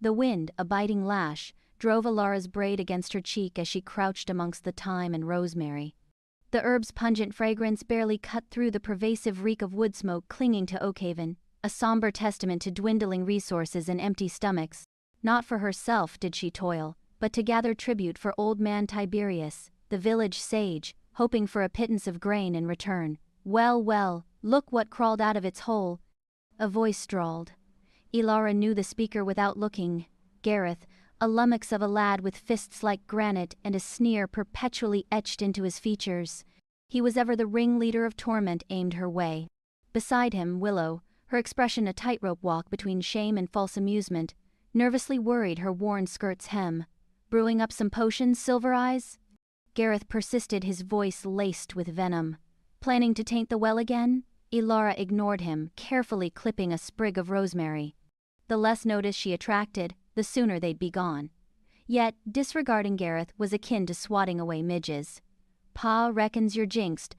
The wind, a biting lash, drove Alara's braid against her cheek as she crouched amongst the thyme and rosemary. The herb's pungent fragrance barely cut through the pervasive reek of wood smoke clinging to Oakhaven, a somber testament to dwindling resources and empty stomachs. Not for herself did she toil, but to gather tribute for old man Tiberius, the village sage, hoping for a pittance of grain in return. Well, well, look what crawled out of its hole. A voice drawled. Alara knew the speaker without looking. Gareth, a lummox of a lad with fists like granite and a sneer perpetually etched into his features. He was ever the ringleader of torment aimed her way. Beside him, Willow, her expression a tightrope walk between shame and false amusement, nervously worried her worn skirt's hem. Brewing up some potions, Silver Eyes? Gareth persisted, his voice laced with venom. Planning to taint the well again? Alara ignored him, carefully clipping a sprig of rosemary. The less notice she attracted, the sooner they'd be gone. Yet, disregarding Gareth was akin to swatting away midges. Pa reckons you're jinxed,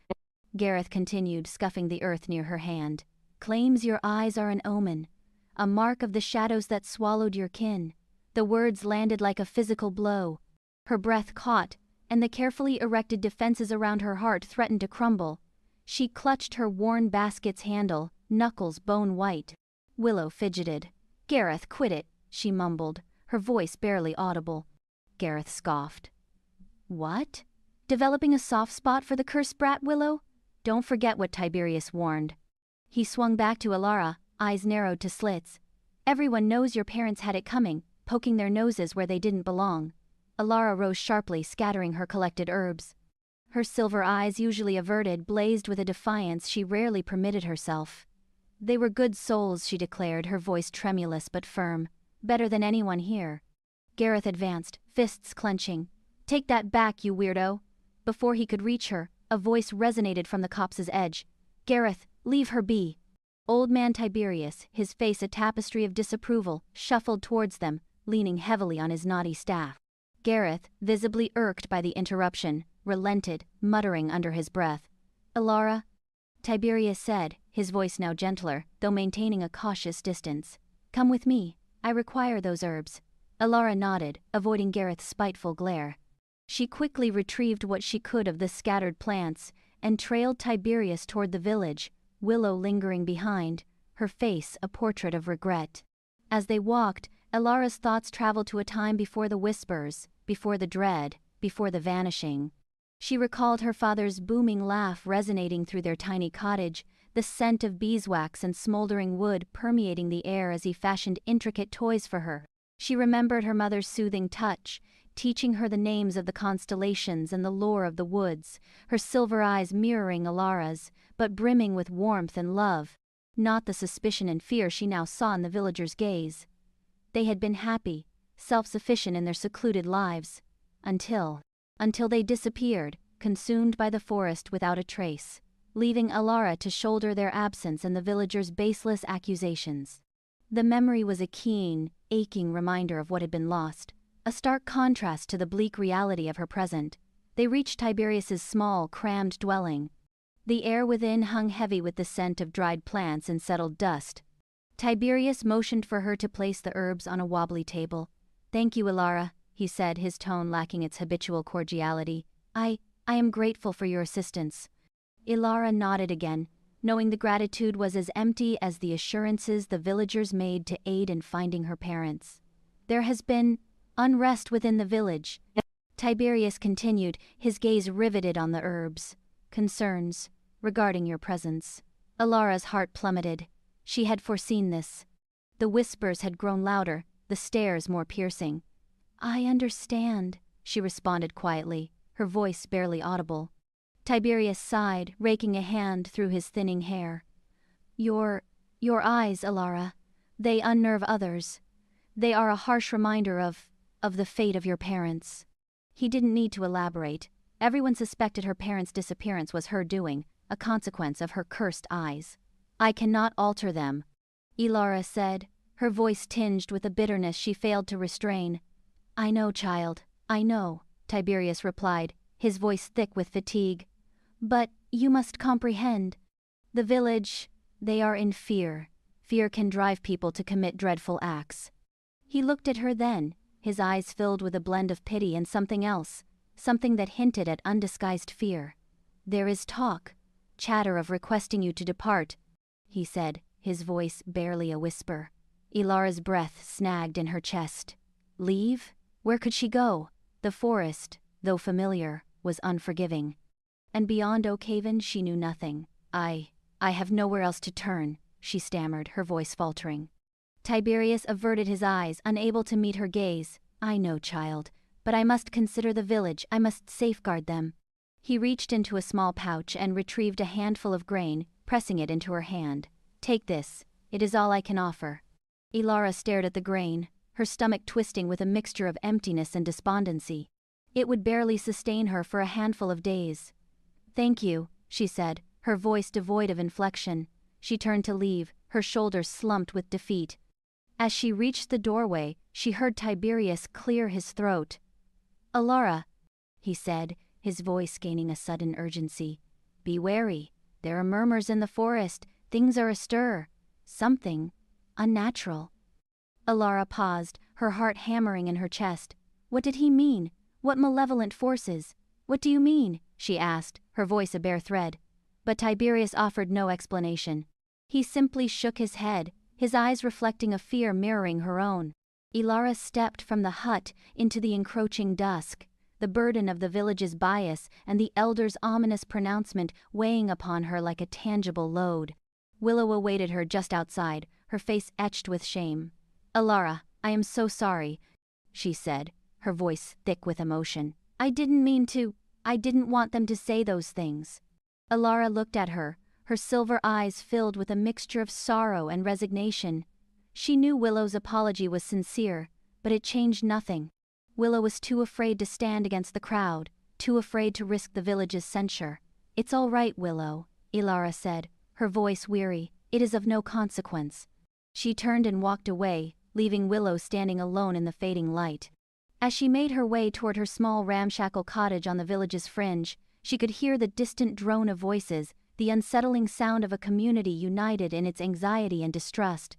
Gareth continued, scuffing the earth near her hand. Claims your eyes are an omen, a mark of the shadows that swallowed your kin. The words landed like a physical blow. Her breath caught, and the carefully erected defenses around her heart threatened to crumble. She clutched her worn basket's handle, knuckles bone white. Willow fidgeted. Gareth, quit it, she mumbled, her voice barely audible. Gareth scoffed. What? Developing a soft spot for the cursed brat, Willow? Don't forget what Tiberius warned. He swung back to Alara, eyes narrowed to slits. Everyone knows your parents had it coming, poking their noses where they didn't belong. Alara rose sharply, scattering her collected herbs. Her silver eyes, usually averted, blazed with a defiance she rarely permitted herself. They were good souls, she declared, her voice tremulous but firm. Better than anyone here. Gareth advanced, fists clenching. Take that back, you weirdo. Before he could reach her, a voice resonated from the copse's edge. Gareth, leave her be. Old man Tiberius, his face a tapestry of disapproval, shuffled towards them, leaning heavily on his knotty staff. Gareth, visibly irked by the interruption, relented, muttering under his breath. Alara, Tiberius said, his voice now gentler, though maintaining a cautious distance. Come with me. I require those herbs. Alara nodded, avoiding Gareth's spiteful glare. She quickly retrieved what she could of the scattered plants, and trailed Tiberius toward the village, Willow lingering behind, her face a portrait of regret. As they walked, Alara's thoughts traveled to a time before the whispers, before the dread, before the vanishing. She recalled her father's booming laugh resonating through their tiny cottage, the scent of beeswax and smoldering wood permeating the air as he fashioned intricate toys for her. She remembered her mother's soothing touch, teaching her the names of the constellations and the lore of the woods, her silver eyes mirroring Alara's, but brimming with warmth and love, not the suspicion and fear she now saw in the villagers' gaze. They had been happy, self-sufficient in their secluded lives, until they disappeared, consumed by the forest without a trace, leaving Alara to shoulder their absence and the villagers' baseless accusations. The memory was a keen, aching reminder of what had been lost, a stark contrast to the bleak reality of her present. They reached Tiberius's small, crammed dwelling. The air within hung heavy with the scent of dried plants and settled dust. Tiberius motioned for her to place the herbs on a wobbly table. Thank you, Alara, he said, his tone lacking its habitual cordiality. I am grateful for your assistance. Alara nodded again, knowing the gratitude was as empty as the assurances the villagers made to aid in finding her parents. There has been unrest within the village, Tiberius continued, his gaze riveted on the herbs. Concerns regarding your presence. Alara's heart plummeted. She had foreseen this. The whispers had grown louder, the stares more piercing. I understand, she responded quietly, her voice barely audible. Tiberius sighed, raking a hand through his thinning hair. Your eyes, Alara. They unnerve others. They are a harsh reminder of the fate of your parents. He didn't need to elaborate. Everyone suspected her parents' disappearance was her doing, a consequence of her cursed eyes. I cannot alter them, Alara said, her voice tinged with a bitterness she failed to restrain. I know, child, I know, Tiberius replied, his voice thick with fatigue. But you must comprehend. The village, they are in fear. Fear can drive people to commit dreadful acts. He looked at her then, his eyes filled with a blend of pity and something else, something that hinted at undisguised fear. "There is talk, chatter of requesting you to depart," he said, his voice barely a whisper. Ilara's breath snagged in her chest. Leave? Where could she go? The forest, though familiar, was unforgiving. And beyond Oakhaven she knew nothing. I have nowhere else to turn," she stammered, her voice faltering. Tiberius averted his eyes, unable to meet her gaze. "I know, child, but I must consider the village, I must safeguard them." He reached into a small pouch and retrieved a handful of grain, pressing it into her hand. "Take this, it is all I can offer." Ilara stared at the grain, her stomach twisting with a mixture of emptiness and despondency. It would barely sustain her for a handful of days. "Thank you," she said, her voice devoid of inflection. She turned to leave, her shoulders slumped with defeat. As she reached the doorway, she heard Tiberius clear his throat. "Ilara," he said, his voice gaining a sudden urgency. "Be wary. There are murmurs in the forest. Things are astir. Something unnatural." Ilara paused, her heart hammering in her chest. What did he mean? What malevolent forces? "What do you mean?" she asked, her voice a bare thread. But Tiberius offered no explanation. He simply shook his head, his eyes reflecting a fear mirroring her own. Ilara stepped from the hut into the encroaching dusk, the burden of the village's bias and the elder's ominous pronouncement weighing upon her like a tangible load. Willow awaited her just outside, her face etched with shame. "Ilara, I am so sorry," she said, her voice thick with emotion. I didn't want them to say those things." Ilara looked at her, her silver eyes filled with a mixture of sorrow and resignation. She knew Willow's apology was sincere, but it changed nothing. Willow was too afraid to stand against the crowd, too afraid to risk the village's censure. "It's all right, Willow," Ilara said, her voice weary. "It is of no consequence." She turned and walked away, leaving Willow standing alone in the fading light. As she made her way toward her small ramshackle cottage on the village's fringe, she could hear the distant drone of voices, the unsettling sound of a community united in its anxiety and distrust.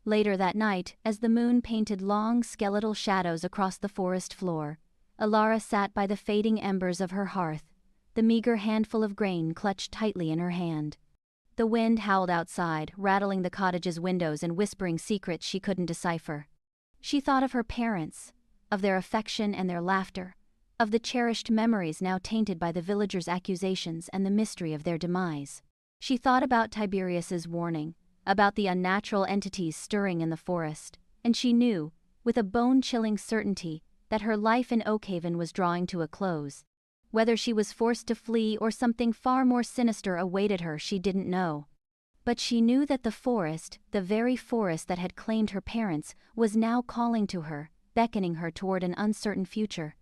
Later that night, as the moon painted long, skeletal shadows across the forest floor, Ilara sat by the fading embers of her hearth, the meager handful of grain clutched tightly in her hand. The wind howled outside, rattling the cottage's windows and whispering secrets she couldn't decipher. She thought of her parents, of their affection and their laughter, of the cherished memories now tainted by the villagers' accusations and the mystery of their demise. She thought about Tiberius's warning, about the unnatural entities stirring in the forest, and she knew, with a bone-chilling certainty, that her life in Oakhaven was drawing to a close. Whether she was forced to flee or something far more sinister awaited her, she didn't know. But she knew that the forest, the very forest that had claimed her parents, was now calling to her, beckoning her toward an uncertain future.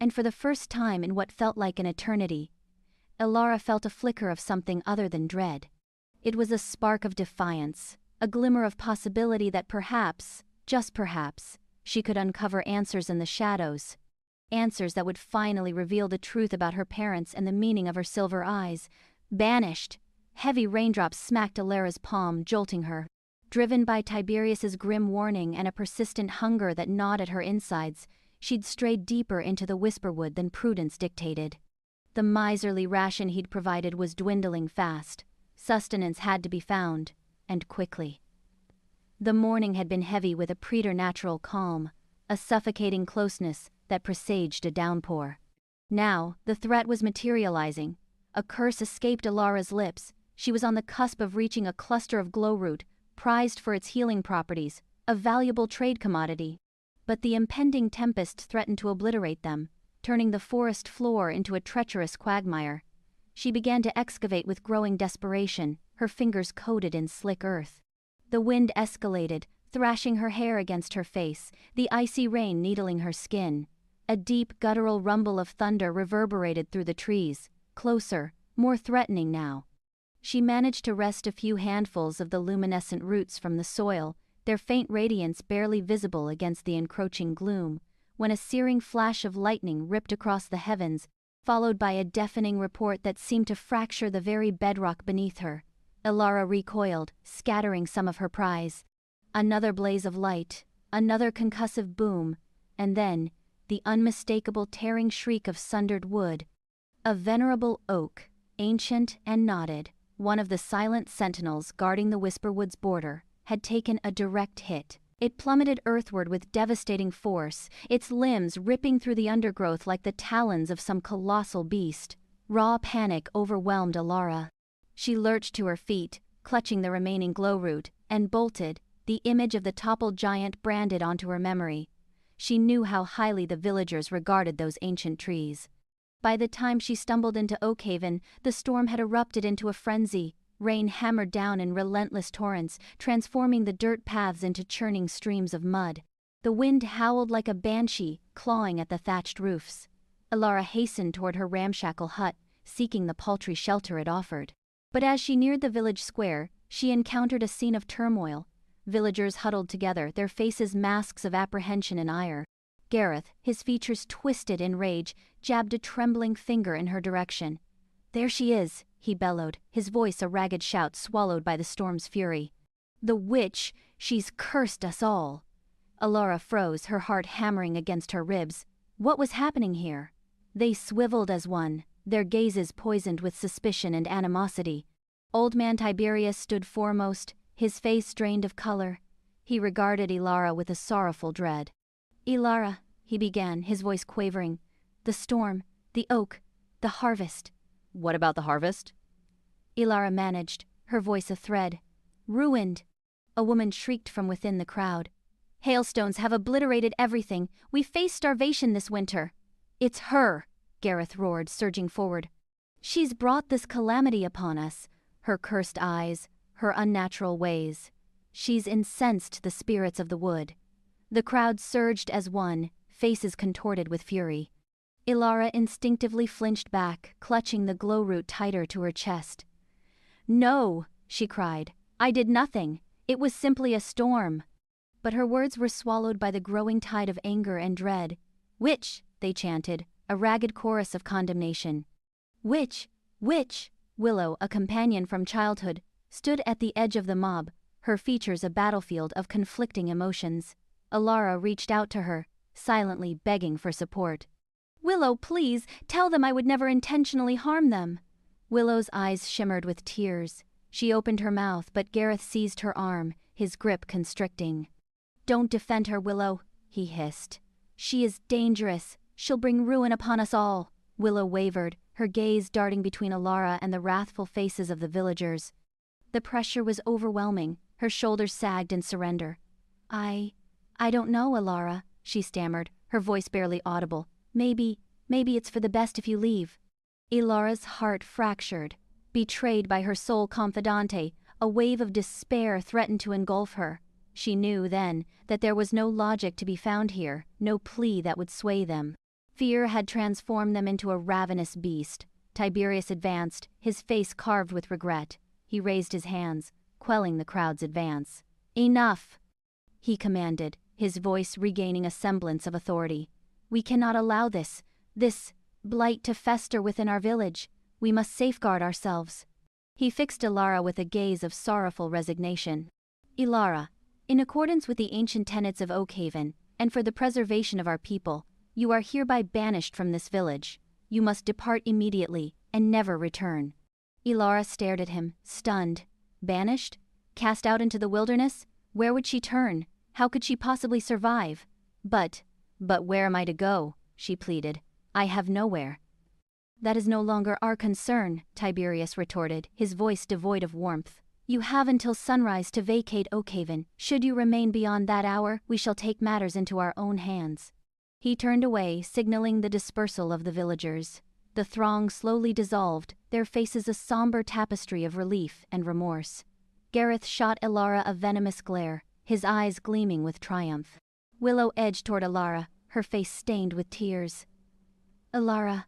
And for the first time in what felt like an eternity, Ilara felt a flicker of something other than dread. It was a spark of defiance, a glimmer of possibility that perhaps, just perhaps, she could uncover answers in the shadows. Answers that would finally reveal the truth about her parents and the meaning of her silver eyes. Banished! Heavy raindrops smacked Ilara's palm, jolting her. Driven by Tiberius's grim warning and a persistent hunger that gnawed at her insides, she'd strayed deeper into the whisperwood than prudence dictated. The miserly ration he'd provided was dwindling fast. Sustenance had to be found, and quickly. The morning had been heavy with a preternatural calm, a suffocating closeness that presaged a downpour. Now, the threat was materializing. A curse escaped Ilara's lips. She was on the cusp of reaching a cluster of glowroot, prized for its healing properties, a valuable trade commodity. But the impending tempest threatened to obliterate them, turning the forest floor into a treacherous quagmire. She began to excavate with growing desperation, her fingers coated in slick earth. The wind escalated, thrashing her hair against her face, the icy rain needling her skin. A deep guttural rumble of thunder reverberated through the trees, closer, more threatening now. She managed to wrest a few handfuls of the luminescent roots from the soil, their faint radiance barely visible against the encroaching gloom, when a searing flash of lightning ripped across the heavens, followed by a deafening report that seemed to fracture the very bedrock beneath her. Ilara recoiled, scattering some of her prize. Another blaze of light, Another concussive boom, and then, the unmistakable tearing shriek of sundered wood. A venerable oak, ancient and knotted, one of the silent sentinels guarding the Whisperwood's border, had taken a direct hit. It plummeted earthward with devastating force, its limbs ripping through the undergrowth like the talons of some colossal beast. Raw panic overwhelmed Alara. She lurched to her feet, clutching the remaining glowroot, and bolted, the image of the toppled giant branded onto her memory. She knew how highly the villagers regarded those ancient trees. By the time she stumbled into Oakhaven, the storm had erupted into a frenzy. Rain hammered down in relentless torrents, transforming the dirt paths into churning streams of mud. The wind howled like a banshee, clawing at the thatched roofs. Alara hastened toward her ramshackle hut, seeking the paltry shelter it offered. But as she neared the village square, she encountered a scene of turmoil. Villagers huddled together, their faces masks of apprehension and ire. Gareth, his features twisted in rage, jabbed a trembling finger in her direction. "There she is," he bellowed, his voice a ragged shout swallowed by the storm's fury. "The witch, she's cursed us all." Alara froze, her heart hammering against her ribs. What was happening here? They swiveled as one, their gazes poisoned with suspicion and animosity. Old man Tiberius stood foremost, his face drained of color. He regarded Ilara with a sorrowful dread. "Ilara," he began, his voice quavering. "The storm, the oak, the harvest." "What about the harvest?" Ilara managed, her voice a thread. "Ruined," a woman shrieked from within the crowd. "Hailstones have obliterated everything. We face starvation this winter." "It's her," Gareth roared, surging forward. "She's brought this calamity upon us. Her cursed eyes, her unnatural ways. She's incensed the spirits of the wood." The crowd surged as one, faces contorted with fury. Ilara instinctively flinched back, clutching the glowroot tighter to her chest. "No," she cried. "I did nothing. It was simply a storm." But her words were swallowed by the growing tide of anger and dread. "Witch!" they chanted, a ragged chorus of condemnation. "Witch! Witch!" Willow, a companion from childhood, stood at the edge of the mob, her features a battlefield of conflicting emotions. Alara reached out to her, silently begging for support. "Willow, please, tell them I would never intentionally harm them." Willow's eyes shimmered with tears. She opened her mouth, but Gareth seized her arm, his grip constricting. "Don't defend her, Willow," he hissed. "She is dangerous. She'll bring ruin upon us all." Willow wavered, her gaze darting between Alara and the wrathful faces of the villagers. The pressure was overwhelming, her shoulders sagged in surrender. I don't know, Alara," she stammered, her voice barely audible. Maybe it's for the best if you leave." Ilara's heart fractured. Betrayed by her sole confidante, a wave of despair threatened to engulf her. She knew, then, that there was no logic to be found here, no plea that would sway them. Fear had transformed them into a ravenous beast. Tiberius advanced, his face carved with regret. He raised his hands, quelling the crowd's advance. "Enough!" he commanded, his voice regaining a semblance of authority. "We cannot allow this blight to fester within our village. We must safeguard ourselves." He fixed Ilara with a gaze of sorrowful resignation. "Ilara, in accordance with the ancient tenets of Oakhaven, and for the preservation of our people, you are hereby banished from this village. You must depart immediately, and never return." Ilara stared at him, stunned. Banished? Cast out into the wilderness? Where would she turn? How could she possibly survive? But where am I to go?" she pleaded. "I have nowhere." "That is no longer our concern," Tiberius retorted, his voice devoid of warmth. "You have until sunrise to vacate Oakhaven. Should you remain beyond that hour, we shall take matters into our own hands." He turned away, signaling the dispersal of the villagers. The throng slowly dissolved, their faces a somber tapestry of relief and remorse. Gareth shot Ilara a venomous glare, his eyes gleaming with triumph. Willow edged toward Ilara, her face stained with tears. "Ilara,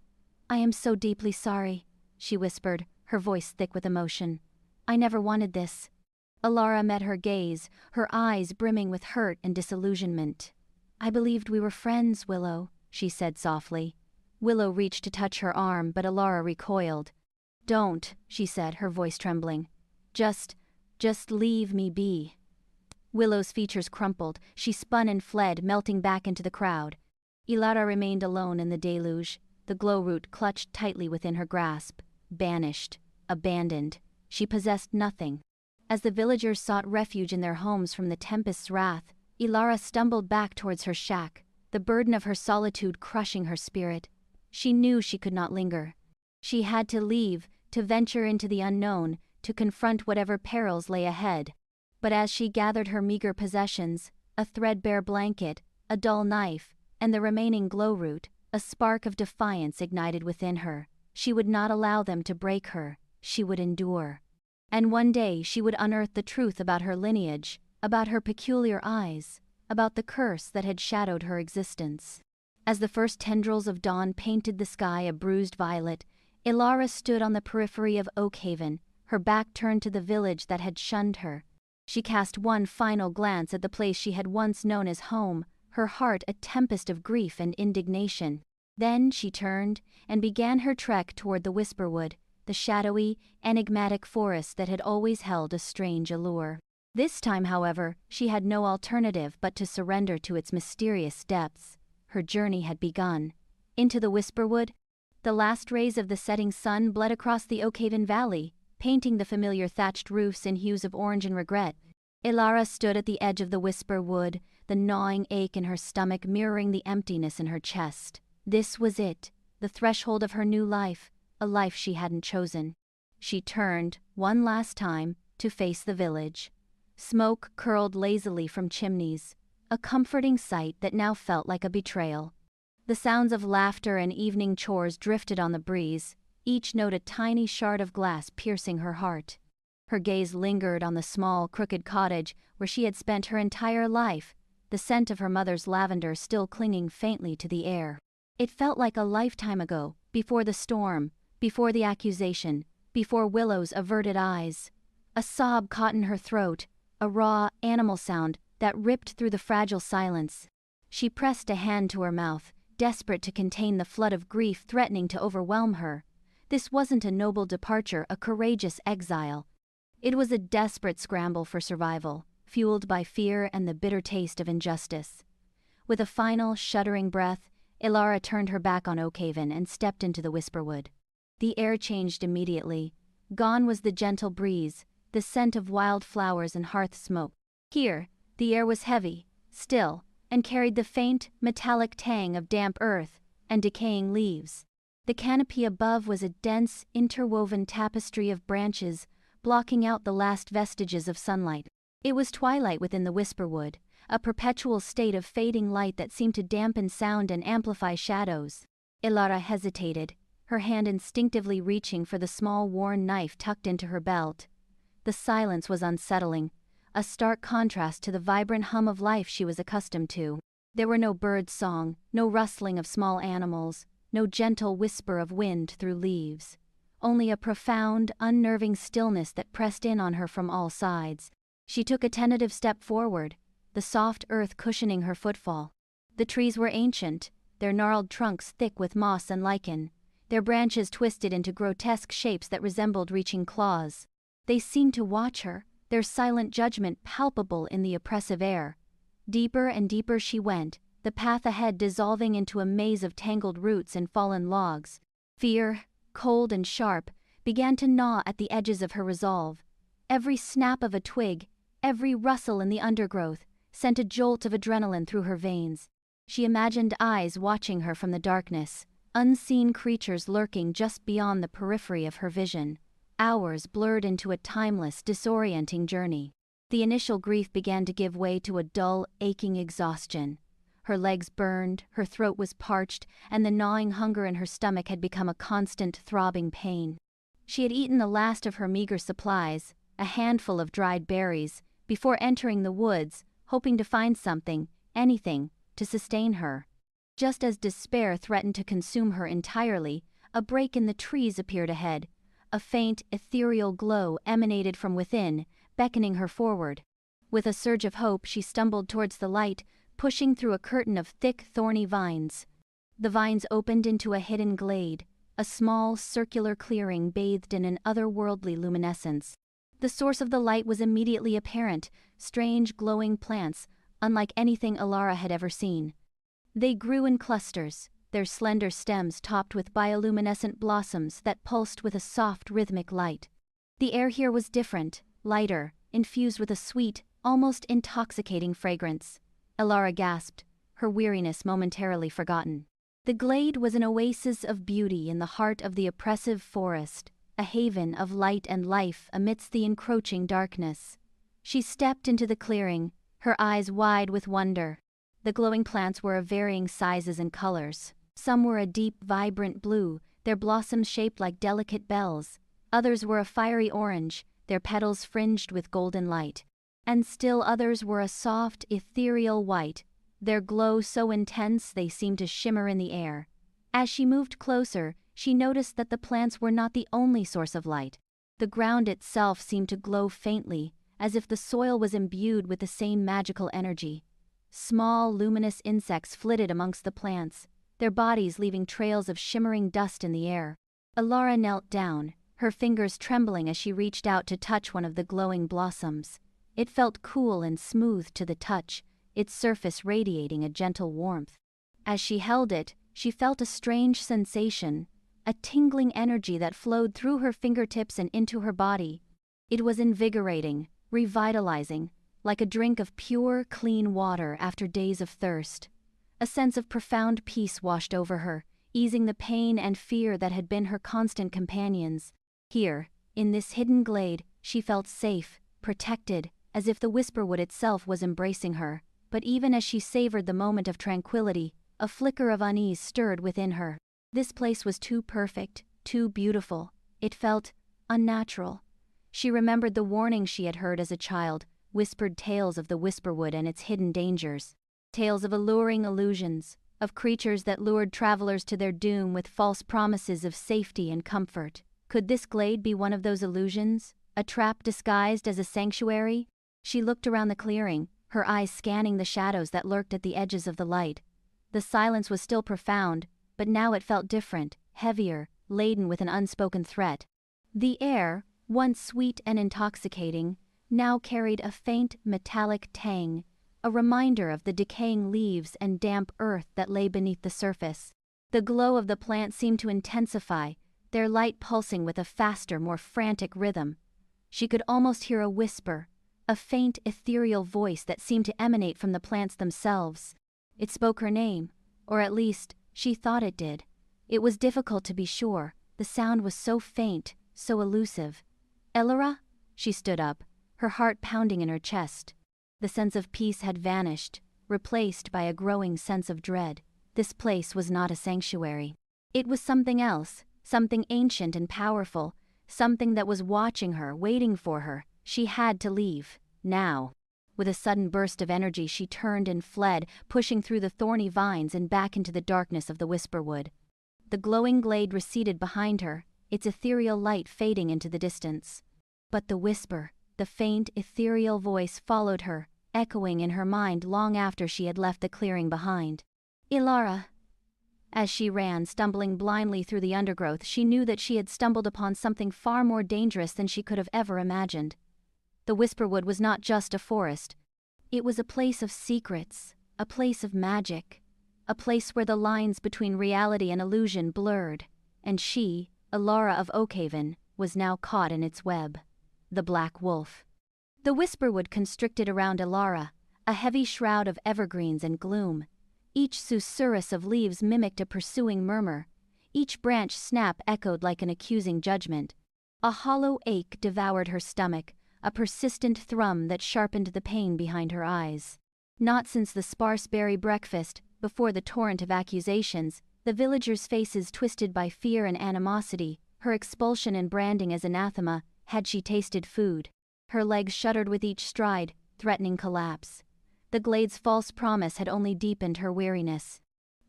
I am so deeply sorry," she whispered, her voice thick with emotion. "I never wanted this." Ilara met her gaze, her eyes brimming with hurt and disillusionment. "I believed we were friends, Willow," she said softly. Willow reached to touch her arm, but Ilara recoiled. "Don't," she said, her voice trembling. Just leave me be." Willow's features crumpled, she spun and fled, melting back into the crowd. Ilara remained alone in the deluge, the glow root clutched tightly within her grasp. Banished, abandoned, she possessed nothing. As the villagers sought refuge in their homes from the tempest's wrath, Ilara stumbled back towards her shack, the burden of her solitude crushing her spirit. She knew she could not linger. She had to leave, to venture into the unknown, to confront whatever perils lay ahead. But as she gathered her meager possessions, a threadbare blanket, a dull knife, and the remaining glow root, a spark of defiance ignited within her. She would not allow them to break her, she would endure. And one day she would unearth the truth about her lineage, about her peculiar eyes, about the curse that had shadowed her existence. As the first tendrils of dawn painted the sky a bruised violet, Ilara stood on the periphery of Oakhaven, her back turned to the village that had shunned her. She cast one final glance at the place she had once known as home, her heart a tempest of grief and indignation. Then she turned and began her trek toward the Whisperwood, the shadowy, enigmatic forest that had always held a strange allure. This time, however, she had no alternative but to surrender to its mysterious depths. Her journey had begun. Into the Whisperwood, the last rays of the setting sun bled across the Oakhaven Valley, painting the familiar thatched roofs in hues of orange and regret. Ilara stood at the edge of the Whisperwood, the gnawing ache in her stomach mirroring the emptiness in her chest. This was it, the threshold of her new life, a life she hadn't chosen. She turned, one last time, to face the village. Smoke curled lazily from chimneys, a comforting sight that now felt like a betrayal. The sounds of laughter and evening chores drifted on the breeze, each note a tiny shard of glass piercing her heart. Her gaze lingered on the small, crooked cottage where she had spent her entire life, the scent of her mother's lavender still clinging faintly to the air. It felt like a lifetime ago, before the storm, before the accusation, before Willow's averted eyes. A sob caught in her throat, a raw, animal sound that ripped through the fragile silence. She pressed a hand to her mouth, desperate to contain the flood of grief threatening to overwhelm her. This wasn't a noble departure, a courageous exile. It was a desperate scramble for survival, fueled by fear and the bitter taste of injustice. With a final, shuddering breath, Ilara turned her back on Oakhaven and stepped into the Whisperwood. The air changed immediately. Gone was the gentle breeze, the scent of wild flowers and hearth smoke. Here, the air was heavy, still, and carried the faint, metallic tang of damp earth and decaying leaves. The canopy above was a dense, interwoven tapestry of branches, blocking out the last vestiges of sunlight. It was twilight within the Whisperwood, a perpetual state of fading light that seemed to dampen sound and amplify shadows. Ilara hesitated, her hand instinctively reaching for the small worn knife tucked into her belt. The silence was unsettling, a stark contrast to the vibrant hum of life she was accustomed to. There were no bird song, no rustling of small animals, no gentle whisper of wind through leaves. Only a profound, unnerving stillness that pressed in on her from all sides. She took a tentative step forward, the soft earth cushioning her footfall. The trees were ancient, their gnarled trunks thick with moss and lichen, their branches twisted into grotesque shapes that resembled reaching claws. They seemed to watch her, their silent judgment palpable in the oppressive air. Deeper and deeper she went, the path ahead dissolving into a maze of tangled roots and fallen logs. Fear, cold and sharp, began to gnaw at the edges of her resolve. Every snap of a twig, every rustle in the undergrowth, sent a jolt of adrenaline through her veins. She imagined eyes watching her from the darkness, unseen creatures lurking just beyond the periphery of her vision. Hours blurred into a timeless, disorienting journey. The initial grief began to give way to a dull, aching exhaustion. Her legs burned, her throat was parched, and the gnawing hunger in her stomach had become a constant, throbbing pain. She had eaten the last of her meager supplies, a handful of dried berries, before entering the woods, hoping to find something, anything, to sustain her. Just as despair threatened to consume her entirely, a break in the trees appeared ahead. A faint, ethereal glow emanated from within, beckoning her forward. With a surge of hope, she stumbled towards the light, pushing through a curtain of thick, thorny vines. The vines opened into a hidden glade, a small, circular clearing bathed in an otherworldly luminescence. The source of the light was immediately apparent, strange glowing plants, unlike anything Alara had ever seen. They grew in clusters, their slender stems topped with bioluminescent blossoms that pulsed with a soft rhythmic light. The air here was different, lighter, infused with a sweet, almost intoxicating fragrance. Alara gasped, her weariness momentarily forgotten. The glade was an oasis of beauty in the heart of the oppressive forest, a haven of light and life amidst the encroaching darkness. She stepped into the clearing, her eyes wide with wonder. The glowing plants were of varying sizes and colors. Some were a deep, vibrant blue, their blossoms shaped like delicate bells. Others were a fiery orange, their petals fringed with golden light. And still others were a soft, ethereal white, their glow so intense they seemed to shimmer in the air. As she moved closer, she noticed that the plants were not the only source of light. The ground itself seemed to glow faintly, as if the soil was imbued with the same magical energy. Small, luminous insects flitted amongst the plants, their bodies leaving trails of shimmering dust in the air. Alara knelt down, her fingers trembling as she reached out to touch one of the glowing blossoms. It felt cool and smooth to the touch, its surface radiating a gentle warmth. As she held it, she felt a strange sensation, a tingling energy that flowed through her fingertips and into her body. It was invigorating, revitalizing, like a drink of pure, clean water after days of thirst. A sense of profound peace washed over her, easing the pain and fear that had been her constant companions. Here, in this hidden glade, she felt safe, protected, as if the whisperwood itself was embracing her. But even as she savored the moment of tranquility, a flicker of unease stirred within her. This place was too perfect, too beautiful. It felt unnatural. She remembered the warnings she had heard as a child, whispered tales of the whisperwood and its hidden dangers. Tales of alluring illusions, of creatures that lured travelers to their doom with false promises of safety and comfort. Could this glade be one of those illusions? A trap disguised as a sanctuary? She looked around the clearing, her eyes scanning the shadows that lurked at the edges of the light. The silence was still profound, but now it felt different, heavier, laden with an unspoken threat. The air, once sweet and intoxicating, now carried a faint metallic tang, a reminder of the decaying leaves and damp earth that lay beneath the surface. The glow of the plants seemed to intensify, their light pulsing with a faster, more frantic rhythm. She could almost hear a whisper, a faint, ethereal voice that seemed to emanate from the plants themselves. It spoke her name, or at least, she thought it did. It was difficult to be sure, the sound was so faint, so elusive. Alara? She stood up, her heart pounding in her chest. The sense of peace had vanished, replaced by a growing sense of dread. This place was not a sanctuary. It was something else, something ancient and powerful, something that was watching her, waiting for her. She had to leave, now. With a sudden burst of energy she turned and fled, pushing through the thorny vines and back into the darkness of the whisperwood. The glowing glade receded behind her, its ethereal light fading into the distance. But the whisper, the faint, ethereal voice followed her, echoing in her mind long after she had left the clearing behind. Alara. As she ran, stumbling blindly through the undergrowth, she knew that she had stumbled upon something far more dangerous than she could have ever imagined. The whisperwood was not just a forest. It was a place of secrets, a place of magic, a place where the lines between reality and illusion blurred, and she, Alara of Oakhaven, was now caught in its web. The Black Wolf. The whisperwood constricted around Alara, a heavy shroud of evergreens and gloom. Each susurrus of leaves mimicked a pursuing murmur. Each branch snap echoed like an accusing judgment. A hollow ache devoured her stomach, a persistent thrum that sharpened the pain behind her eyes. Not since the sparse berry breakfast, before the torrent of accusations, the villagers' faces twisted by fear and animosity, her expulsion and branding as anathema, had she tasted food. Her legs shuddered with each stride, threatening collapse. The glade's false promise had only deepened her weariness.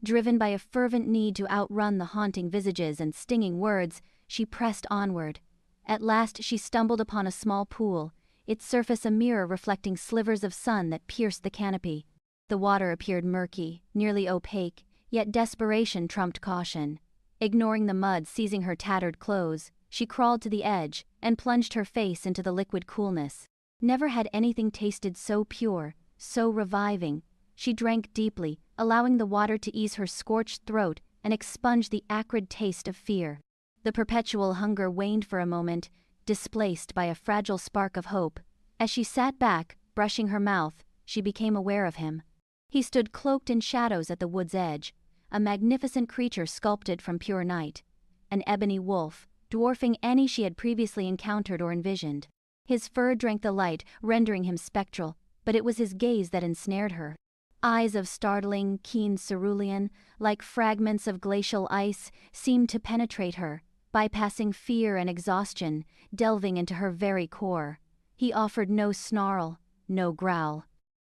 Driven by a fervent need to outrun the haunting visages and stinging words, she pressed onward. At last she stumbled upon a small pool, its surface a mirror reflecting slivers of sun that pierced the canopy. The water appeared murky, nearly opaque, yet desperation trumped caution. Ignoring the mud seizing her tattered clothes, she crawled to the edge and plunged her face into the liquid coolness. Never had anything tasted so pure, so reviving. She drank deeply, allowing the water to ease her scorched throat and expunge the acrid taste of fear. The perpetual hunger waned for a moment, displaced by a fragile spark of hope. As she sat back, brushing her mouth, she became aware of him. He stood cloaked in shadows at the wood's edge, a magnificent creature sculpted from pure night. An ebony wolf, dwarfing any she had previously encountered or envisioned. His fur drank the light, rendering him spectral, but it was his gaze that ensnared her. Eyes of startling, keen cerulean, like fragments of glacial ice, seemed to penetrate her, bypassing fear and exhaustion, delving into her very core. He offered no snarl, no growl.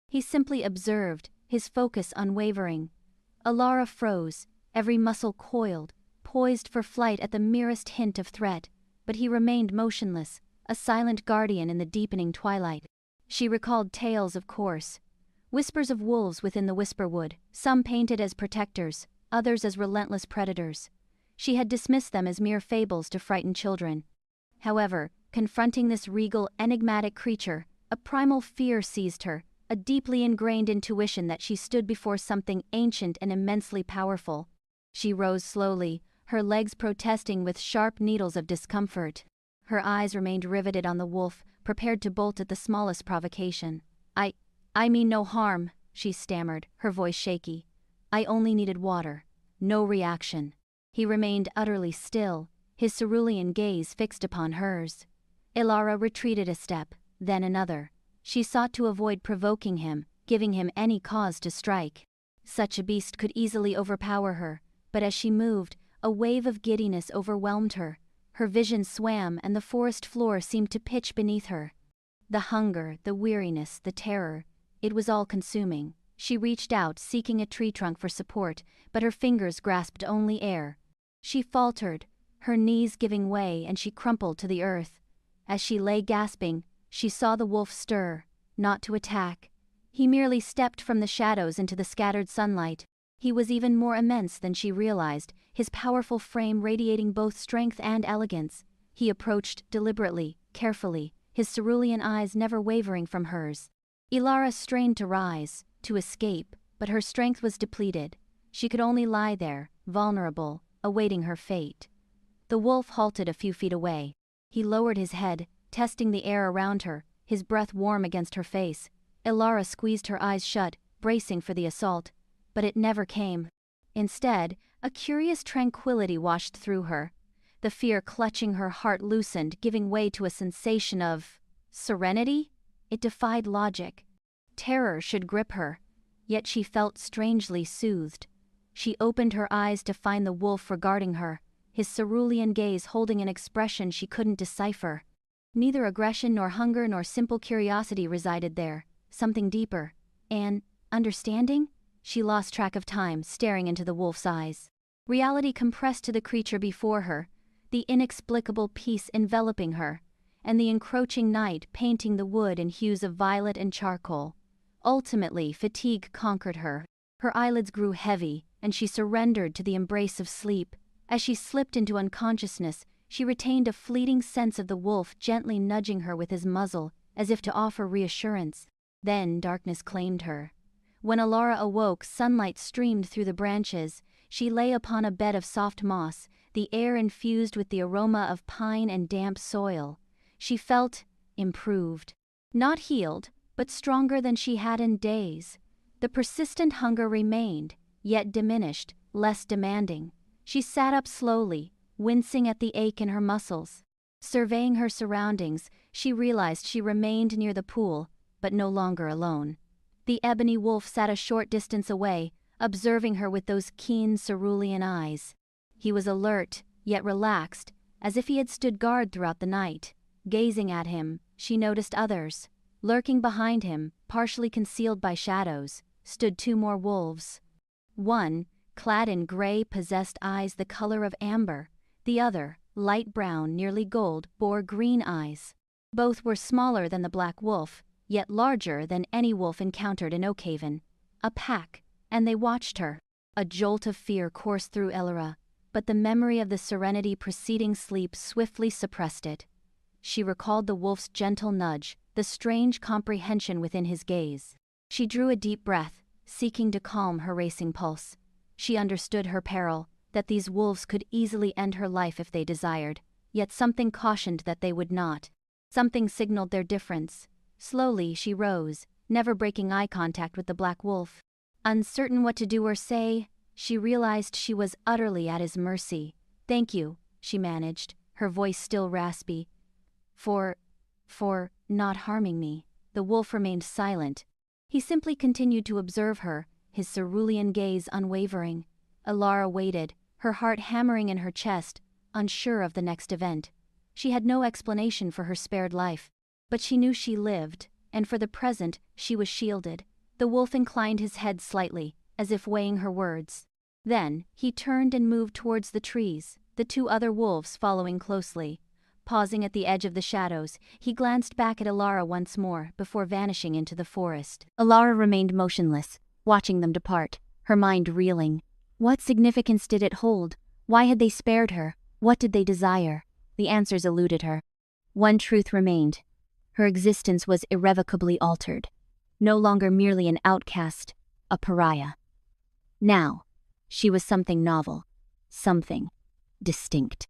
He simply observed, his focus unwavering. Alara froze, every muscle coiled, poised for flight at the merest hint of threat, but he remained motionless, a silent guardian in the deepening twilight. She recalled tales, of course. Whispers of wolves within the Whisperwood, some painted as protectors, others as relentless predators. She had dismissed them as mere fables to frighten children. However, confronting this regal, enigmatic creature, a primal fear seized her, a deeply ingrained intuition that she stood before something ancient and immensely powerful. She rose slowly, her legs protesting with sharp needles of discomfort. Her eyes remained riveted on the wolf, prepared to bolt at the smallest provocation. I mean no harm, she stammered, her voice shaky. I only needed water. No reaction. He remained utterly still, his cerulean gaze fixed upon hers. Alara retreated a step, then another. She sought to avoid provoking him, giving him any cause to strike. Such a beast could easily overpower her, but as she moved, a wave of giddiness overwhelmed her. Her vision swam and the forest floor seemed to pitch beneath her. The hunger, the weariness, the terror, it was all consuming. She reached out, seeking a tree trunk for support, but her fingers grasped only air. She faltered, her knees giving way, and she crumpled to the earth. As she lay gasping, she saw the wolf stir, not to attack. He merely stepped from the shadows into the scattered sunlight. He was even more immense than she realized, his powerful frame radiating both strength and elegance. He approached deliberately, carefully, his cerulean eyes never wavering from hers. Alara strained to rise, to escape, but her strength was depleted. She could only lie there, vulnerable, awaiting her fate. The wolf halted a few feet away. He lowered his head, testing the air around her, his breath warm against her face. Alara squeezed her eyes shut, bracing for the assault, but it never came. Instead, a curious tranquility washed through her. The fear clutching her heart loosened, giving way to a sensation of serenity. It defied logic. Terror should grip her, yet she felt strangely soothed. She opened her eyes to find the wolf regarding her, his cerulean gaze holding an expression she couldn't decipher. Neither aggression nor hunger nor simple curiosity resided there, something deeper. An understanding? She lost track of time, staring into the wolf's eyes. Reality compressed to the creature before her, the inexplicable peace enveloping her, and the encroaching night painting the wood in hues of violet and charcoal. Ultimately, fatigue conquered her. Her eyelids grew heavy, and she surrendered to the embrace of sleep. As she slipped into unconsciousness, she retained a fleeting sense of the wolf gently nudging her with his muzzle, as if to offer reassurance. Then darkness claimed her. When Alara awoke, sunlight streamed through the branches. She lay upon a bed of soft moss, the air infused with the aroma of pine and damp soil. She felt improved. Not healed, but stronger than she had in days. The persistent hunger remained, yet diminished, less demanding. She sat up slowly, wincing at the ache in her muscles. Surveying her surroundings, she realized she remained near the pool, but no longer alone. The ebony wolf sat a short distance away, observing her with those keen cerulean eyes. He was alert, yet relaxed, as if he had stood guard throughout the night. Gazing at him, she noticed others. Lurking behind him, partially concealed by shadows, stood two more wolves. One, clad in gray, possessed eyes the color of amber. The other, light brown, nearly gold, bore green eyes. Both were smaller than the black wolf, yet larger than any wolf encountered in Oakhaven. A pack, and they watched her. A jolt of fear coursed through Alara, but the memory of the serenity preceding sleep swiftly suppressed it. She recalled the wolf's gentle nudge, the strange comprehension within his gaze. She drew a deep breath, seeking to calm her racing pulse. She understood her peril, that these wolves could easily end her life if they desired, yet something cautioned that they would not. Something signaled their difference. Slowly she rose, never breaking eye contact with the black wolf. Uncertain what to do or say, she realized she was utterly at his mercy. "Thank you," she managed, her voice still raspy. For not harming me." The wolf remained silent. He simply continued to observe her, his cerulean gaze unwavering. Alara waited, her heart hammering in her chest, unsure of the next event. She had no explanation for her spared life, but she knew she lived, and for the present she was shielded. The wolf inclined his head slightly, as if weighing her words. Then he turned and moved towards the trees, the two other wolves following closely. Pausing at the edge of the shadows, he glanced back at Alara once more before vanishing into the forest. Alara remained motionless, watching them depart, her mind reeling. What significance did it hold? Why had they spared her? What did they desire? The answers eluded her. One truth remained. Her existence was irrevocably altered. No longer merely an outcast, a pariah. Now, she was something novel, something distinct.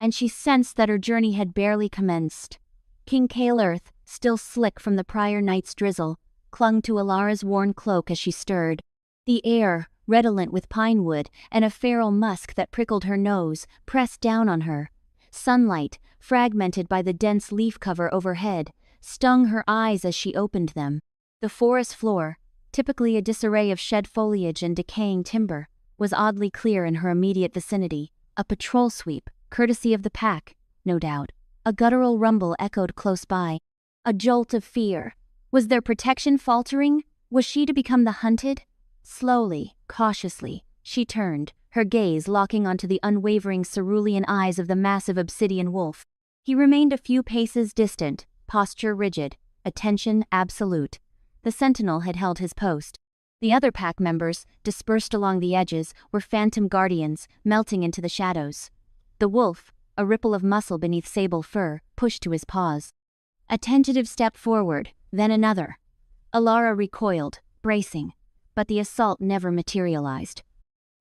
And she sensed that her journey had barely commenced. King Kale Earth, still slick from the prior night's drizzle, clung to Alara's worn cloak as she stirred. The air, redolent with pine wood and a feral musk that prickled her nose, pressed down on her. Sunlight, fragmented by the dense leaf cover overhead, stung her eyes as she opened them. The forest floor, typically a disarray of shed foliage and decaying timber, was oddly clear in her immediate vicinity. A patrol sweep, courtesy of the pack, no doubt. A guttural rumble echoed close by. A jolt of fear. Was their protection faltering? Was she to become the hunted? Slowly, cautiously, she turned, her gaze locking onto the unwavering cerulean eyes of the massive obsidian wolf. He remained a few paces distant, posture rigid, attention absolute. The sentinel had held his post. The other pack members, dispersed along the edges, were phantom guardians, melting into the shadows. The wolf, a ripple of muscle beneath sable fur, pushed to his paws. A tentative step forward, then another. Alara recoiled, bracing, but the assault never materialized.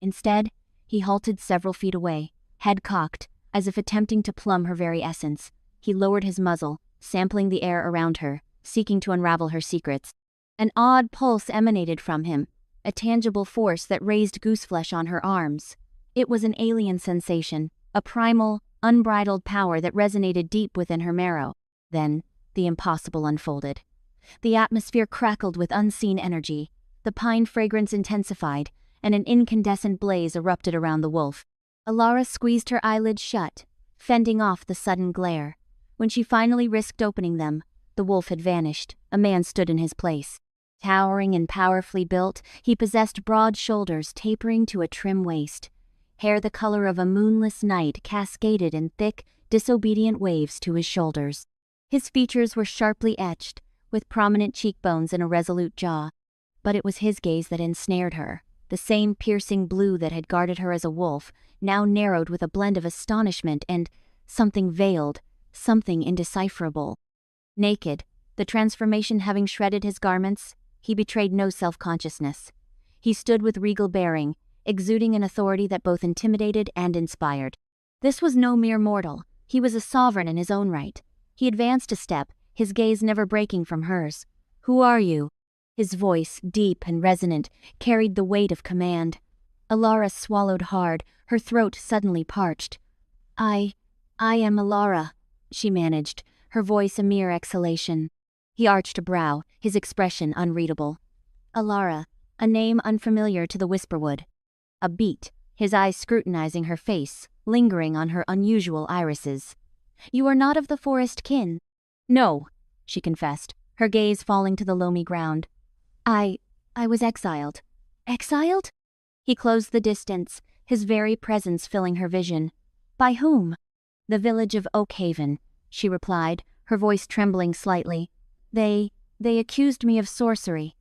Instead, he halted several feet away, head cocked, as if attempting to plumb her very essence. He lowered his muzzle, sampling the air around her, seeking to unravel her secrets. An odd pulse emanated from him, a tangible force that raised gooseflesh on her arms. It was an alien sensation, a primal, unbridled power that resonated deep within her marrow. Then, the impossible unfolded. The atmosphere crackled with unseen energy, the pine fragrance intensified, and an incandescent blaze erupted around the wolf. Alara squeezed her eyelids shut, fending off the sudden glare. When she finally risked opening them, the wolf had vanished. A man stood in his place. Towering and powerfully built, he possessed broad shoulders tapering to a trim waist. Hair the color of a moonless night cascaded in thick, disobedient waves to his shoulders. His features were sharply etched, with prominent cheekbones and a resolute jaw. But it was his gaze that ensnared her. The same piercing blue that had guarded her as a wolf, now narrowed with a blend of astonishment and something veiled, something indecipherable. Naked, the transformation having shredded his garments, he betrayed no self-consciousness. He stood with regal bearing, exuding an authority that both intimidated and inspired. This was no mere mortal. He was a sovereign in his own right. He advanced a step, his gaze never breaking from hers. "Who are you?" His voice, deep and resonant, carried the weight of command. Alara swallowed hard, her throat suddenly parched. I am Alara," she managed, her voice a mere exhalation. He arched a brow, his expression unreadable. Alara, a name unfamiliar to the Whisperwood. A beat, his eyes scrutinizing her face, lingering on her unusual irises. "You are not of the forest kin?" "No," she confessed, her gaze falling to the loamy ground. I was exiled." "Exiled?" He closed the distance, his very presence filling her vision. "By whom?" "The village of Oakhaven," she replied, her voice trembling slightly. They accused me of sorcery."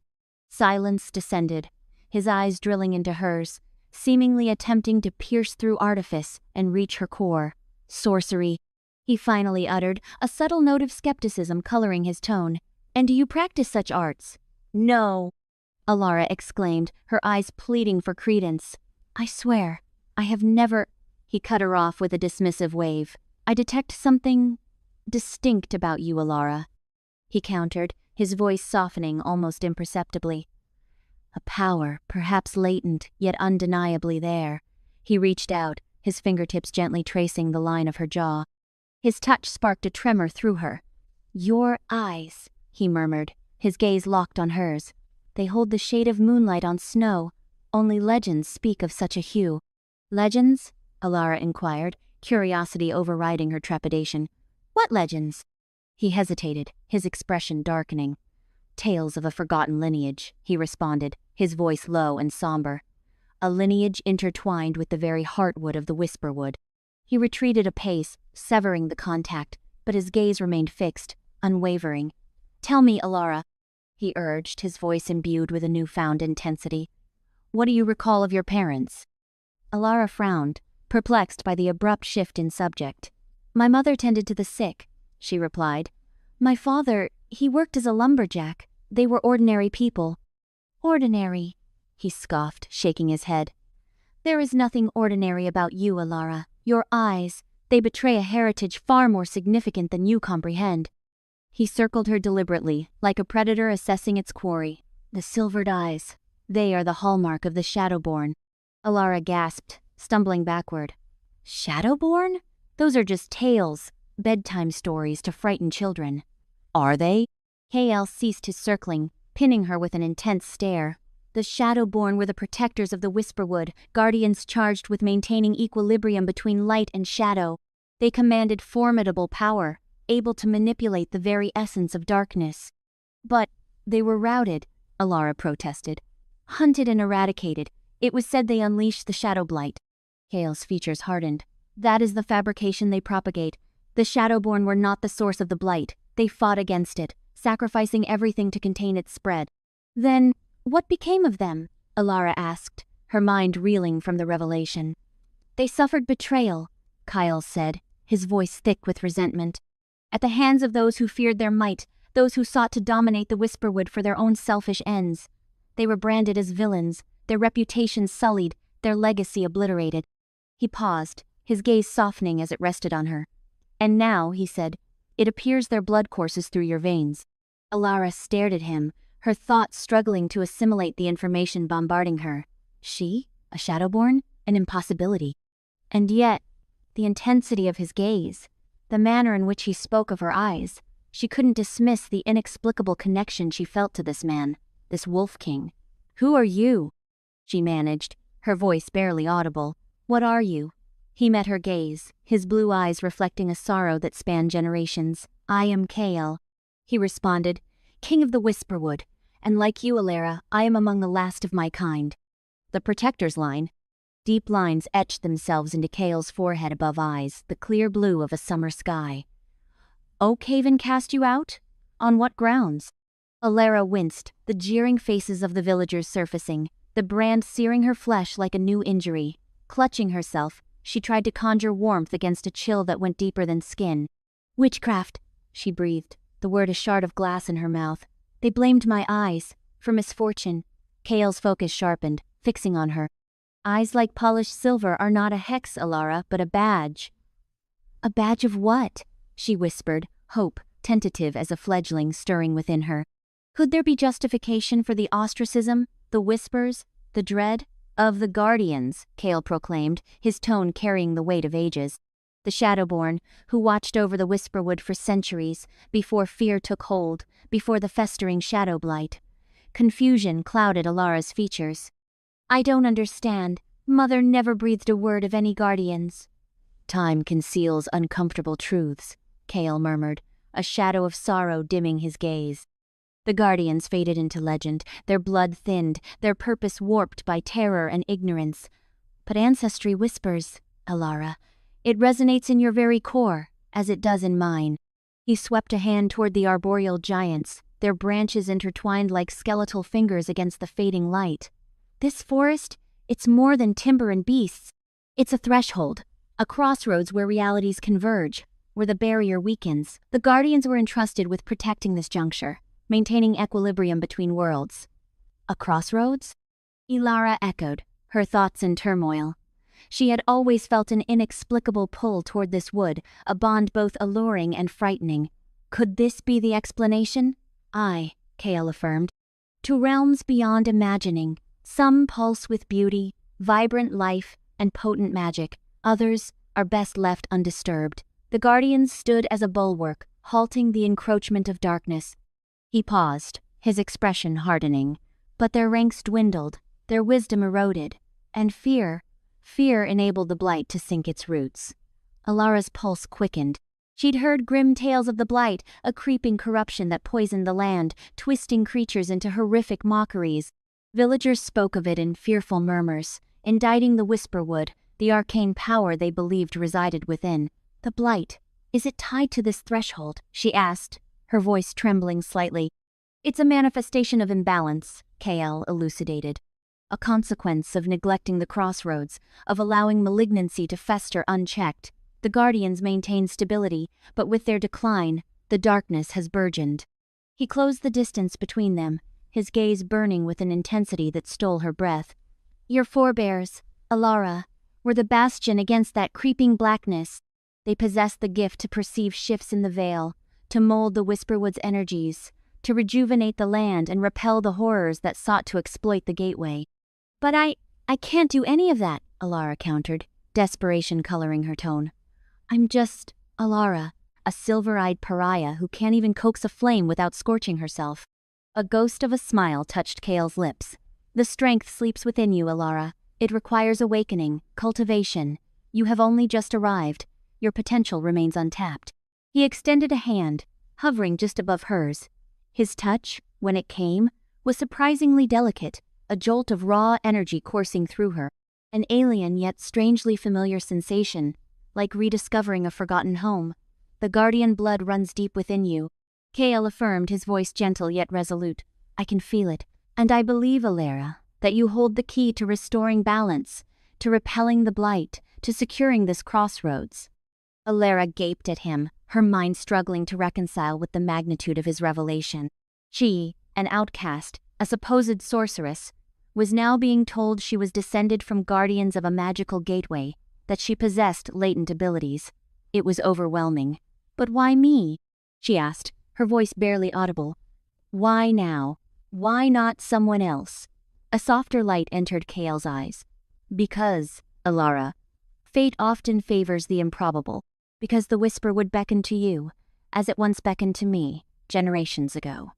Silence descended, his eyes drilling into hers, seemingly attempting to pierce through artifice and reach her core. Sorcery. he finally uttered, a subtle note of skepticism coloring his tone. And do you practice such arts? No, Alara exclaimed, her eyes pleading for credence. I swear, I have never… He cut her off with a dismissive wave. I detect something distinct about you, Alara, he countered, his voice softening almost imperceptibly. A power, perhaps latent, yet undeniably there. He reached out, his fingertips gently tracing the line of her jaw. His touch sparked a tremor through her. Your eyes, he murmured, his gaze locked on hers. They hold the shade of moonlight on snow. Only legends speak of such a hue. Legends? Alara inquired, curiosity overriding her trepidation. What legends? He hesitated, his expression darkening. Tales of a forgotten lineage, he responded, his voice low and somber. A lineage intertwined with the very heartwood of the Whisperwood. He retreated a pace, severing the contact, but his gaze remained fixed, unwavering. Tell me, Alara, he urged, his voice imbued with a newfound intensity. What do you recall of your parents? Alara frowned, perplexed by the abrupt shift in subject. My mother tended to the sick, she replied. My father, he worked as a lumberjack. They were ordinary people. Ordinary, he scoffed, shaking his head. There is nothing ordinary about you, Alara. Your eyes, they betray a heritage far more significant than you comprehend. He circled her deliberately, like a predator assessing its quarry. The silvered eyes, they are the hallmark of the Shadowborn. Alara gasped, stumbling backward. Shadowborn? Those are just tales, bedtime stories to frighten children. Are they? KL ceased his circling, pinning her with an intense stare. The Shadowborn were the protectors of the Whisperwood, guardians charged with maintaining equilibrium between light and shadow. They commanded formidable power, able to manipulate the very essence of darkness. But they were routed, Alara protested. Hunted and eradicated. It was said they unleashed the Shadow Blight. Kale's features hardened. That is the fabrication they propagate. The Shadowborn were not the source of the blight. They fought against it, sacrificing everything to contain its spread. Then, what became of them? Alara asked, her mind reeling from the revelation. They suffered betrayal, Kyle said, his voice thick with resentment. At the hands of those who feared their might, those who sought to dominate the Whisperwood for their own selfish ends. They were branded as villains, their reputations sullied, their legacy obliterated. He paused, his gaze softening as it rested on her. And now, he said, it appears their blood courses through your veins. Alara stared at him, her thoughts struggling to assimilate the information bombarding her. She? A Shadowborn? An impossibility. And yet, the intensity of his gaze, the manner in which he spoke of her eyes, she couldn't dismiss the inexplicable connection she felt to this man, this Wolf King. Who are you? She managed, her voice barely audible. What are you? He met her gaze, his blue eyes reflecting a sorrow that spanned generations. I am Kael, he responded, King of the Whisperwood, and like you, Alara, I am among the last of my kind. The Protector's line. Deep lines etched themselves into Kael's forehead above eyes, the clear blue of a summer sky. Oakhaven cast you out? On what grounds? Alara winced, the jeering faces of the villagers surfacing, the brand searing her flesh like a new injury. Clutching herself, she tried to conjure warmth against a chill that went deeper than skin. Witchcraft, she breathed, the word a shard of glass in her mouth. They blamed my eyes, for misfortune. Kael's focus sharpened, fixing on her. Eyes like polished silver are not a hex, Alara, but a badge. A badge of what? She whispered, hope, tentative as a fledgling stirring within her. Could there be justification for the ostracism, the whispers, the dread? Of the Guardians, Kael proclaimed, his tone carrying the weight of ages. The Shadowborn, who watched over the Whisperwood for centuries, before fear took hold, before the festering shadow blight. Confusion clouded Alara's features. I don't understand. Mother never breathed a word of any Guardians. Time conceals uncomfortable truths, Kael murmured, a shadow of sorrow dimming his gaze. The Guardians faded into legend, their blood thinned, their purpose warped by terror and ignorance. But ancestry whispers, Alara. It resonates in your very core, as it does in mine. He swept a hand toward the arboreal giants, their branches intertwined like skeletal fingers against the fading light. This forest, it's more than timber and beasts. It's a threshold, a crossroads where realities converge, where the barrier weakens. The Guardians were entrusted with protecting this juncture, maintaining equilibrium between worlds. A crossroads? Ilara echoed, her thoughts in turmoil. She had always felt an inexplicable pull toward this wood, a bond both alluring and frightening. Could this be the explanation? Aye, Kael affirmed. To realms beyond imagining, some pulse with beauty, vibrant life, and potent magic. Others are best left undisturbed. The Guardians stood as a bulwark, halting the encroachment of darkness. He paused, his expression hardening. But their ranks dwindled, their wisdom eroded, and fear enabled the blight to sink its roots. Alara's pulse quickened. She'd heard grim tales of the blight, a creeping corruption that poisoned the land, twisting creatures into horrific mockeries. Villagers spoke of it in fearful murmurs, indicting the Whisperwood, the arcane power they believed resided within. The blight, is it tied to this threshold? She asked, her voice trembling slightly. It's a manifestation of imbalance, Kael elucidated. A consequence of neglecting the crossroads, of allowing malignancy to fester unchecked. The Guardians maintain stability, but with their decline, the darkness has burgeoned. He closed the distance between them, his gaze burning with an intensity that stole her breath. Your forebears, Alara, were the bastion against that creeping blackness. They possessed the gift to perceive shifts in the veil, to mold the Whisperwood's energies, to rejuvenate the land and repel the horrors that sought to exploit the gateway. But I can't do any of that, Alara countered, desperation coloring her tone. I'm just Alara, a silver-eyed pariah who can't even coax a flame without scorching herself. A ghost of a smile touched Kael's lips. The strength sleeps within you, Alara. It requires awakening, cultivation. You have only just arrived. Your potential remains untapped. He extended a hand, hovering just above hers. His touch, when it came, was surprisingly delicate, a jolt of raw energy coursing through her, an alien yet strangely familiar sensation, like rediscovering a forgotten home. The Guardian blood runs deep within you. Kael affirmed, his voice gentle yet resolute. I can feel it, and I believe, Alara, that you hold the key to restoring balance, to repelling the blight, to securing this crossroads. Alara gaped at him, her mind struggling to reconcile with the magnitude of his revelation. She, an outcast, a supposed sorceress, was now being told she was descended from guardians of a magical gateway, that she possessed latent abilities. It was overwhelming. But why me? She asked, her voice barely audible. Why now? Why not someone else? A softer light entered Kael's eyes. Because, Alara, fate often favors the improbable. Because the whisper would beckon to you, as it once beckoned to me, generations ago.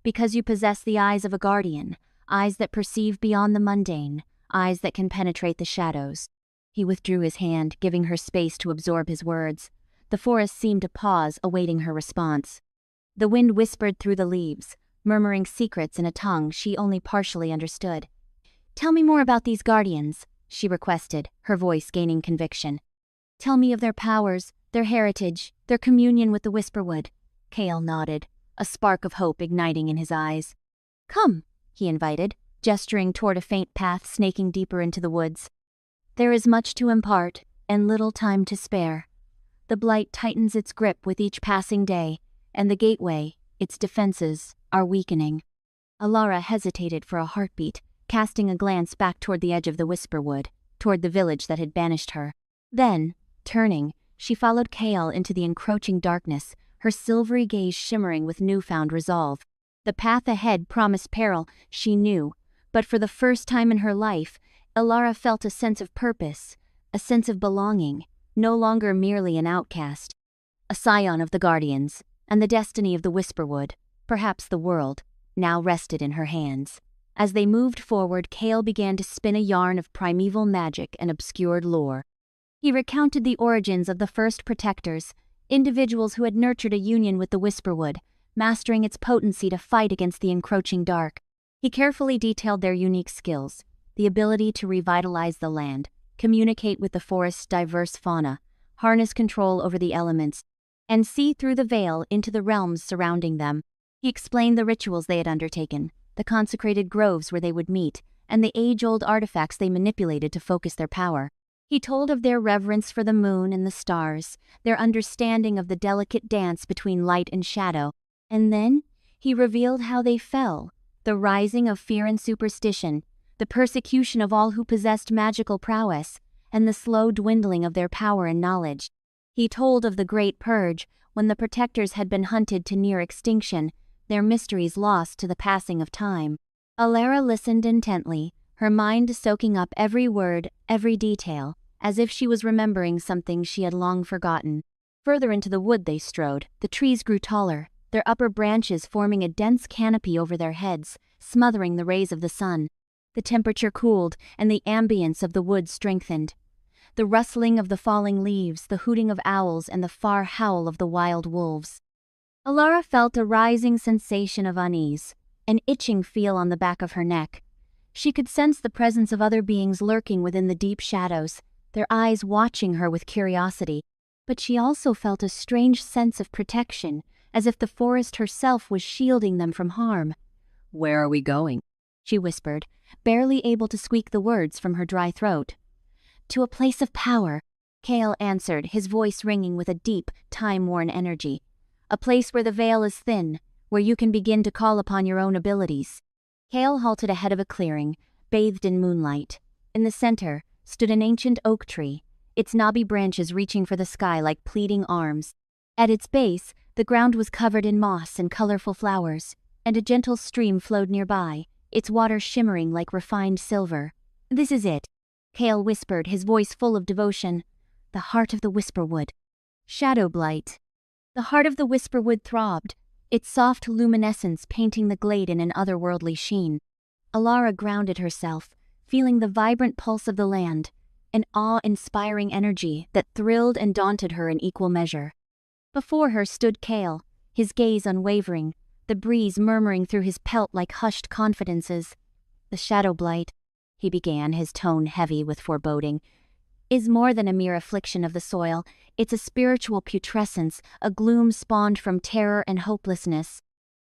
Because you possess the eyes of a guardian, eyes that perceive beyond the mundane, eyes that can penetrate the shadows. He withdrew his hand, giving her space to absorb his words. The forest seemed to pause, awaiting her response. The wind whispered through the leaves, murmuring secrets in a tongue she only partially understood. Tell me more about these guardians, she requested, her voice gaining conviction. Tell me of their powers, their heritage, their communion with the Whisperwood. Kael nodded, a spark of hope igniting in his eyes. Come, he invited, gesturing toward a faint path snaking deeper into the woods. There is much to impart, and little time to spare. The blight tightens its grip with each passing day, and the gateway, its defenses, are weakening. Alara hesitated for a heartbeat, casting a glance back toward the edge of the Whisperwood, toward the village that had banished her. Then, turning, she followed Kael into the encroaching darkness, her silvery gaze shimmering with newfound resolve. The path ahead promised peril, she knew, but for the first time in her life, Alara felt a sense of purpose, a sense of belonging, no longer merely an outcast. A scion of the Guardians, and the destiny of the Whisperwood, perhaps the world, now rested in her hands. As they moved forward, Kael began to spin a yarn of primeval magic and obscured lore. He recounted the origins of the first protectors, individuals who had nurtured a union with the Whisperwood, mastering its potency to fight against the encroaching dark. He carefully detailed their unique skills, the ability to revitalize the land, communicate with the forest's diverse fauna, harness control over the elements, and see through the veil into the realms surrounding them. He explained the rituals they had undertaken, the consecrated groves where they would meet, and the age-old artifacts they manipulated to focus their power. He told of their reverence for the moon and the stars, their understanding of the delicate dance between light and shadow, and then he revealed how they fell, the rising of fear and superstition, the persecution of all who possessed magical prowess, and the slow dwindling of their power and knowledge. He told of the Great Purge, when the protectors had been hunted to near extinction, their mysteries lost to the passing of time. Alara listened intently, her mind soaking up every word, every detail, as if she was remembering something she had long forgotten. Further into the wood they strode. The trees grew taller, their upper branches forming a dense canopy over their heads, smothering the rays of the sun. The temperature cooled, and the ambience of the wood strengthened. The rustling of the falling leaves, the hooting of owls, and the far howl of the wild wolves. Alara felt a rising sensation of unease, an itching feel on the back of her neck. She could sense the presence of other beings lurking within the deep shadows, their eyes watching her with curiosity. But she also felt a strange sense of protection, as if the forest herself was shielding them from harm. "Where are we going?" she whispered, barely able to squeak the words from her dry throat. "To a place of power," Kale answered, his voice ringing with a deep, time-worn energy. "A place where the veil is thin, where you can begin to call upon your own abilities." Kale halted ahead of a clearing, bathed in moonlight. In the center stood an ancient oak tree, its knobby branches reaching for the sky like pleading arms. At its base, the ground was covered in moss and colorful flowers, and a gentle stream flowed nearby, its water shimmering like refined silver. "This is it," Kale whispered, his voice full of devotion. "The heart of the Whisperwood." Shadow Blight. The heart of the Whisperwood throbbed, its soft luminescence painting the glade in an otherworldly sheen. Alara grounded herself, feeling the vibrant pulse of the land, an awe-inspiring energy that thrilled and daunted her in equal measure. Before her stood Kale, his gaze unwavering, the breeze murmuring through his pelt like hushed confidences. "The Shadow Blight," he began, his tone heavy with foreboding, "is more than a mere affliction of the soil. It's a spiritual putrescence, a gloom spawned from terror and hopelessness.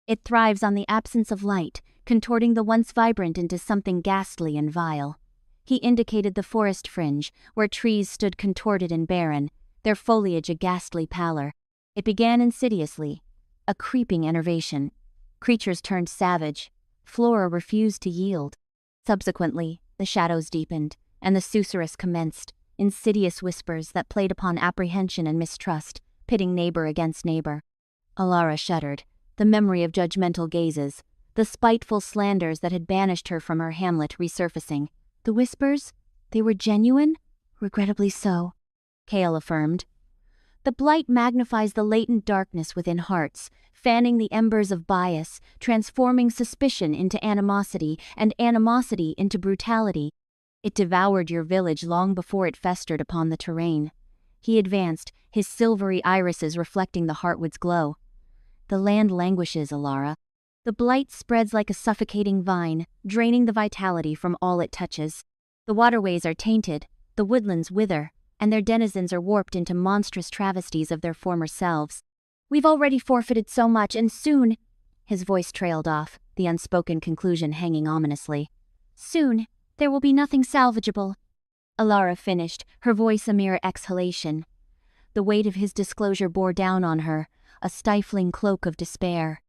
It thrives on the absence of light, contorting the once vibrant into something ghastly and vile." He indicated the forest fringe, where trees stood contorted and barren, their foliage a ghastly pallor. It began insidiously, a creeping enervation. Creatures turned savage. Flora refused to yield. Subsequently, the shadows deepened, and the susurrus commenced, insidious whispers that played upon apprehension and mistrust, pitting neighbor against neighbor. Alara shuddered, the memory of judgmental gazes, the spiteful slanders that had banished her from her hamlet resurfacing. The whispers? They were genuine? Regrettably so, Kale affirmed. The blight magnifies the latent darkness within hearts, fanning the embers of bias, transforming suspicion into animosity, and animosity into brutality. It devoured your village long before it festered upon the terrain. He advanced, his silvery irises reflecting the heartwood's glow. The land languishes, Alara. The blight spreads like a suffocating vine, draining the vitality from all it touches. The waterways are tainted, the woodlands wither, and their denizens are warped into monstrous travesties of their former selves. "We've already forfeited so much, and soon—" His voice trailed off, the unspoken conclusion hanging ominously. "Soon, there will be nothing salvageable." Alara finished, her voice a mere exhalation. The weight of his disclosure bore down on her, a stifling cloak of despair.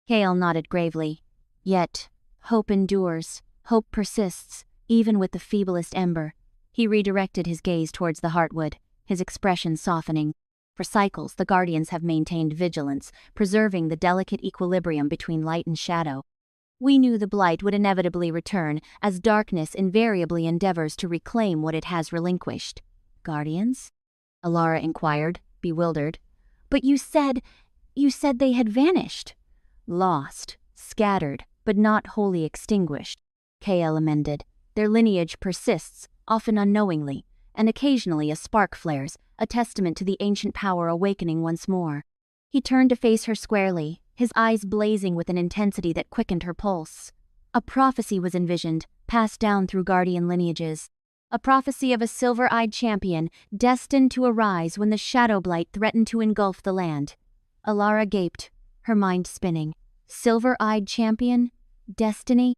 Kale nodded gravely. "Yet, hope endures, hope persists, even with the feeblest ember." He redirected his gaze towards the heartwood, his expression softening. For cycles, the Guardians have maintained vigilance, preserving the delicate equilibrium between light and shadow. "We knew the blight would inevitably return, as darkness invariably endeavors to reclaim what it has relinquished." "Guardians?" Alara inquired, bewildered. "But you said they had vanished." "Lost, scattered, but not wholly extinguished," Kale amended. "Their lineage persists, often unknowingly, and occasionally a spark flares, a testament to the ancient power awakening once more." He turned to face her squarely, his eyes blazing with an intensity that quickened her pulse. A prophecy was envisioned, passed down through Guardian lineages. A prophecy of a silver-eyed champion, destined to arise when the shadow blight threatened to engulf the land. Alara gaped, her mind spinning. Silver-eyed champion? Destiny?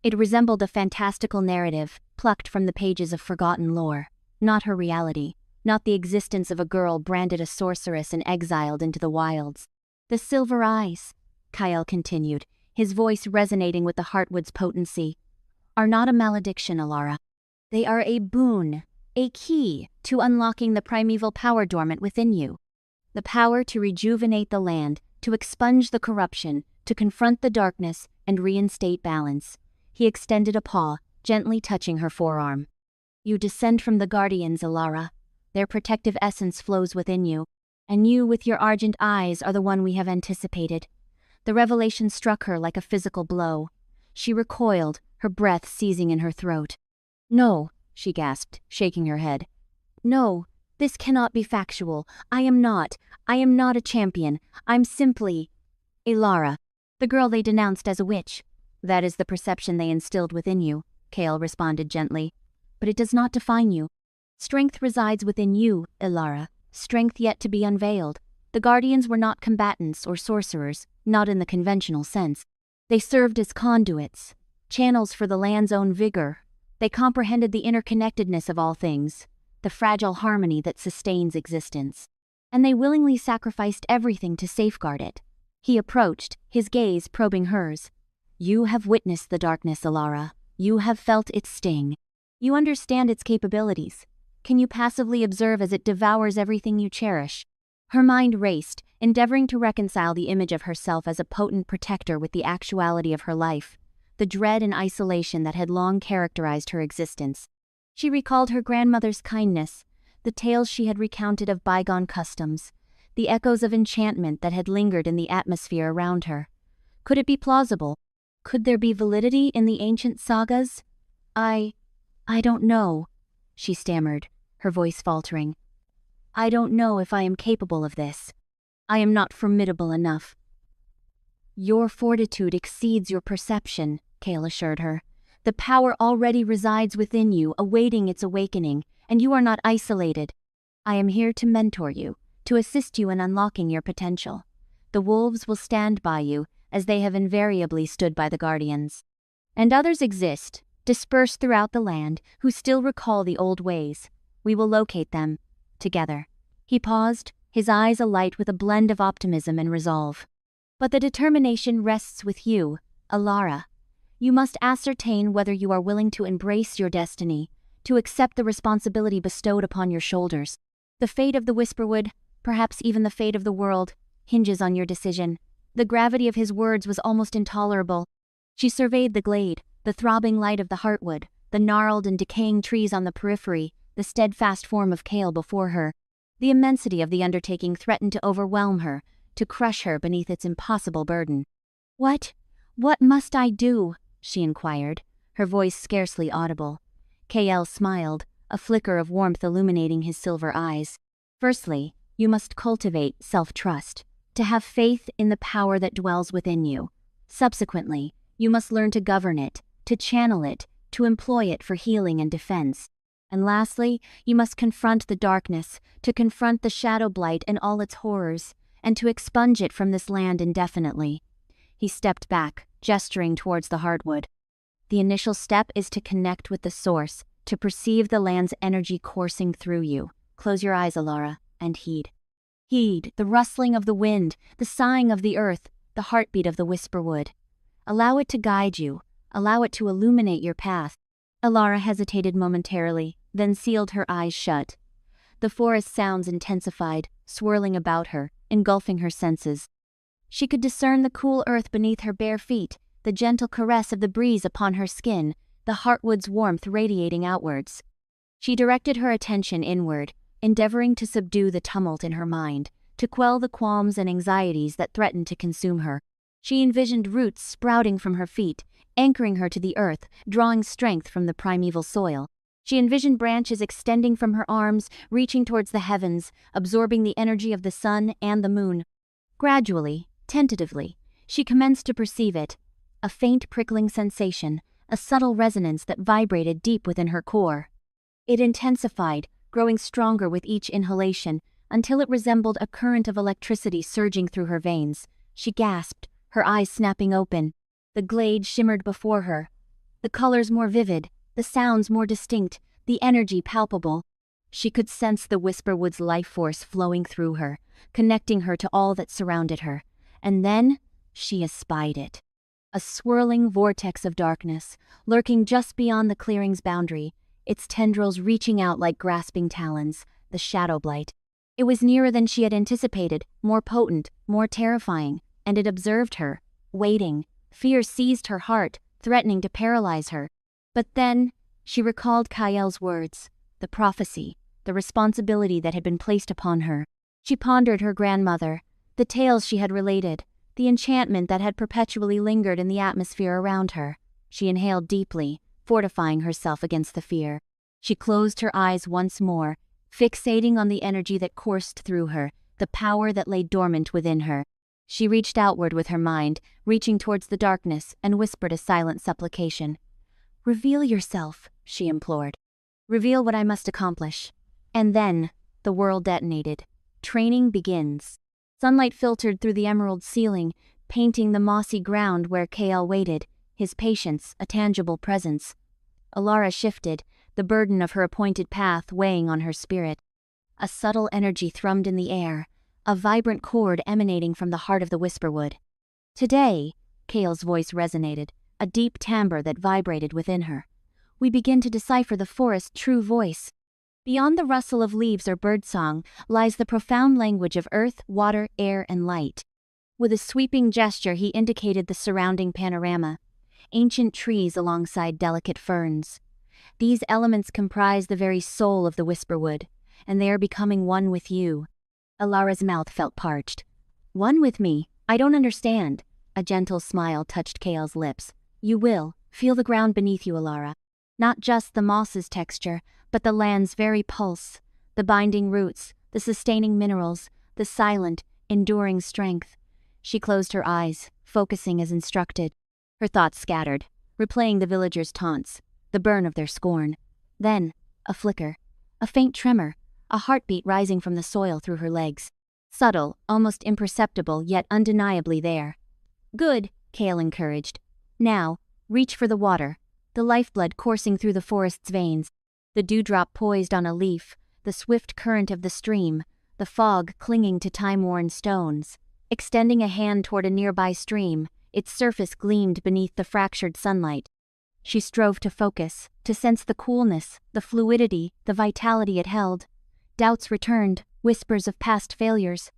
It resembled a fantastical narrative, plucked from the pages of forgotten lore. not her reality, not the existence of a girl branded a sorceress and exiled into the wilds. The silver eyes, Kyle continued, his voice resonating with the Heartwood's potency, are not a malediction, Alara. They are a boon, a key to unlocking the primeval power dormant within you. The power to rejuvenate the land, to expunge the corruption, to confront the darkness, and reinstate balance. He extended a paw, gently touching her forearm. You descend from the Guardians, Alara. Their protective essence flows within you, and you with your argent eyes are the one we have anticipated. The revelation struck her like a physical blow. She recoiled, her breath seizing in her throat. No, she gasped, shaking her head. No, this cannot be factual. I am not a champion. I'm simply Alara, the girl they denounced as a witch. That is the perception they instilled within you, Kale responded gently. But it does not define you. Strength resides within you, Alara, strength yet to be unveiled. The Guardians were not combatants or sorcerers, not in the conventional sense. They served as conduits, channels for the land's own vigor. They comprehended the interconnectedness of all things, the fragile harmony that sustains existence. And they willingly sacrificed everything to safeguard it. He approached, his gaze probing hers. You have witnessed the darkness, Alara. You have felt its sting. You understand its capabilities. Can you passively observe as it devours everything you cherish? Her mind raced, endeavoring to reconcile the image of herself as a potent protector with the actuality of her life, the dread and isolation that had long characterized her existence. She recalled her grandmother's kindness, the tales she had recounted of bygone customs, the echoes of enchantment that had lingered in the atmosphere around her. Could it be plausible? Could there be validity in the ancient sagas? I don't know, she stammered, her voice faltering. I don't know if I am capable of this. I am not formidable enough. Your fortitude exceeds your perception, Kale assured her. The power already resides within you, awaiting its awakening, and you are not isolated. I am here to mentor you, to assist you in unlocking your potential. The wolves will stand by you, as they have invariably stood by the Guardians. And others exist, dispersed throughout the land, who still recall the old ways. We will locate them, together. He paused, his eyes alight with a blend of optimism and resolve. But the determination rests with you, Alara. You must ascertain whether you are willing to embrace your destiny, to accept the responsibility bestowed upon your shoulders. The fate of the Whisperwood, perhaps even the fate of the world, hinges on your decision. The gravity of his words was almost intolerable. She surveyed the glade, the throbbing light of the Heartwood, the gnarled and decaying trees on the periphery, the steadfast form of Kale before her. The immensity of the undertaking threatened to overwhelm her, to crush her beneath its impossible burden. What must I do? She inquired, her voice scarcely audible. Kale smiled, a flicker of warmth illuminating his silver eyes. Firstly, you must cultivate self-trust, to have faith in the power that dwells within you. Subsequently, you must learn to govern it, to channel it, to employ it for healing and defense. And lastly, you must confront the darkness, to confront the shadow blight and all its horrors, and to expunge it from this land indefinitely. He stepped back, gesturing towards the Heartwood. The initial step is to connect with the source, to perceive the land's energy coursing through you. Close your eyes, Alara, and heed. Heed the rustling of the wind, the sighing of the earth, the heartbeat of the Whisperwood. Allow it to guide you. Allow it to illuminate your path. Alara hesitated momentarily, then sealed her eyes shut. The forest sounds intensified, swirling about her, engulfing her senses. She could discern the cool earth beneath her bare feet, the gentle caress of the breeze upon her skin, the Heartwood's warmth radiating outwards. She directed her attention inward, endeavoring to subdue the tumult in her mind, to quell the qualms and anxieties that threatened to consume her. She envisioned roots sprouting from her feet, anchoring her to the earth, drawing strength from the primeval soil. She envisioned branches extending from her arms, reaching towards the heavens, absorbing the energy of the sun and the moon. Gradually, tentatively, she commenced to perceive it, a faint prickling sensation, a subtle resonance that vibrated deep within her core. It intensified, growing stronger with each inhalation, until it resembled a current of electricity surging through her veins. She gasped, her eyes snapping open. The glade shimmered before her, the colors more vivid, the sounds more distinct, the energy palpable. She could sense the Whisperwood's life force flowing through her, connecting her to all that surrounded her. And then, she espied it. A swirling vortex of darkness, lurking just beyond the clearing's boundary, its tendrils reaching out like grasping talons, the Shadow Blight. It was nearer than she had anticipated, more potent, more terrifying, and it observed her, waiting. Fear seized her heart, threatening to paralyze her. But then, she recalled Kayel's words, the prophecy, the responsibility that had been placed upon her. She pondered her grandmother, the tales she had related, the enchantment that had perpetually lingered in the atmosphere around her. She inhaled deeply, fortifying herself against the fear. She closed her eyes once more, fixating on the energy that coursed through her, the power that lay dormant within her. She reached outward with her mind, reaching towards the darkness, and whispered a silent supplication. "Reveal yourself," she implored. "Reveal what I must accomplish." And then, the world detonated. Training begins. Sunlight filtered through the emerald ceiling, painting the mossy ground where Kayel waited, his patience a tangible presence. Alara shifted, the burden of her appointed path weighing on her spirit. A subtle energy thrummed in the air, a vibrant chord emanating from the heart of the Whisperwood. "Today," Kayel's voice resonated, a deep timbre that vibrated within her. "We begin to decipher the forest's true voice. Beyond the rustle of leaves or birdsong lies the profound language of earth, water, air, and light." With a sweeping gesture he indicated the surrounding panorama. Ancient trees alongside delicate ferns. These elements comprise the very soul of the Whisperwood, and they are becoming one with you. Alara's mouth felt parched. "One with me? I don't understand." A gentle smile touched Kayel's lips. "You will. Feel the ground beneath you, Alara. Not just the moss's texture, but the land's very pulse, the binding roots, the sustaining minerals, the silent, enduring strength." She closed her eyes, focusing as instructed. Her thoughts scattered, replaying the villagers' taunts, the burn of their scorn. Then, a flicker, a faint tremor, a heartbeat rising from the soil through her legs. Subtle, almost imperceptible, yet undeniably there. "Good," Kayel encouraged. "Now, reach for the water, the lifeblood coursing through the forest's veins. The dewdrop poised on a leaf, the swift current of the stream, the fog clinging to time-worn stones." Extending a hand toward a nearby stream, its surface gleamed beneath the fractured sunlight. She strove to focus, to sense the coolness, the fluidity, the vitality it held. Doubts returned, whispers of past failures.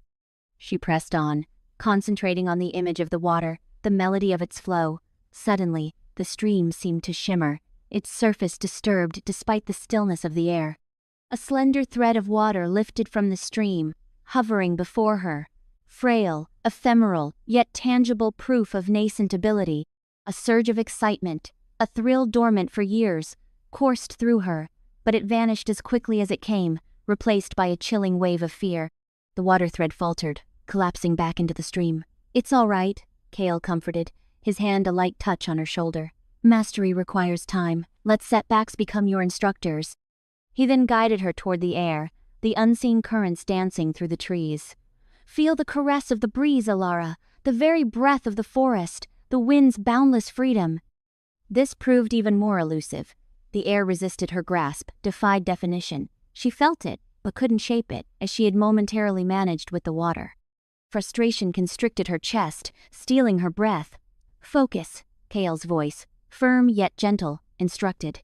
She pressed on, concentrating on the image of the water, the melody of its flow. Suddenly, the stream seemed to shimmer, its surface disturbed despite the stillness of the air. A slender thread of water lifted from the stream, hovering before her. Frail, ephemeral, yet tangible proof of nascent ability. A surge of excitement, a thrill dormant for years, coursed through her, but it vanished as quickly as it came, replaced by a chilling wave of fear. The water thread faltered, collapsing back into the stream. "It's all right," Kayel comforted, his hand a light touch on her shoulder. "Mastery requires time. Let setbacks become your instructors." He then guided her toward the air, the unseen currents dancing through the trees. "Feel the caress of the breeze, Alara, the very breath of the forest, the wind's boundless freedom." This proved even more elusive. The air resisted her grasp, defied definition. She felt it, but couldn't shape it, as she had momentarily managed with the water. Frustration constricted her chest, stealing her breath. "Focus," Kayel's voice, firm yet gentle, instructed.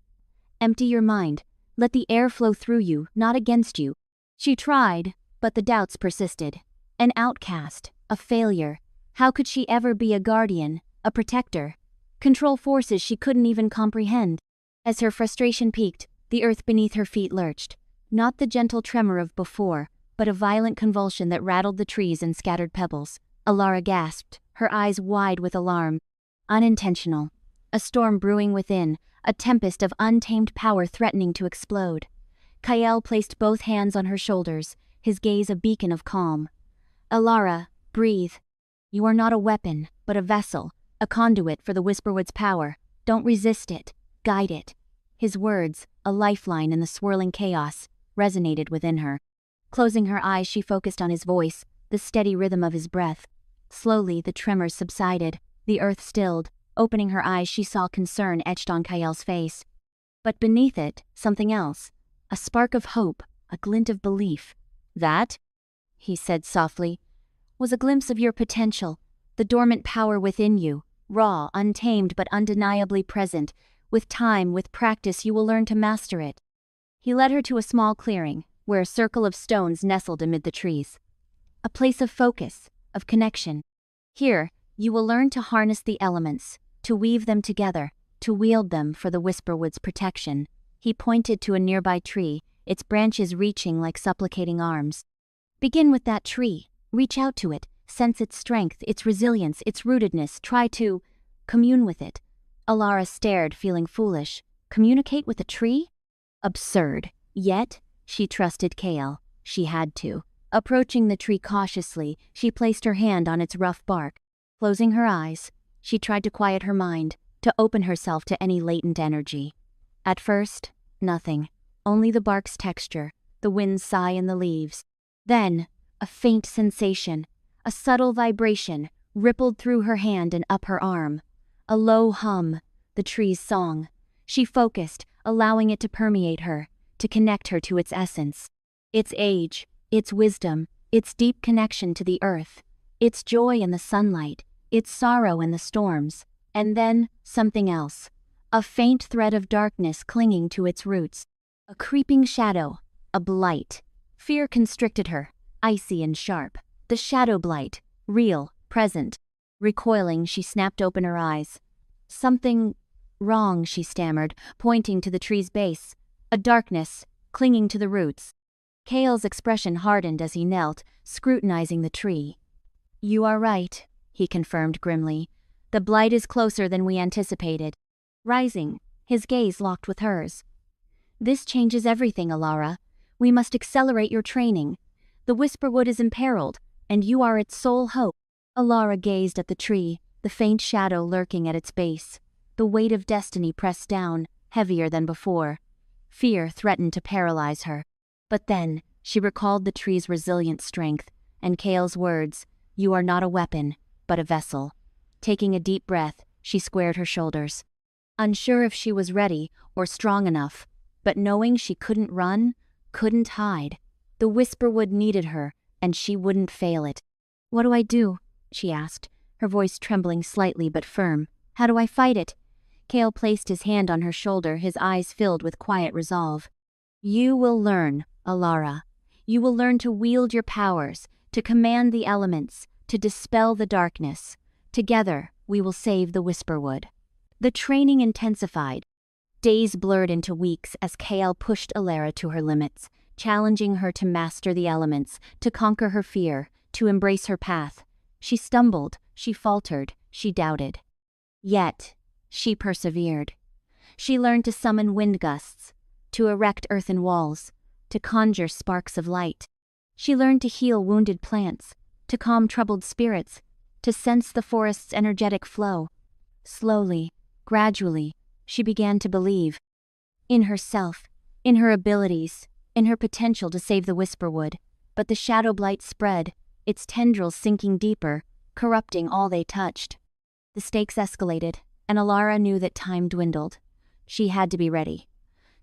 "Empty your mind. Let the air flow through you, not against you." She tried, but the doubts persisted. An outcast, a failure. How could she ever be a guardian, a protector? Control forces she couldn't even comprehend. As her frustration peaked, the earth beneath her feet lurched. Not the gentle tremor of before, but a violent convulsion that rattled the trees and scattered pebbles. Alara gasped, her eyes wide with alarm. Unintentional. A storm brewing within, a tempest of untamed power threatening to explode. Kayel placed both hands on her shoulders, his gaze a beacon of calm. "Alara, breathe. You are not a weapon, but a vessel, a conduit for the Whisperwood's power. Don't resist it, guide it." His words, a lifeline in the swirling chaos, resonated within her. Closing her eyes, she focused on his voice, the steady rhythm of his breath. Slowly, the tremors subsided, the earth stilled. Opening her eyes, she saw concern etched on Kayel's face. But beneath it, something else. A spark of hope, a glint of belief. "That," he said softly, "was a glimpse of your potential, the dormant power within you, raw, untamed but undeniably present. With time, with practice, you will learn to master it." He led her to a small clearing, where a circle of stones nestled amid the trees. "A place of focus, of connection. Here, you will learn to harness the elements, to weave them together, to wield them for the Whisperwood's protection." He pointed to a nearby tree, its branches reaching like supplicating arms. "Begin with that tree. Reach out to it, sense its strength, its resilience, its rootedness. Try to commune with it." Alara stared, feeling foolish. Communicate with a tree? Absurd. Yet, she trusted Kale. She had to. Approaching the tree cautiously, she placed her hand on its rough bark. Closing her eyes, she tried to quiet her mind, to open herself to any latent energy. At first, nothing. Only the bark's texture, the wind's sigh in the leaves. Then, a faint sensation, a subtle vibration, rippled through her hand and up her arm. A low hum, the tree's song. She focused, allowing it to permeate her, to connect her to its essence. Its age, its wisdom, its deep connection to the earth, its joy in the sunlight, its sorrow in the storms, and then something else. A faint thread of darkness clinging to its roots. A creeping shadow, a blight. Fear constricted her, icy and sharp. The shadow blight, real, present. Recoiling, she snapped open her eyes. "Something wrong," she stammered, pointing to the tree's base. A darkness, clinging to the roots. Kale's expression hardened as he knelt, scrutinizing the tree. "You are right," he confirmed grimly. "The blight is closer than we anticipated." Rising, his gaze locked with hers. "This changes everything, Alara. We must accelerate your training. The Whisperwood is imperiled, and you are its sole hope." Alara gazed at the tree, the faint shadow lurking at its base. The weight of destiny pressed down, heavier than before. Fear threatened to paralyze her. But then, she recalled the tree's resilient strength, and Kale's words, "You are not a weapon, but a vessel." Taking a deep breath, she squared her shoulders. Unsure if she was ready or strong enough, but knowing she couldn't run, couldn't hide. The Whisperwood needed her, and she wouldn't fail it. "What do I do?" she asked, her voice trembling slightly but firm. "How do I fight it?" Kale placed his hand on her shoulder, his eyes filled with quiet resolve. "You will learn, Alara. You will learn to wield your powers, to command the elements, to dispel the darkness. Together, we will save the Whisperwood." The training intensified. Days blurred into weeks as Kale pushed Alara to her limits, challenging her to master the elements, to conquer her fear, to embrace her path. She stumbled, she faltered, she doubted. Yet, she persevered. She learned to summon wind gusts, to erect earthen walls, to conjure sparks of light. She learned to heal wounded plants, to calm troubled spirits, to sense the forest's energetic flow. Slowly, gradually, she began to believe. In herself, in her abilities, in her potential to save the Whisperwood. But the shadow blight spread, its tendrils sinking deeper, corrupting all they touched. The stakes escalated, and Alara knew that time dwindled. She had to be ready.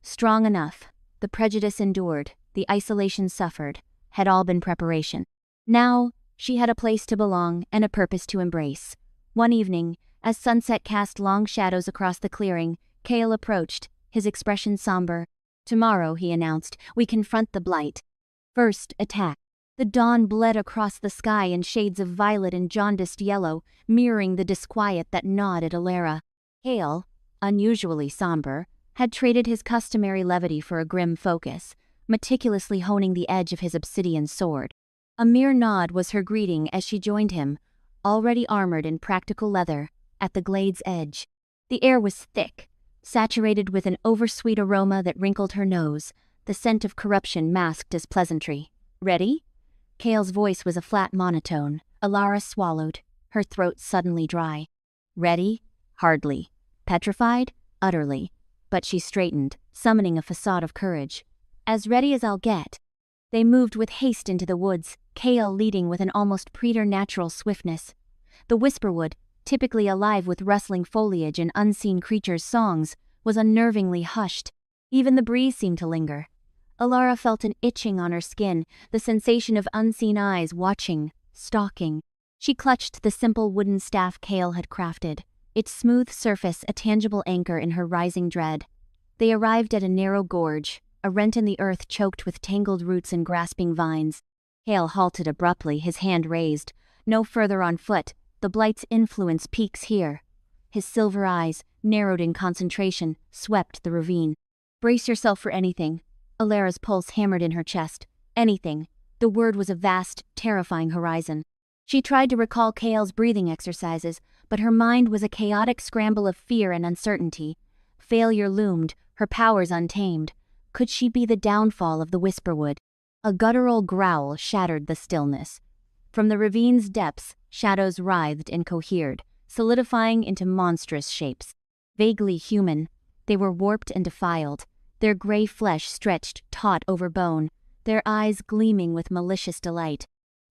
Strong enough, the prejudice endured, the isolation suffered, had all been preparation. Now, she had a place to belong and a purpose to embrace. One evening, as sunset cast long shadows across the clearing, Kale approached, his expression somber. "Tomorrow," he announced, "we confront the blight. First, attack." The dawn bled across the sky in shades of violet and jaundiced yellow, mirroring the disquiet that gnawed at Alara. Kale, unusually somber, had traded his customary levity for a grim focus, meticulously honing the edge of his obsidian sword. A mere nod was her greeting as she joined him, already armored in practical leather, at the glade's edge. The air was thick, saturated with an oversweet aroma that wrinkled her nose, the scent of corruption masked as pleasantry. "Ready?" Kale's voice was a flat monotone. Alara swallowed, her throat suddenly dry. "Ready? Hardly. Petrified? Utterly." But she straightened, summoning a facade of courage. "As ready as I'll get." They moved with haste into the woods, Kale leading with an almost preternatural swiftness. The Whisperwood, typically alive with rustling foliage and unseen creatures' songs, was unnervingly hushed. Even the breeze seemed to linger. Alara felt an itching on her skin, the sensation of unseen eyes watching, stalking. She clutched the simple wooden staff Kale had crafted, its smooth surface a tangible anchor in her rising dread. They arrived at a narrow gorge, a rent in the earth choked with tangled roots and grasping vines. Kale halted abruptly, his hand raised. No further on foot, the blight's influence peaks here. His silver eyes, narrowed in concentration, swept the ravine. Brace yourself for anything. Alara's pulse hammered in her chest. Anything. The word was a vast, terrifying horizon. She tried to recall Kale's breathing exercises, but her mind was a chaotic scramble of fear and uncertainty. Failure loomed, her powers untamed. Could she be the downfall of the Whisperwood? A guttural growl shattered the stillness. From the ravine's depths, shadows writhed and cohered, solidifying into monstrous shapes. Vaguely human, they were warped and defiled, their gray flesh stretched taut over bone, their eyes gleaming with malicious delight.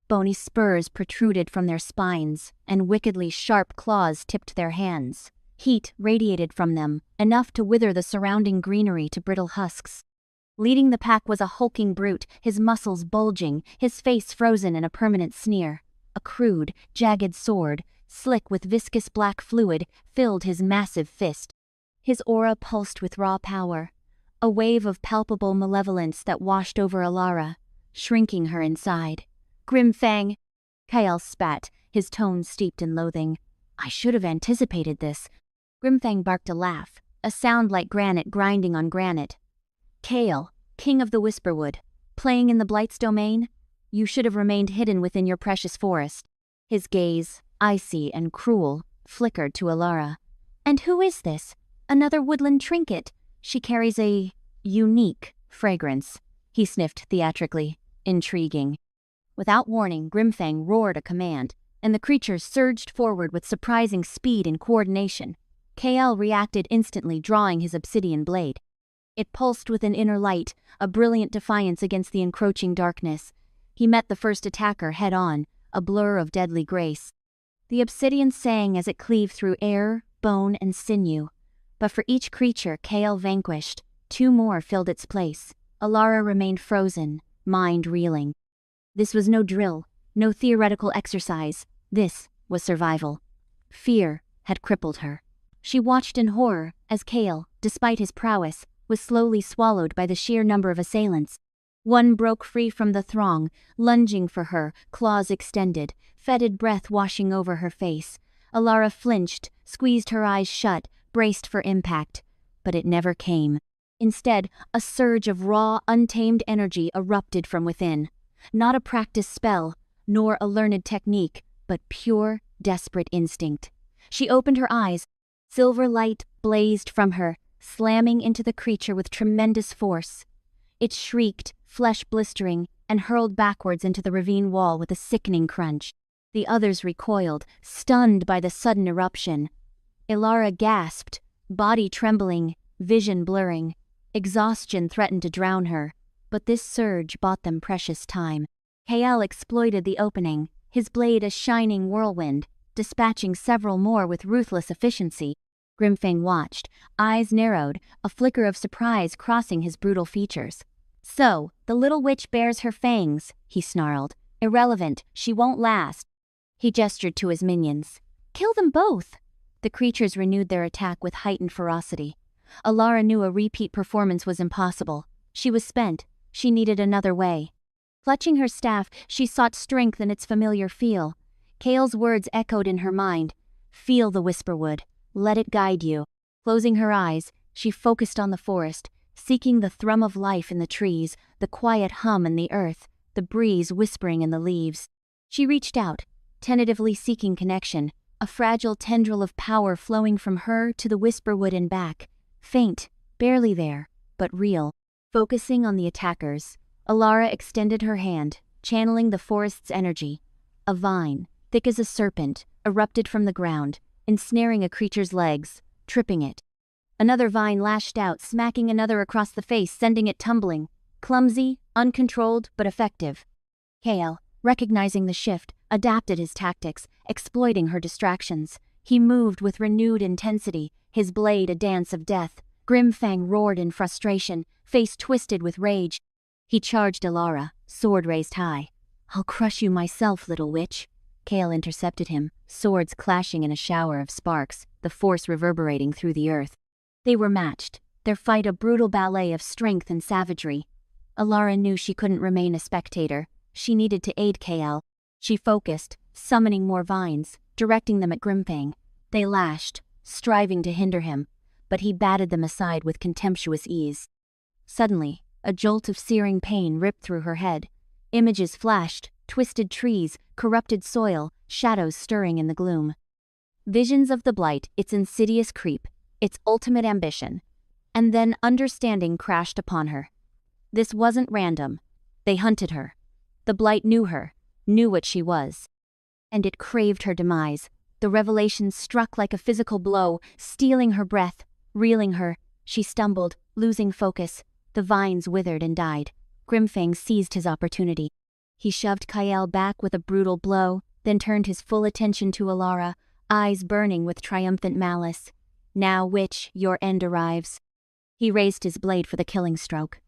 Bony spurs protruded from their spines, and wickedly sharp claws tipped their hands. Heat radiated from them, enough to wither the surrounding greenery to brittle husks. Leading the pack was a hulking brute, his muscles bulging, his face frozen in a permanent sneer. A crude, jagged sword, slick with viscous black fluid, filled his massive fist. His aura pulsed with raw power, a wave of palpable malevolence that washed over Alara, shrinking her inside. Grimfang! Kyle spat, his tone steeped in loathing. I should have anticipated this. Grimfang barked a laugh, a sound like granite grinding on granite. Kale, king of the Whisperwood, playing in the Blight's domain? You should have remained hidden within your precious forest. His gaze, icy and cruel, flickered to Alara. And who is this? Another woodland trinket. She carries a unique fragrance. He sniffed theatrically. Intriguing. Without warning, Grimfang roared a command, and the creatures surged forward with surprising speed and coordination. KL reacted instantly, drawing his obsidian blade. It pulsed with an inner light, a brilliant defiance against the encroaching darkness. He met the first attacker head-on, a blur of deadly grace. The obsidian sang as it cleaved through air, bone, and sinew. But for each creature KL vanquished, two more filled its place. Alara remained frozen, mind reeling. This was no drill, no theoretical exercise. This was survival. Fear had crippled her. She watched in horror as Kale, despite his prowess, was slowly swallowed by the sheer number of assailants. One broke free from the throng, lunging for her, claws extended, fetid breath washing over her face. Alara flinched, squeezed her eyes shut, braced for impact. But it never came. Instead, a surge of raw, untamed energy erupted from within. Not a practiced spell, nor a learned technique, but pure, desperate instinct. She opened her eyes. Silver light blazed from her, slamming into the creature with tremendous force. It shrieked, flesh blistering, and hurled backwards into the ravine wall with a sickening crunch. The others recoiled, stunned by the sudden eruption. Alara gasped, body trembling, vision blurring. Exhaustion threatened to drown her, but this surge bought them precious time. KL exploited the opening, his blade a shining whirlwind, dispatching several more with ruthless efficiency. Grimfang watched, eyes narrowed, a flicker of surprise crossing his brutal features. So, the little witch bears her fangs, he snarled. Irrelevant, she won't last. He gestured to his minions. Kill them both! The creatures renewed their attack with heightened ferocity. Alara knew a repeat performance was impossible. She was spent. She needed another way. Clutching her staff, she sought strength in its familiar feel. Kale's words echoed in her mind. Feel the Whisperwood. Let it guide you. Closing her eyes, she focused on the forest, seeking the thrum of life in the trees, the quiet hum in the earth, the breeze whispering in the leaves. She reached out, tentatively seeking connection, a fragile tendril of power flowing from her to the Whisperwood and back. Faint, barely there, but real. Focusing on the attackers, Alara extended her hand, channeling the forest's energy. A vine, thick as a serpent, erupted from the ground, ensnaring a creature's legs, tripping it. Another vine lashed out, smacking another across the face, sending it tumbling. Clumsy, uncontrolled, but effective. Kale, recognizing the shift, adapted his tactics, exploiting her distractions. He moved with renewed intensity, his blade a dance of death. Grimfang roared in frustration, face twisted with rage. He charged Alara, sword raised high. "I'll crush you myself, little witch." Kale intercepted him, swords clashing in a shower of sparks, the force reverberating through the earth. They were matched, their fight a brutal ballet of strength and savagery. Alara knew she couldn't remain a spectator. She needed to aid Kale. She focused, summoning more vines, directing them at Grimfang. They lashed, striving to hinder him, but he batted them aside with contemptuous ease. Suddenly, a jolt of searing pain ripped through her head. Images flashed, twisted trees, corrupted soil, shadows stirring in the gloom. Visions of the blight, its insidious creep, its ultimate ambition. And then understanding crashed upon her. This wasn't random. They hunted her. The blight knew her, knew what she was. And it craved her demise. The revelation struck like a physical blow, stealing her breath, reeling her. She stumbled, losing focus. The vines withered and died. Grimfang seized his opportunity. He shoved Kyle back with a brutal blow, then turned his full attention to Alara, eyes burning with triumphant malice. "Now, witch, your end arrives." He raised his blade for the killing stroke.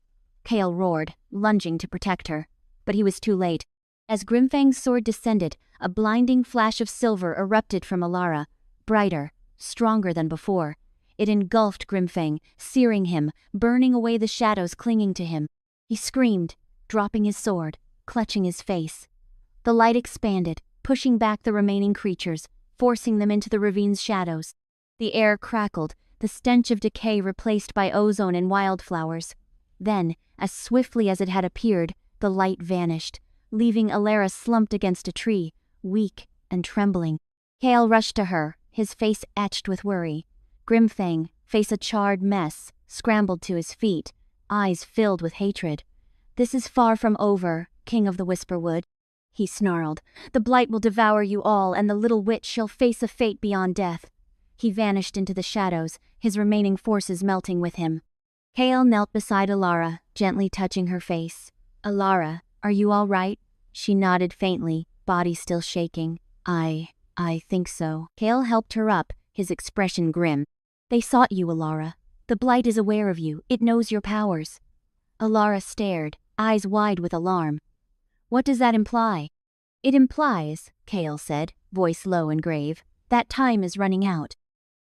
Kale roared, lunging to protect her, but he was too late. As Grimfang's sword descended, a blinding flash of silver erupted from Alara, brighter, stronger than before. It engulfed Grimfang, searing him, burning away the shadows clinging to him. He screamed, dropping his sword, clutching his face. The light expanded, pushing back the remaining creatures, forcing them into the ravine's shadows. The air crackled, the stench of decay replaced by ozone and wildflowers. Then, as swiftly as it had appeared, the light vanished, leaving Alara slumped against a tree, weak and trembling. Kale rushed to her, his face etched with worry. Grimfang, face a charred mess, scrambled to his feet, eyes filled with hatred. "This is far from over, King of the Whisperwood," he snarled. "The blight will devour you all, and the little witch shall face a fate beyond death." He vanished into the shadows, his remaining forces melting with him. Kale knelt beside Alara, gently touching her face. "Alara, are you all right?" She nodded faintly, body still shaking. I think so." Kale helped her up, his expression grim. "They sought you, Alara. The blight is aware of you. It knows your powers." Alara stared, eyes wide with alarm. "What does that imply?" "It implies," Kale said, voice low and grave, "that time is running out."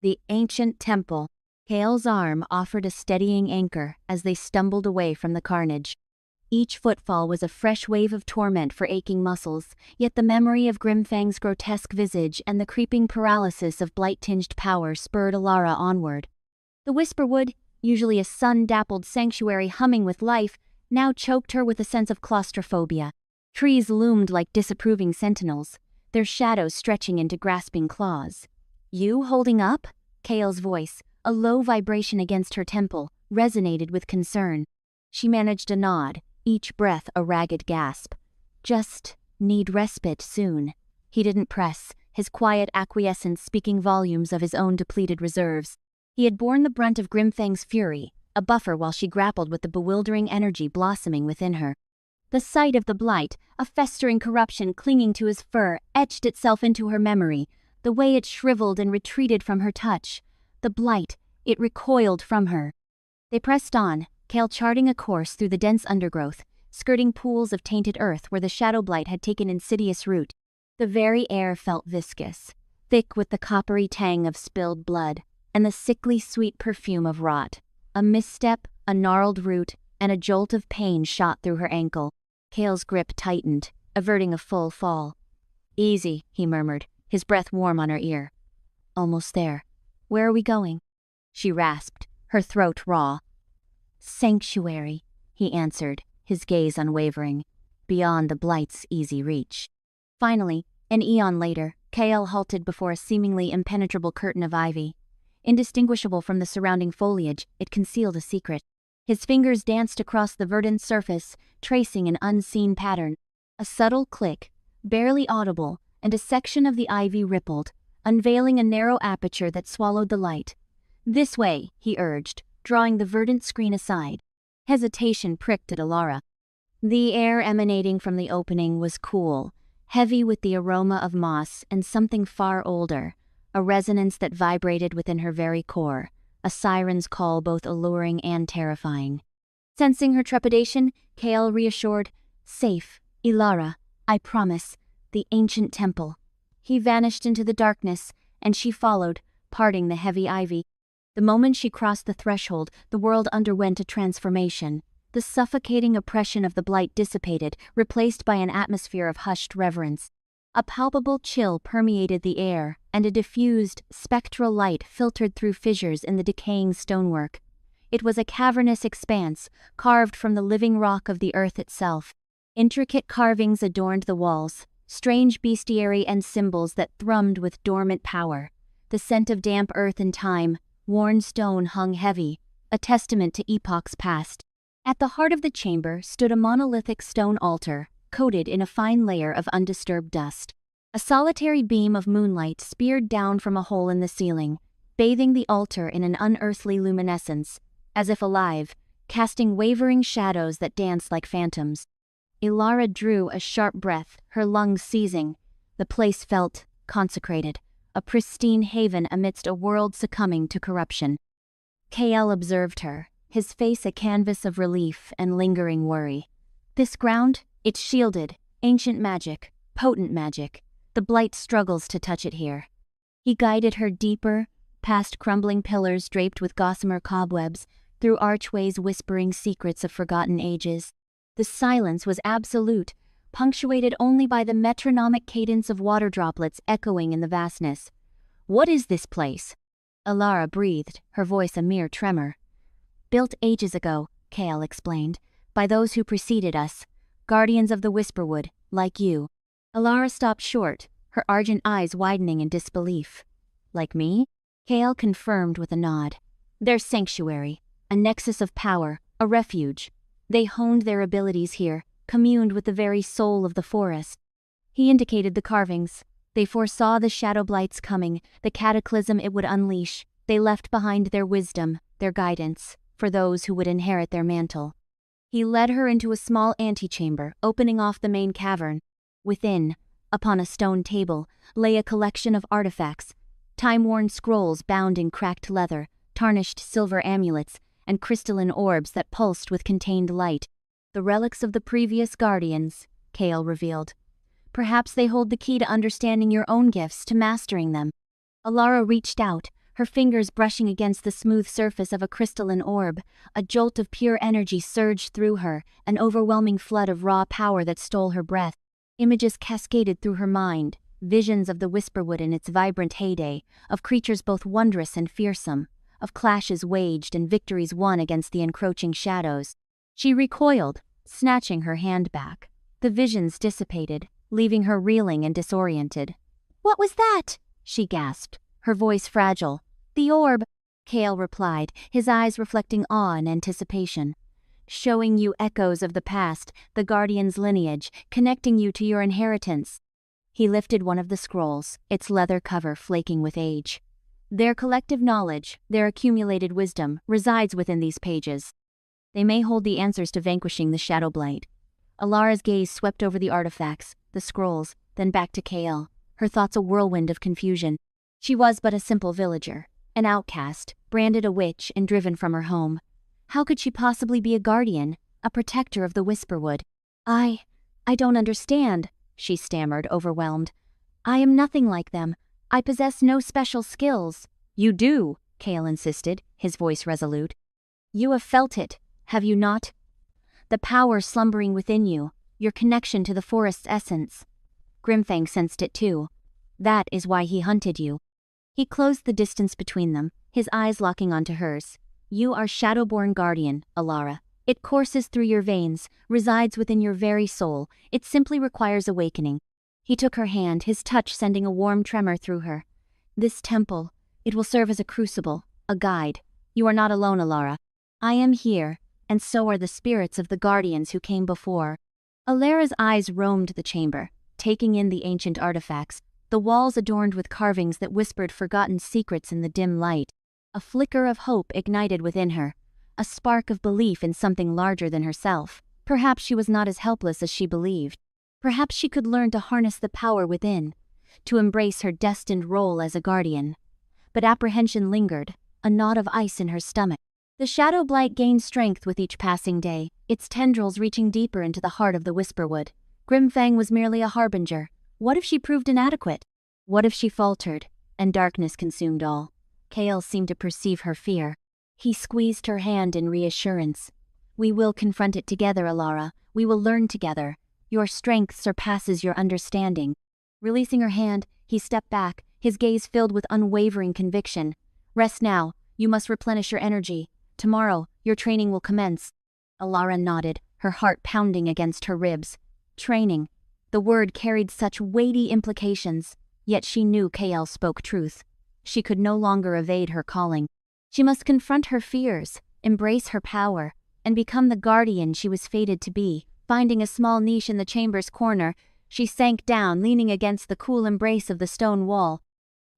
The ancient temple. Kale's arm offered a steadying anchor as they stumbled away from the carnage. Each footfall was a fresh wave of torment for aching muscles, yet the memory of Grimfang's grotesque visage and the creeping paralysis of blight-tinged power spurred Alara onward. The Whisperwood, usually a sun-dappled sanctuary humming with life, now choked her with a sense of claustrophobia. Trees loomed like disapproving sentinels, their shadows stretching into grasping claws. "You holding up?" Kale's voice, a low vibration against her temple, resonated with concern. She managed a nod, each breath a ragged gasp. "Just need respite soon." He didn't press, his quiet acquiescence speaking volumes of his own depleted reserves. He had borne the brunt of Grimfang's fury, a buffer while she grappled with the bewildering energy blossoming within her. The sight of the blight, a festering corruption clinging to his fur, etched itself into her memory, the way it shriveled and retreated from her touch. The blight, it recoiled from her. They pressed on, Kale charting a course through the dense undergrowth, skirting pools of tainted earth where the shadow blight had taken insidious root. The very air felt viscous, thick with the coppery tang of spilled blood, and the sickly sweet perfume of rot. A misstep, a gnarled root, and a jolt of pain shot through her ankle. Kale's grip tightened, averting a full fall. "Easy," he murmured, his breath warm on her ear. "Almost there. Where are we going?" She rasped, her throat raw. "Sanctuary," he answered, his gaze unwavering, beyond the blight's easy reach. Finally, an eon later, Kale halted before a seemingly impenetrable curtain of ivy. Indistinguishable from the surrounding foliage, it concealed a secret. His fingers danced across the verdant surface, tracing an unseen pattern. A subtle click, barely audible, and a section of the ivy rippled, unveiling a narrow aperture that swallowed the light. "This way," he urged, drawing the verdant screen aside. Hesitation pricked at Alara. The air emanating from the opening was cool, heavy with the aroma of moss and something far older, a resonance that vibrated within her very core, a siren's call both alluring and terrifying. Sensing her trepidation, Kael reassured, "Safe, Ilara, I promise, the ancient temple." He vanished into the darkness, and she followed, parting the heavy ivy. The moment she crossed the threshold, the world underwent a transformation. The suffocating oppression of the blight dissipated, replaced by an atmosphere of hushed reverence. A palpable chill permeated the air, and a diffused, spectral light filtered through fissures in the decaying stonework. It was a cavernous expanse, carved from the living rock of the earth itself. Intricate carvings adorned the walls, strange bestiary and symbols that thrummed with dormant power. The scent of damp earth and time, worn stone hung heavy, a testament to epochs past. At the heart of the chamber stood a monolithic stone altar, coated in a fine layer of undisturbed dust. A solitary beam of moonlight speared down from a hole in the ceiling, bathing the altar in an unearthly luminescence, as if alive, casting wavering shadows that danced like phantoms. Ilara drew a sharp breath, her lungs seizing. The place felt consecrated, a pristine haven amidst a world succumbing to corruption. Kael observed her, his face a canvas of relief and lingering worry. This ground, it's shielded, ancient magic, potent magic. The blight struggles to touch it here. He guided her deeper, past crumbling pillars draped with gossamer cobwebs, through archways whispering secrets of forgotten ages. The silence was absolute, punctuated only by the metronomic cadence of water droplets echoing in the vastness. "What is this place?" Ilara breathed, her voice a mere tremor. "Built ages ago," Kael explained, "by those who preceded us, guardians of the Whisperwood, like you." Ilara stopped short, her argent eyes widening in disbelief. "Like me?" Kael confirmed with a nod. "Their sanctuary, a nexus of power, a refuge. They honed their abilities here, communed with the very soul of the forest." He indicated the carvings. They foresaw the shadow blight's coming, the cataclysm it would unleash. They left behind their wisdom, their guidance, for those who would inherit their mantle. He led her into a small antechamber, opening off the main cavern. Within, upon a stone table, lay a collection of artifacts, time-worn scrolls bound in cracked leather, tarnished silver amulets, and crystalline orbs that pulsed with contained light. "The relics of the previous guardians," Kael revealed. "Perhaps they hold the key to understanding your own gifts, to mastering them." Ilara reached out, her fingers brushing against the smooth surface of a crystalline orb. A jolt of pure energy surged through her, an overwhelming flood of raw power that stole her breath. Images cascaded through her mind, visions of the Whisperwood in its vibrant heyday, of creatures both wondrous and fearsome, of clashes waged and victories won against the encroaching shadows. She recoiled, snatching her hand back. The visions dissipated, leaving her reeling and disoriented. "What was that?" she gasped, her voice fragile. "The orb," Kael replied, his eyes reflecting awe and anticipation. "Showing you echoes of the past, the Guardian's lineage, connecting you to your inheritance." He lifted one of the scrolls, its leather cover flaking with age. "Their collective knowledge, their accumulated wisdom, resides within these pages. They may hold the answers to vanquishing the Shadow Blight." Ilara's gaze swept over the artifacts, the scrolls, then back to Kael, her thoughts a whirlwind of confusion. She was but a simple villager, an outcast, branded a witch and driven from her home. How could she possibly be a guardian, a protector of the Whisperwood? I don't understand," she stammered, overwhelmed. "I am nothing like them. I possess no special skills." "You do," Kael insisted, his voice resolute. "You have felt it, have you not? The power slumbering within you, your connection to the forest's essence. Grimfang sensed it too. That is why he hunted you." He closed the distance between them, his eyes locking onto hers. "You are Shadowborn Guardian, Ilara. It courses through your veins, resides within your very soul. It simply requires awakening." He took her hand, his touch sending a warm tremor through her. "This temple, it will serve as a crucible, a guide. You are not alone, Ilara. I am here, and so are the spirits of the guardians who came before." Ilara's eyes roamed the chamber, taking in the ancient artifacts, the walls adorned with carvings that whispered forgotten secrets in the dim light. A flicker of hope ignited within her, a spark of belief in something larger than herself. Perhaps she was not as helpless as she believed. Perhaps she could learn to harness the power within, to embrace her destined role as a guardian. But apprehension lingered, a knot of ice in her stomach. The shadow blight gained strength with each passing day, its tendrils reaching deeper into the heart of the Whisperwood. Grimfang was merely a harbinger. What if she proved inadequate? What if she faltered, and darkness consumed all? Kale seemed to perceive her fear. He squeezed her hand in reassurance. "We will confront it together, Alara. We will learn together. Your strength surpasses your understanding." Releasing her hand, he stepped back, his gaze filled with unwavering conviction. "Rest now. You must replenish your energy. Tomorrow, your training will commence." Alara nodded, her heart pounding against her ribs. Training. The word carried such weighty implications, yet she knew Kael spoke truth. She could no longer evade her calling. She must confront her fears, embrace her power, and become the guardian she was fated to be. Finding a small niche in the chamber's corner, she sank down, leaning against the cool embrace of the stone wall.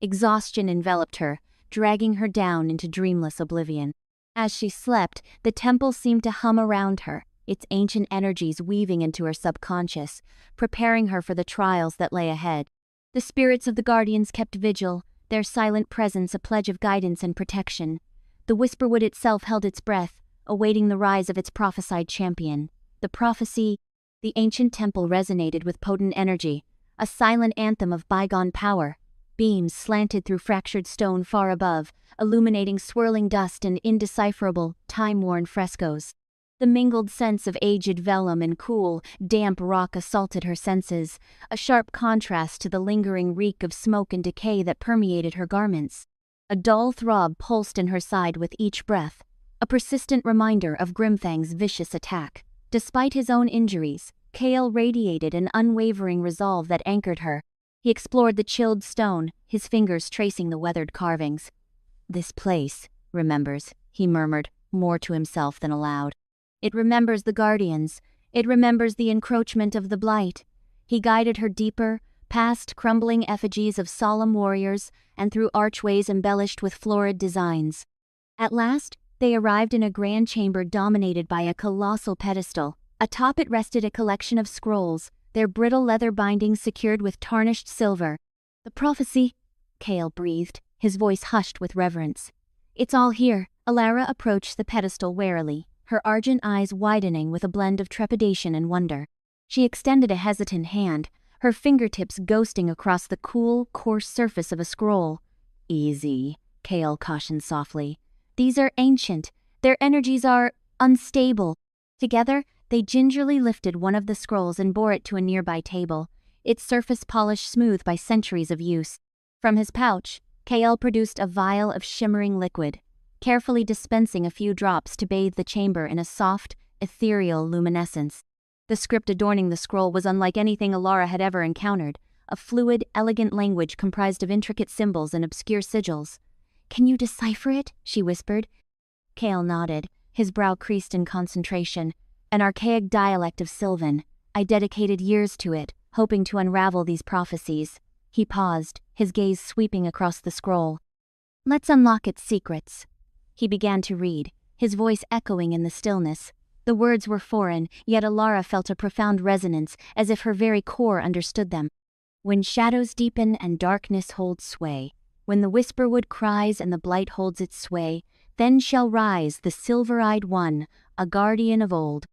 Exhaustion enveloped her, dragging her down into dreamless oblivion. As she slept, the temple seemed to hum around her, its ancient energies weaving into her subconscious, preparing her for the trials that lay ahead. The spirits of the guardians kept vigil, their silent presence a pledge of guidance and protection. The Whisperwood itself held its breath, awaiting the rise of its prophesied champion. The prophecy, the ancient temple resonated with potent energy, a silent anthem of bygone power. Beams slanted through fractured stone far above, illuminating swirling dust and indecipherable, time-worn frescoes. The mingled scents of aged vellum and cool, damp rock assaulted her senses, a sharp contrast to the lingering reek of smoke and decay that permeated her garments. A dull throb pulsed in her side with each breath, a persistent reminder of Grimfang's vicious attack. Despite his own injuries, Kael radiated an unwavering resolve that anchored her. He explored the chilled stone, his fingers tracing the weathered carvings. "This place remembers," he murmured, more to himself than aloud. "It remembers the guardians. It remembers the encroachment of the blight." He guided her deeper, past crumbling effigies of solemn warriors and through archways embellished with florid designs. At last, they arrived in a grand chamber dominated by a colossal pedestal. Atop it rested a collection of scrolls, their brittle leather bindings secured with tarnished silver. "The prophecy," Kael breathed, his voice hushed with reverence. "It's all here." Alara approached the pedestal warily, her argent eyes widening with a blend of trepidation and wonder. She extended a hesitant hand, her fingertips ghosting across the cool, coarse surface of a scroll. "Easy," Kael cautioned softly. "These are ancient. Their energies are unstable." Together, they gingerly lifted one of the scrolls and bore it to a nearby table, its surface polished smooth by centuries of use. From his pouch, Kael produced a vial of shimmering liquid, carefully dispensing a few drops to bathe the chamber in a soft, ethereal luminescence. The script adorning the scroll was unlike anything Alara had ever encountered, a fluid, elegant language comprised of intricate symbols and obscure sigils. "Can you decipher it?" she whispered. Kael nodded, his brow creased in concentration. "An archaic dialect of Sylvan. I dedicated years to it, hoping to unravel these prophecies." He paused, his gaze sweeping across the scroll. "Let's unlock its secrets." He began to read, his voice echoing in the stillness. The words were foreign, yet Alara felt a profound resonance, as if her very core understood them. "When shadows deepen and darkness holds sway, when the Whisperwood cries and the blight holds its sway, then shall rise the silver-eyed one, a guardian of old,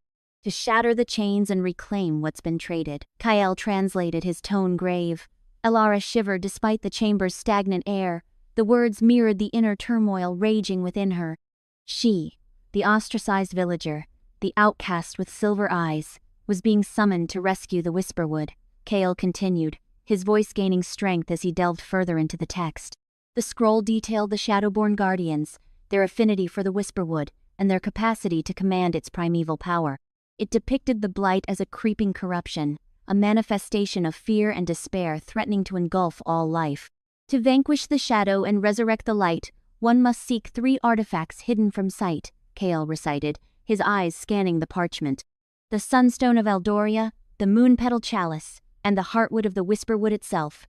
to shatter the chains and reclaim what's been traded." Kael translated, his tone grave. Alara shivered despite the chamber's stagnant air. The words mirrored the inner turmoil raging within her. She, the ostracized villager, the outcast with silver eyes, was being summoned to rescue the Whisperwood. Kael continued, his voice gaining strength as he delved further into the text. The scroll detailed the Shadowborn Guardians, their affinity for the Whisperwood, and their capacity to command its primeval power. It depicted the blight as a creeping corruption, a manifestation of fear and despair threatening to engulf all life. To vanquish the shadow and resurrect the light, one must seek 3 artifacts hidden from sight, Kael recited, his eyes scanning the parchment. The Sunstone of Eldoria, the Moonpetal Chalice, and the Heartwood of the Whisperwood itself.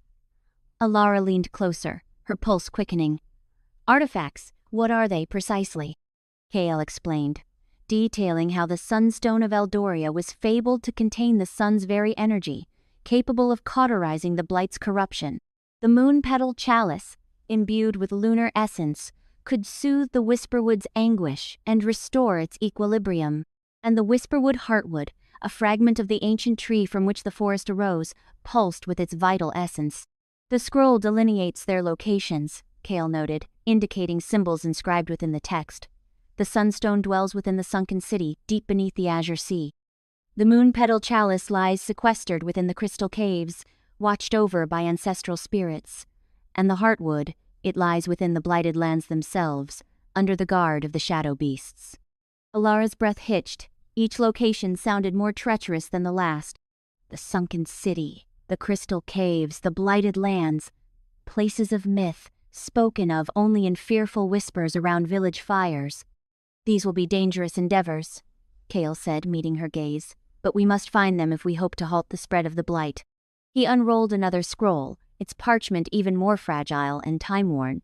Alara leaned closer, her pulse quickening. "Artifacts, what are they precisely?" Kael explained, detailing how the Sunstone of Eldoria was fabled to contain the sun's very energy, capable of cauterizing the blight's corruption. The Moonpetal Chalice, imbued with lunar essence, could soothe the Whisperwood's anguish and restore its equilibrium. And the Whisperwood heartwood, a fragment of the ancient tree from which the forest arose, pulsed with its vital essence. The scroll delineates their locations, Kale noted, indicating symbols inscribed within the text. The sunstone dwells within the sunken city, deep beneath the azure sea. The moon-petal chalice lies sequestered within the crystal caves, watched over by ancestral spirits. And the heartwood, it lies within the blighted lands themselves, under the guard of the shadow beasts. Alara's breath hitched. Each location sounded more treacherous than the last. The sunken city, the crystal caves, the blighted lands, places of myth, spoken of only in fearful whispers around village fires. These will be dangerous endeavors, Kale said, meeting her gaze, but we must find them if we hope to halt the spread of the blight. He unrolled another scroll, its parchment even more fragile and time-worn.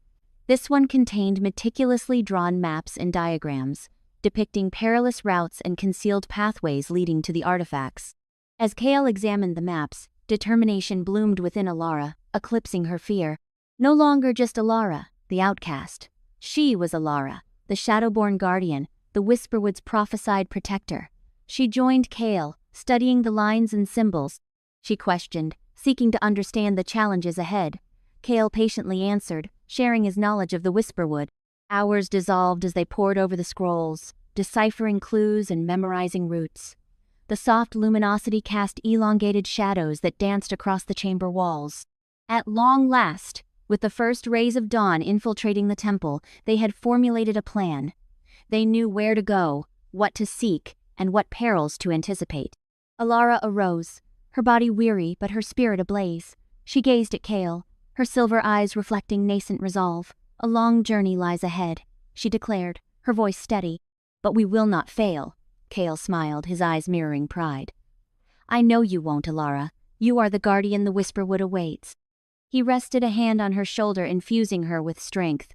This one contained meticulously drawn maps and diagrams, depicting perilous routes and concealed pathways leading to the artifacts. As Kale examined the maps, determination bloomed within Alara, eclipsing her fear. No longer just Alara, the outcast. She was Alara, the Shadowborn guardian, the Whisperwood's prophesied protector. She joined Kale, studying the lines and symbols. She questioned, seeking to understand the challenges ahead. Kale patiently answered, sharing his knowledge of the Whisperwood. Hours dissolved as they pored over the scrolls, deciphering clues and memorizing roots. The soft luminosity cast elongated shadows that danced across the chamber walls. At long last, with the first rays of dawn infiltrating the temple, they had formulated a plan. They knew where to go, what to seek, and what perils to anticipate. Alara arose, her body weary but her spirit ablaze. She gazed at Kale, her silver eyes reflecting nascent resolve. A long journey lies ahead, she declared, her voice steady. But we will not fail, Kale smiled, his eyes mirroring pride. I know you won't, Alara. You are the guardian the Whisperwood awaits. He rested a hand on her shoulder, infusing her with strength.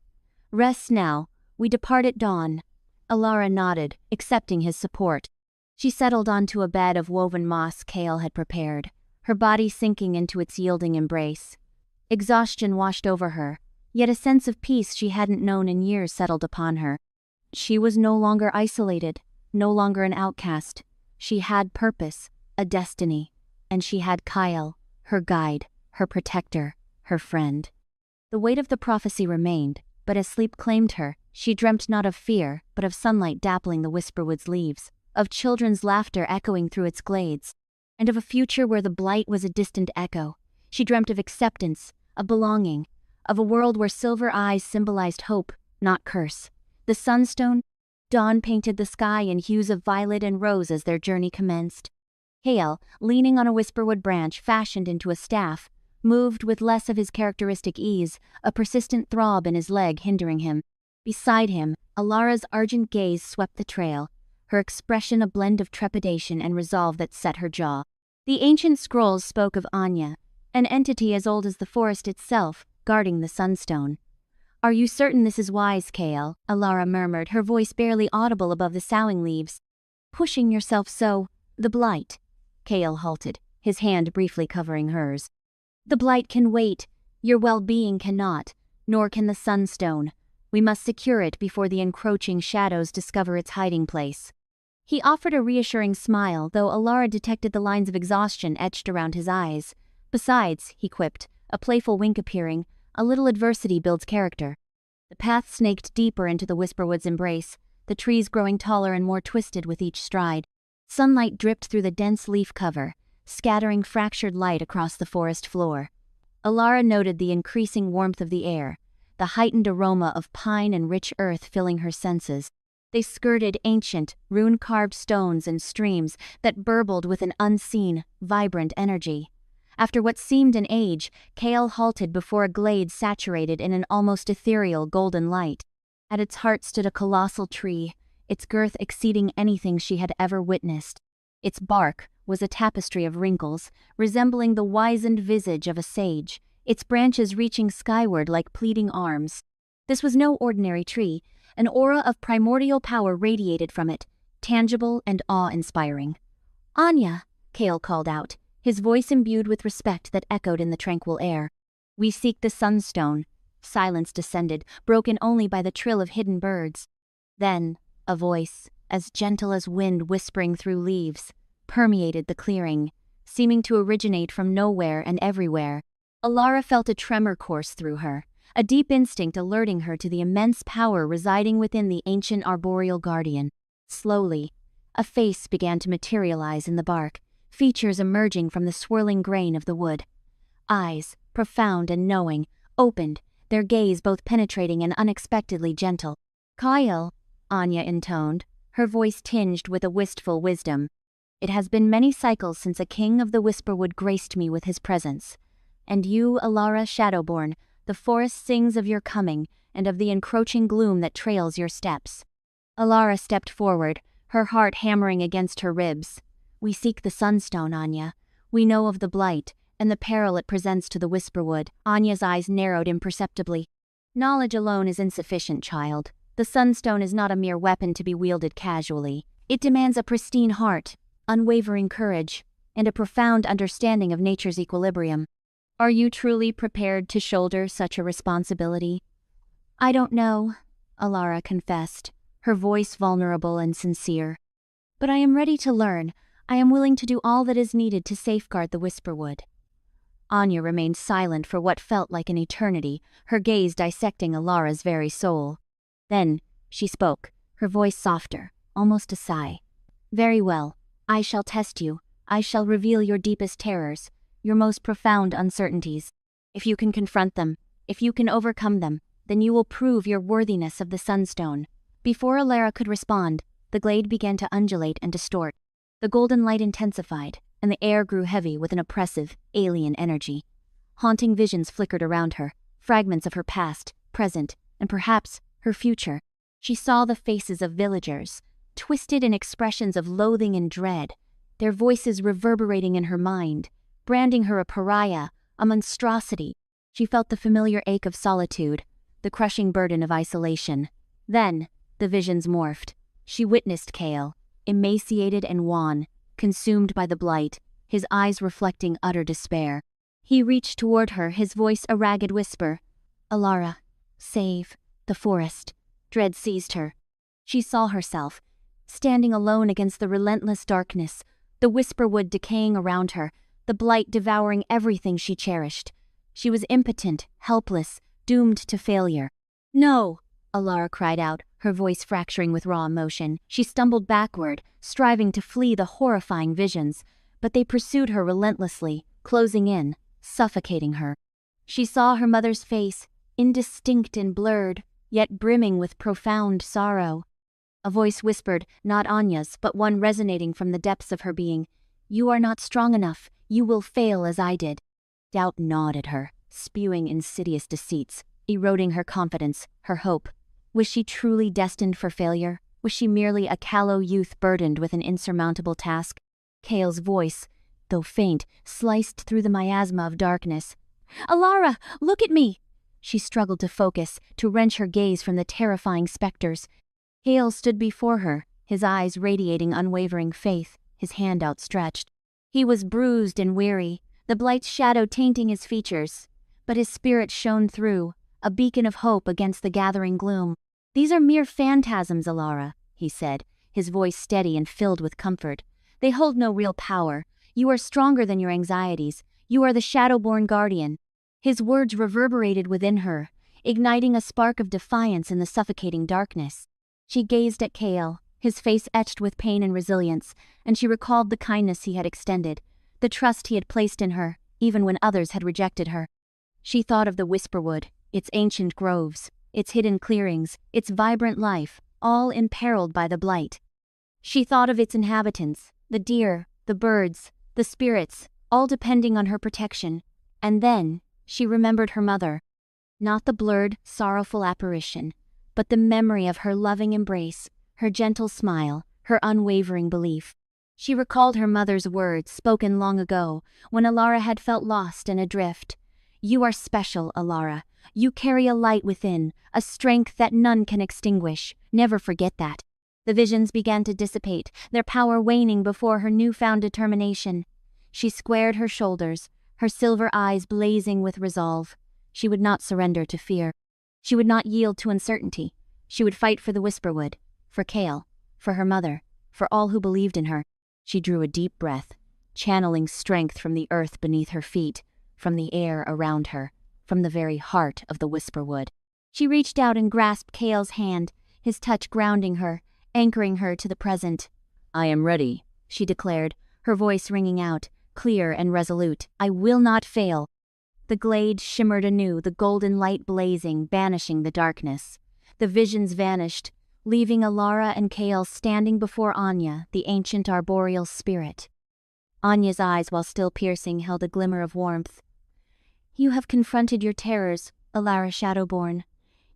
Rest now, we depart at dawn. Alara nodded, accepting his support. She settled onto a bed of woven moss Kale had prepared, her body sinking into its yielding embrace. Exhaustion washed over her, yet a sense of peace she hadn't known in years settled upon her. She was no longer isolated, no longer an outcast. She had purpose, a destiny, and she had Kyle, her guide, her protector, her friend. The weight of the prophecy remained, but as sleep claimed her, she dreamt not of fear, but of sunlight dappling the Whisperwood's leaves, of children's laughter echoing through its glades, and of a future where the blight was a distant echo. She dreamt of acceptance, of belonging, of a world where silver eyes symbolized hope, not curse. The sunstone, dawn painted the sky in hues of violet and rose as their journey commenced. Kale, leaning on a Whisperwood branch fashioned into a staff, moved with less of his characteristic ease, a persistent throb in his leg hindering him. Beside him, Alara's argent gaze swept the trail, her expression a blend of trepidation and resolve that set her jaw. The ancient scrolls spoke of Anya, an entity as old as the forest itself, guarding the sunstone. Are you certain this is wise, Kale? Alara murmured, her voice barely audible above the soughing leaves. Pushing yourself so. The blight. Kale halted, his hand briefly covering hers. The blight can wait. Your well-being cannot, nor can the sunstone. We must secure it before the encroaching shadows discover its hiding place. He offered a reassuring smile, though Alara detected the lines of exhaustion etched around his eyes. Besides, he quipped, a playful wink appearing, a little adversity builds character. The path snaked deeper into the Whisperwood's embrace, the trees growing taller and more twisted with each stride. Sunlight dripped through the dense leaf cover, scattering fractured light across the forest floor. Alara noted the increasing warmth of the air, the heightened aroma of pine and rich earth filling her senses. They skirted ancient, rune-carved stones and streams that burbled with an unseen, vibrant energy. After what seemed an age, Kale halted before a glade saturated in an almost ethereal golden light. At its heart stood a colossal tree, its girth exceeding anything she had ever witnessed. Its bark was a tapestry of wrinkles, resembling the wizened visage of a sage, its branches reaching skyward like pleading arms. This was no ordinary tree. An aura of primordial power radiated from it, tangible and awe-inspiring. Anya, Kale called out, his voice imbued with respect that echoed in the tranquil air. We seek the sunstone. Silence descended, broken only by the trill of hidden birds. Then, a voice, as gentle as wind whispering through leaves, permeated the clearing, seeming to originate from nowhere and everywhere. Alara felt a tremor course through her, a deep instinct alerting her to the immense power residing within the ancient arboreal guardian. Slowly, a face began to materialize in the bark, features emerging from the swirling grain of the wood. Eyes, profound and knowing, opened, their gaze both penetrating and unexpectedly gentle. "Kyle," Anya intoned, her voice tinged with a wistful wisdom. "It has been many cycles since a king of the Whisperwood graced me with his presence. And you, Alara Shadowborn, the forest sings of your coming and of the encroaching gloom that trails your steps." Alara stepped forward, her heart hammering against her ribs. "We seek the Sunstone, Anya. We know of the blight and the peril it presents to the Whisperwood." Anya's eyes narrowed imperceptibly. "Knowledge alone is insufficient, child. The Sunstone is not a mere weapon to be wielded casually. It demands a pristine heart, unwavering courage, and a profound understanding of nature's equilibrium. Are you truly prepared to shoulder such a responsibility?" "I don't know," Alara confessed, her voice vulnerable and sincere. "But I am ready to learn. I am willing to do all that is needed to safeguard the Whisperwood." Anya remained silent for what felt like an eternity, her gaze dissecting Alara's very soul. Then she spoke, her voice softer, almost a sigh. "Very well. I shall test you. I shall reveal your deepest terrors, your most profound uncertainties. If you can confront them, if you can overcome them, then you will prove your worthiness of the Sunstone." Before Alara could respond, the glade began to undulate and distort. The golden light intensified, and the air grew heavy with an oppressive, alien energy. Haunting visions flickered around her, fragments of her past, present, and perhaps her future. She saw the faces of villagers, twisted in expressions of loathing and dread, their voices reverberating in her mind, branding her a pariah, a monstrosity. She felt the familiar ache of solitude, the crushing burden of isolation. Then, the visions morphed. She witnessed Kale, emaciated and wan, consumed by the blight, his eyes reflecting utter despair. He reached toward her, his voice a ragged whisper. "Alara, save the forest." Dread seized her. She saw herself, standing alone against the relentless darkness, the Whisperwood decaying around her, the blight devouring everything she cherished. She was impotent, helpless, doomed to failure. "No!" Alara cried out, her voice fracturing with raw emotion. She stumbled backward, striving to flee the horrifying visions, but they pursued her relentlessly, closing in, suffocating her. She saw her mother's face, indistinct and blurred, yet brimming with profound sorrow. A voice whispered, not Anya's, but one resonating from the depths of her being, "You are not strong enough. You will fail as I did." Doubt gnawed at her, spewing insidious deceits, eroding her confidence, her hope. Was she truly destined for failure? Was she merely a callow youth burdened with an insurmountable task? Kale's voice, though faint, sliced through the miasma of darkness. "Alara, look at me!" She struggled to focus, to wrench her gaze from the terrifying specters. Kale stood before her, his eyes radiating unwavering faith, his hand outstretched. He was bruised and weary, the blight's shadow tainting his features, but his spirit shone through, a beacon of hope against the gathering gloom. "These are mere phantasms, Alara," he said, his voice steady and filled with comfort. "They hold no real power. You are stronger than your anxieties. You are the Shadowborn Guardian." His words reverberated within her, igniting a spark of defiance in the suffocating darkness. She gazed at Kale, his face etched with pain and resilience, and she recalled the kindness he had extended, the trust he had placed in her, even when others had rejected her. She thought of the Whisperwood, its ancient groves, its hidden clearings, its vibrant life, all imperiled by the blight. She thought of its inhabitants, the deer, the birds, the spirits, all depending on her protection. And then she remembered her mother. Not the blurred, sorrowful apparition, but the memory of her loving embrace, her gentle smile, her unwavering belief. She recalled her mother's words, spoken long ago, when Alara had felt lost and adrift. "You are special, Alara. You carry a light within, a strength that none can extinguish. Never forget that." The visions began to dissipate, their power waning before her newfound determination. She squared her shoulders, her silver eyes blazing with resolve. She would not surrender to fear. She would not yield to uncertainty. She would fight for the Whisperwood, for Kale, for her mother, for all who believed in her. She drew a deep breath, channeling strength from the earth beneath her feet, from the air around her, from the very heart of the Whisperwood. She reached out and grasped Kale's hand, his touch grounding her, anchoring her to the present. "I am ready," she declared, her voice ringing out, clear and resolute. "I will not fail." The glade shimmered anew, the golden light blazing, banishing the darkness. The visions vanished, leaving Alara and Kale standing before Anya, the ancient arboreal spirit. Anya's eyes, while still piercing, held a glimmer of warmth. "You have confronted your terrors, Alara Shadowborn.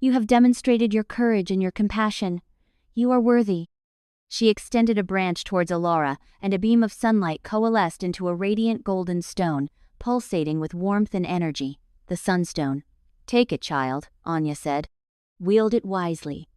You have demonstrated your courage and your compassion. You are worthy." She extended a branch towards Alara, and a beam of sunlight coalesced into a radiant golden stone, pulsating with warmth and energy, the Sunstone. "Take it, child," Anya said. "Wield it wisely.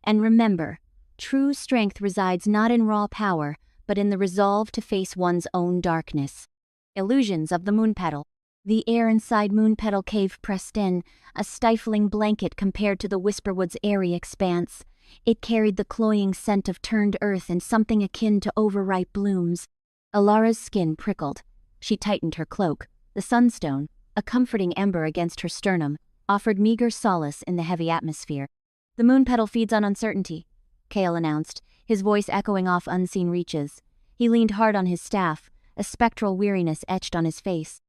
And remember, true strength resides not in raw power, but in the resolve to face one's own darkness." Illusions of the Moonpetal. The air inside Moonpetal Cave pressed in, a stifling blanket compared to the Whisperwood's airy expanse. It carried the cloying scent of turned earth and something akin to overripe blooms. Alara's skin prickled. She tightened her cloak. The Sunstone, a comforting ember against her sternum, offered meager solace in the heavy atmosphere. "The Moonpetal feeds on uncertainty," Kale announced, his voice echoing off unseen reaches. He leaned hard on his staff, a spectral weariness etched on his face.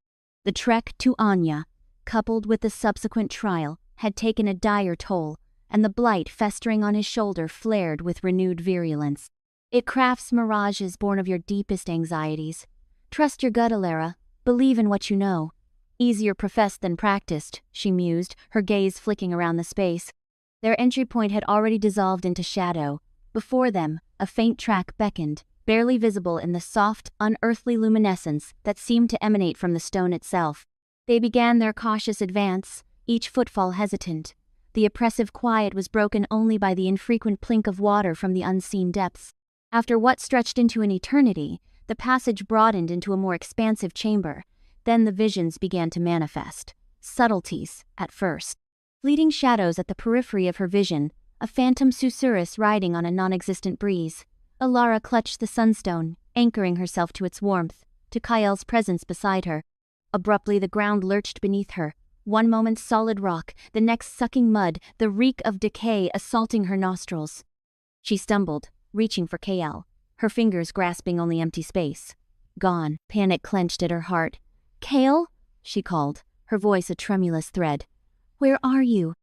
The trek to Anya, coupled with the subsequent trial, had taken a dire toll, and the blight festering on his shoulder flared with renewed virulence. "It crafts mirages born of your deepest anxieties. Trust your gut, Alara. Believe in what you know." "Easier professed than practiced," she mused, her gaze flicking around the space. Their entry point had already dissolved into shadow. Before them, a faint track beckoned, barely visible in the soft, unearthly luminescence that seemed to emanate from the stone itself. They began their cautious advance, each footfall hesitant. The oppressive quiet was broken only by the infrequent plink of water from the unseen depths. After what stretched into an eternity, the passage broadened into a more expansive chamber. Then the visions began to manifest. Subtleties, at first. Fleeting shadows at the periphery of her vision, a phantom susurrus riding on a non-existent breeze. Alara clutched the Sunstone, anchoring herself to its warmth, to Kale's presence beside her. Abruptly the ground lurched beneath her, one moment solid rock, the next sucking mud, the reek of decay assaulting her nostrils. She stumbled, reaching for Kale, her fingers grasping only empty space. Gone, panic clenched at her heart. "Kale?" she called, her voice a tremulous thread. "Where are you?"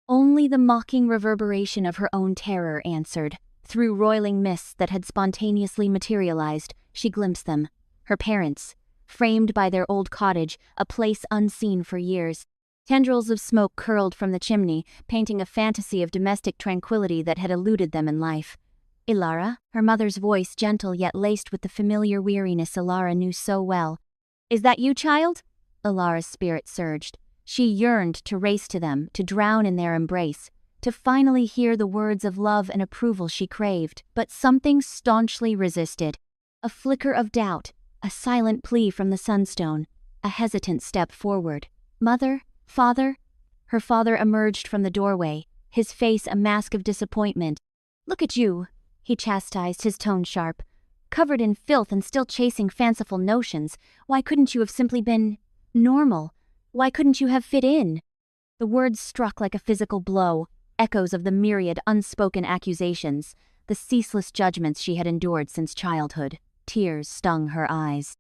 Only the mocking reverberation of her own terror answered. Through roiling mists that had spontaneously materialized, she glimpsed them. Her parents, framed by their old cottage, a place unseen for years. Tendrils of smoke curled from the chimney, painting a fantasy of domestic tranquility that had eluded them in life. "Alara," her mother's voice gentle yet laced with the familiar weariness Alara knew so well. "Is that you, child?" Alara's spirit surged. She yearned to race to them, to drown in their embrace, to finally hear the words of love and approval she craved, but something staunchly resisted. A flicker of doubt, a silent plea from the Sunstone, a hesitant step forward. "Mother? Father?" Her father emerged from the doorway, his face a mask of disappointment. "Look at you," he chastised, his tone sharp. "Covered in filth and still chasing fanciful notions. Why couldn't you have simply been normal? Why couldn't you have fit in?" The words struck like a physical blow, echoes of the myriad unspoken accusations, the ceaseless judgments she had endured since childhood. Tears stung her eyes.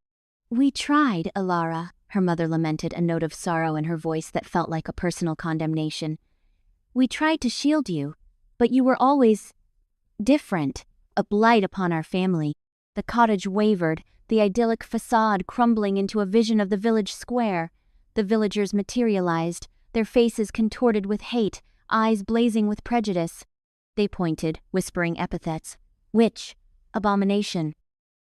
"We tried, Alara," her mother lamented, a note of sorrow in her voice that felt like a personal condemnation. "We tried to shield you, but you were always different, a blight upon our family." The cottage wavered, the idyllic facade crumbling into a vision of the village square. The villagers materialized, their faces contorted with hate, eyes blazing with prejudice. They pointed, whispering epithets. "Witch," "abomination."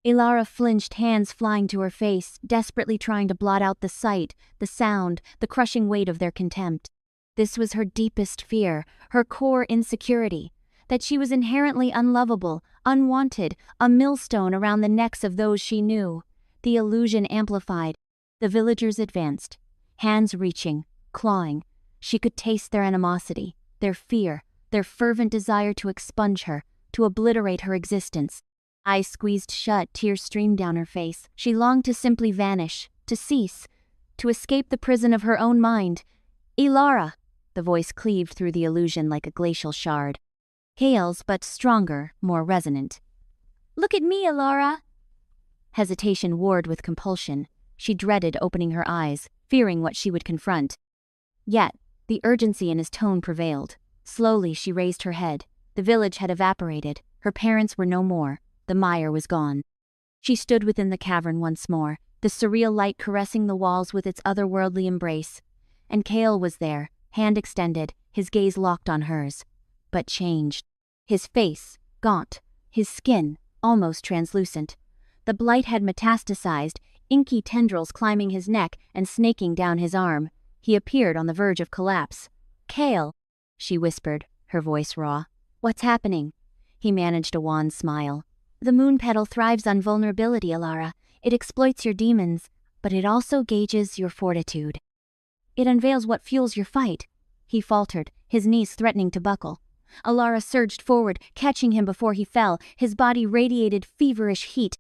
Alara flinched, hands flying to her face, desperately trying to blot out the sight, the sound, the crushing weight of their contempt. This was her deepest fear, her core insecurity, that she was inherently unlovable, unwanted, a millstone around the necks of those she knew. The illusion amplified. The villagers advanced, hands reaching, clawing, She could taste their animosity, their fear, their fervent desire to expunge her, to obliterate her existence. Eyes squeezed shut, tears streamed down her face. She longed to simply vanish, to cease, to escape the prison of her own mind. "Ilara!" The voice cleaved through the illusion like a glacial shard. Kale's, but stronger, more resonant. "Look at me, Ilara!" Hesitation warred with compulsion. She dreaded opening her eyes, fearing what she would confront. Yet, the urgency in his tone prevailed. Slowly she raised her head. The village had evaporated. Her parents were no more. The mire was gone. She stood within the cavern once more, the surreal light caressing the walls with its otherworldly embrace. And Kale was there, hand extended, his gaze locked on hers. But changed. His face, gaunt, his skin, almost translucent. The blight had metastasized, inky tendrils climbing his neck and snaking down his arm. He appeared on the verge of collapse. "Kale," she whispered, her voice raw. "What's happening?" He managed a wan smile. "The moon petal thrives on vulnerability, Ilara. It exploits your demons, but it also gauges your fortitude. It unveils what fuels your fight." He faltered, his knees threatening to buckle. Ilara surged forward, catching him before he fell. His body radiated feverish heat.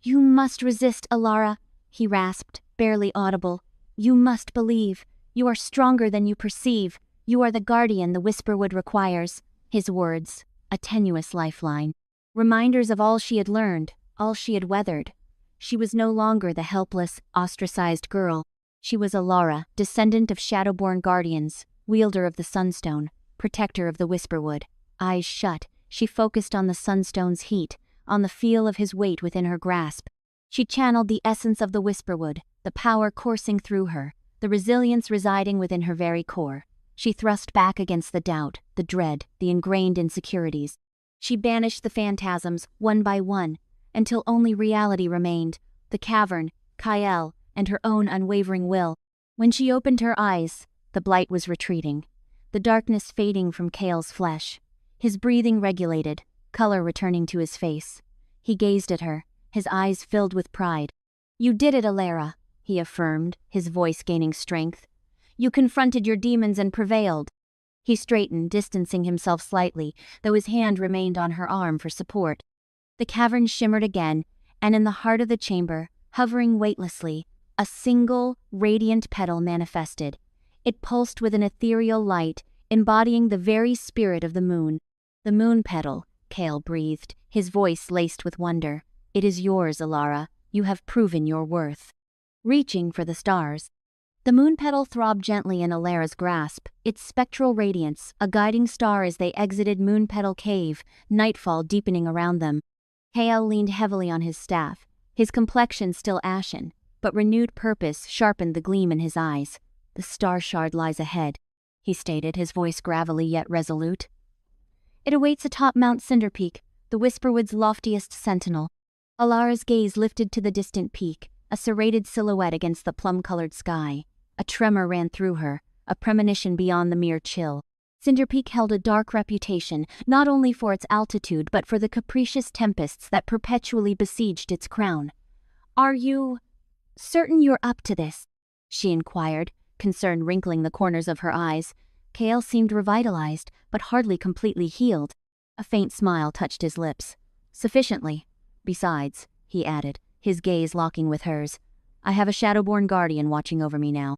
"You must resist, Ilara," he rasped, barely audible. "You must believe. You are stronger than you perceive. You are the guardian the Whisperwood requires." His words, a tenuous lifeline. Reminders of all she had learned, all she had weathered. She was no longer the helpless, ostracized girl. She was Ilara, descendant of Shadowborn guardians, wielder of the Sunstone, protector of the Whisperwood. Eyes shut, she focused on the Sunstone's heat, on the feel of his weight within her grasp. She channeled the essence of the Whisperwood, the power coursing through her, the resilience residing within her very core. She thrust back against the doubt, the dread, the ingrained insecurities. She banished the phantasms, one by one, until only reality remained, the cavern, Kael, and her own unwavering will. When she opened her eyes, the blight was retreating, the darkness fading from Kale's flesh. His breathing regulated, color returning to his face. He gazed at her, his eyes filled with pride. "You did it, Ilara," he affirmed, his voice gaining strength. "You confronted your demons and prevailed." He straightened, distancing himself slightly, though his hand remained on her arm for support. The cavern shimmered again, and in the heart of the chamber, hovering weightlessly, a single, radiant petal manifested. It pulsed with an ethereal light, embodying the very spirit of the moon. "The moon petal," Kale breathed, his voice laced with wonder. "It is yours, Ilara. You have proven your worth." Reaching for the stars. The moon petal throbbed gently in Ilara's grasp, its spectral radiance, a guiding star as they exited Moon Petal Cave, nightfall deepening around them. Kale leaned heavily on his staff, his complexion still ashen, but renewed purpose sharpened the gleam in his eyes. "The star shard lies ahead," he stated, his voice gravelly yet resolute. "It awaits atop Mount Cinderpeak, the Whisperwood's loftiest sentinel." Ilara's gaze lifted to the distant peak, a serrated silhouette against the plum-colored sky. A tremor ran through her, a premonition beyond the mere chill. Cinderpeak held a dark reputation, not only for its altitude but for the capricious tempests that perpetually besieged its crown. "Are you certain you're up to this?" she inquired, concern wrinkling the corners of her eyes. Kale seemed revitalized, but hardly completely healed. A faint smile touched his lips. "Sufficiently. Besides," he added, his gaze locking with hers, "I have a Shadowborn guardian watching over me now."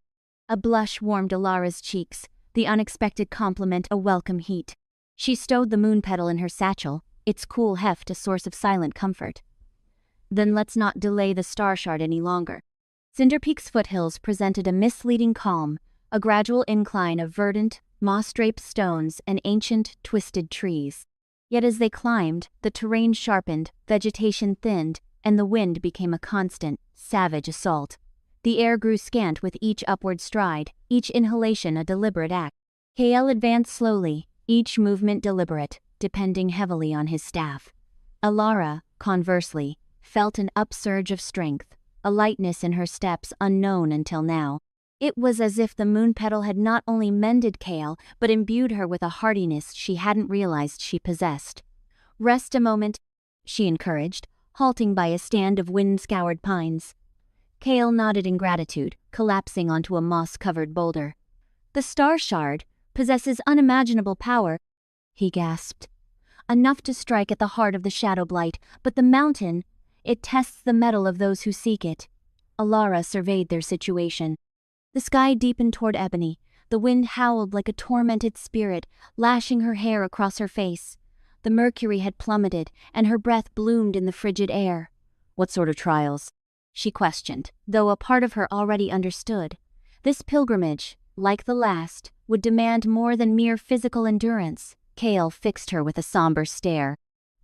A blush warmed Ilara's cheeks, the unexpected compliment a welcome heat. She stowed the moon petal in her satchel, its cool heft a source of silent comfort. "Then let's not delay the star shard any longer." Cinderpeak's foothills presented a misleading calm, a gradual incline of verdant, moss-draped stones and ancient, twisted trees. Yet as they climbed, the terrain sharpened, vegetation thinned, and the wind became a constant, savage assault. The air grew scant with each upward stride, each inhalation a deliberate act. Kale advanced slowly, each movement deliberate, depending heavily on his staff. Ilara, conversely, felt an upsurge of strength, a lightness in her steps unknown until now. It was as if the moon petal had not only mended Kale, but imbued her with a hardiness she hadn't realized she possessed. "Rest a moment," she encouraged, halting by a stand of wind-scoured pines. Kale nodded in gratitude, collapsing onto a moss-covered boulder. The star shard possesses unimaginable power, he gasped. Enough to strike at the heart of the shadow blight, but the mountain, it tests the mettle of those who seek it. Alara surveyed their situation. The sky deepened toward ebony. The wind howled like a tormented spirit, lashing her hair across her face. The mercury had plummeted, and her breath bloomed in the frigid air. What sort of trials? She questioned, though a part of her already understood. This pilgrimage, like the last, would demand more than mere physical endurance. Kale fixed her with a somber stare.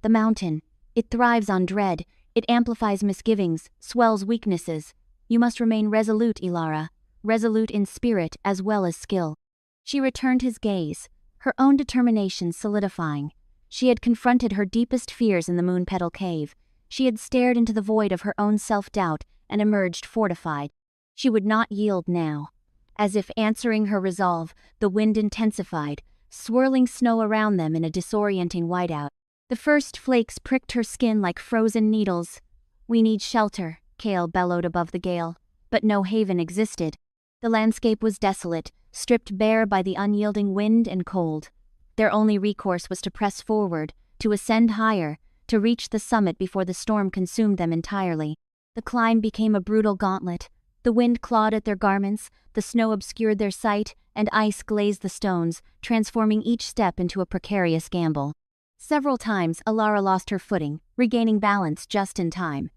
The mountain, it thrives on dread. It amplifies misgivings, swells weaknesses. You must remain resolute, Ilara. Resolute in spirit as well as skill. She returned his gaze, her own determination solidifying. She had confronted her deepest fears in the Moonpetal Cave. She had stared into the void of her own self-doubt and emerged fortified. She would not yield now. As if answering her resolve, the wind intensified, swirling snow around them in a disorienting whiteout. The first flakes pricked her skin like frozen needles. We need shelter, Kale bellowed above the gale, but no haven existed. The landscape was desolate, stripped bare by the unyielding wind and cold. Their only recourse was to press forward, to ascend higher, to reach the summit before the storm consumed them entirely. The climb became a brutal gauntlet. The wind clawed at their garments, the snow obscured their sight, and ice glazed the stones, transforming each step into a precarious gamble. Several times, Alara lost her footing, regaining balance just in time.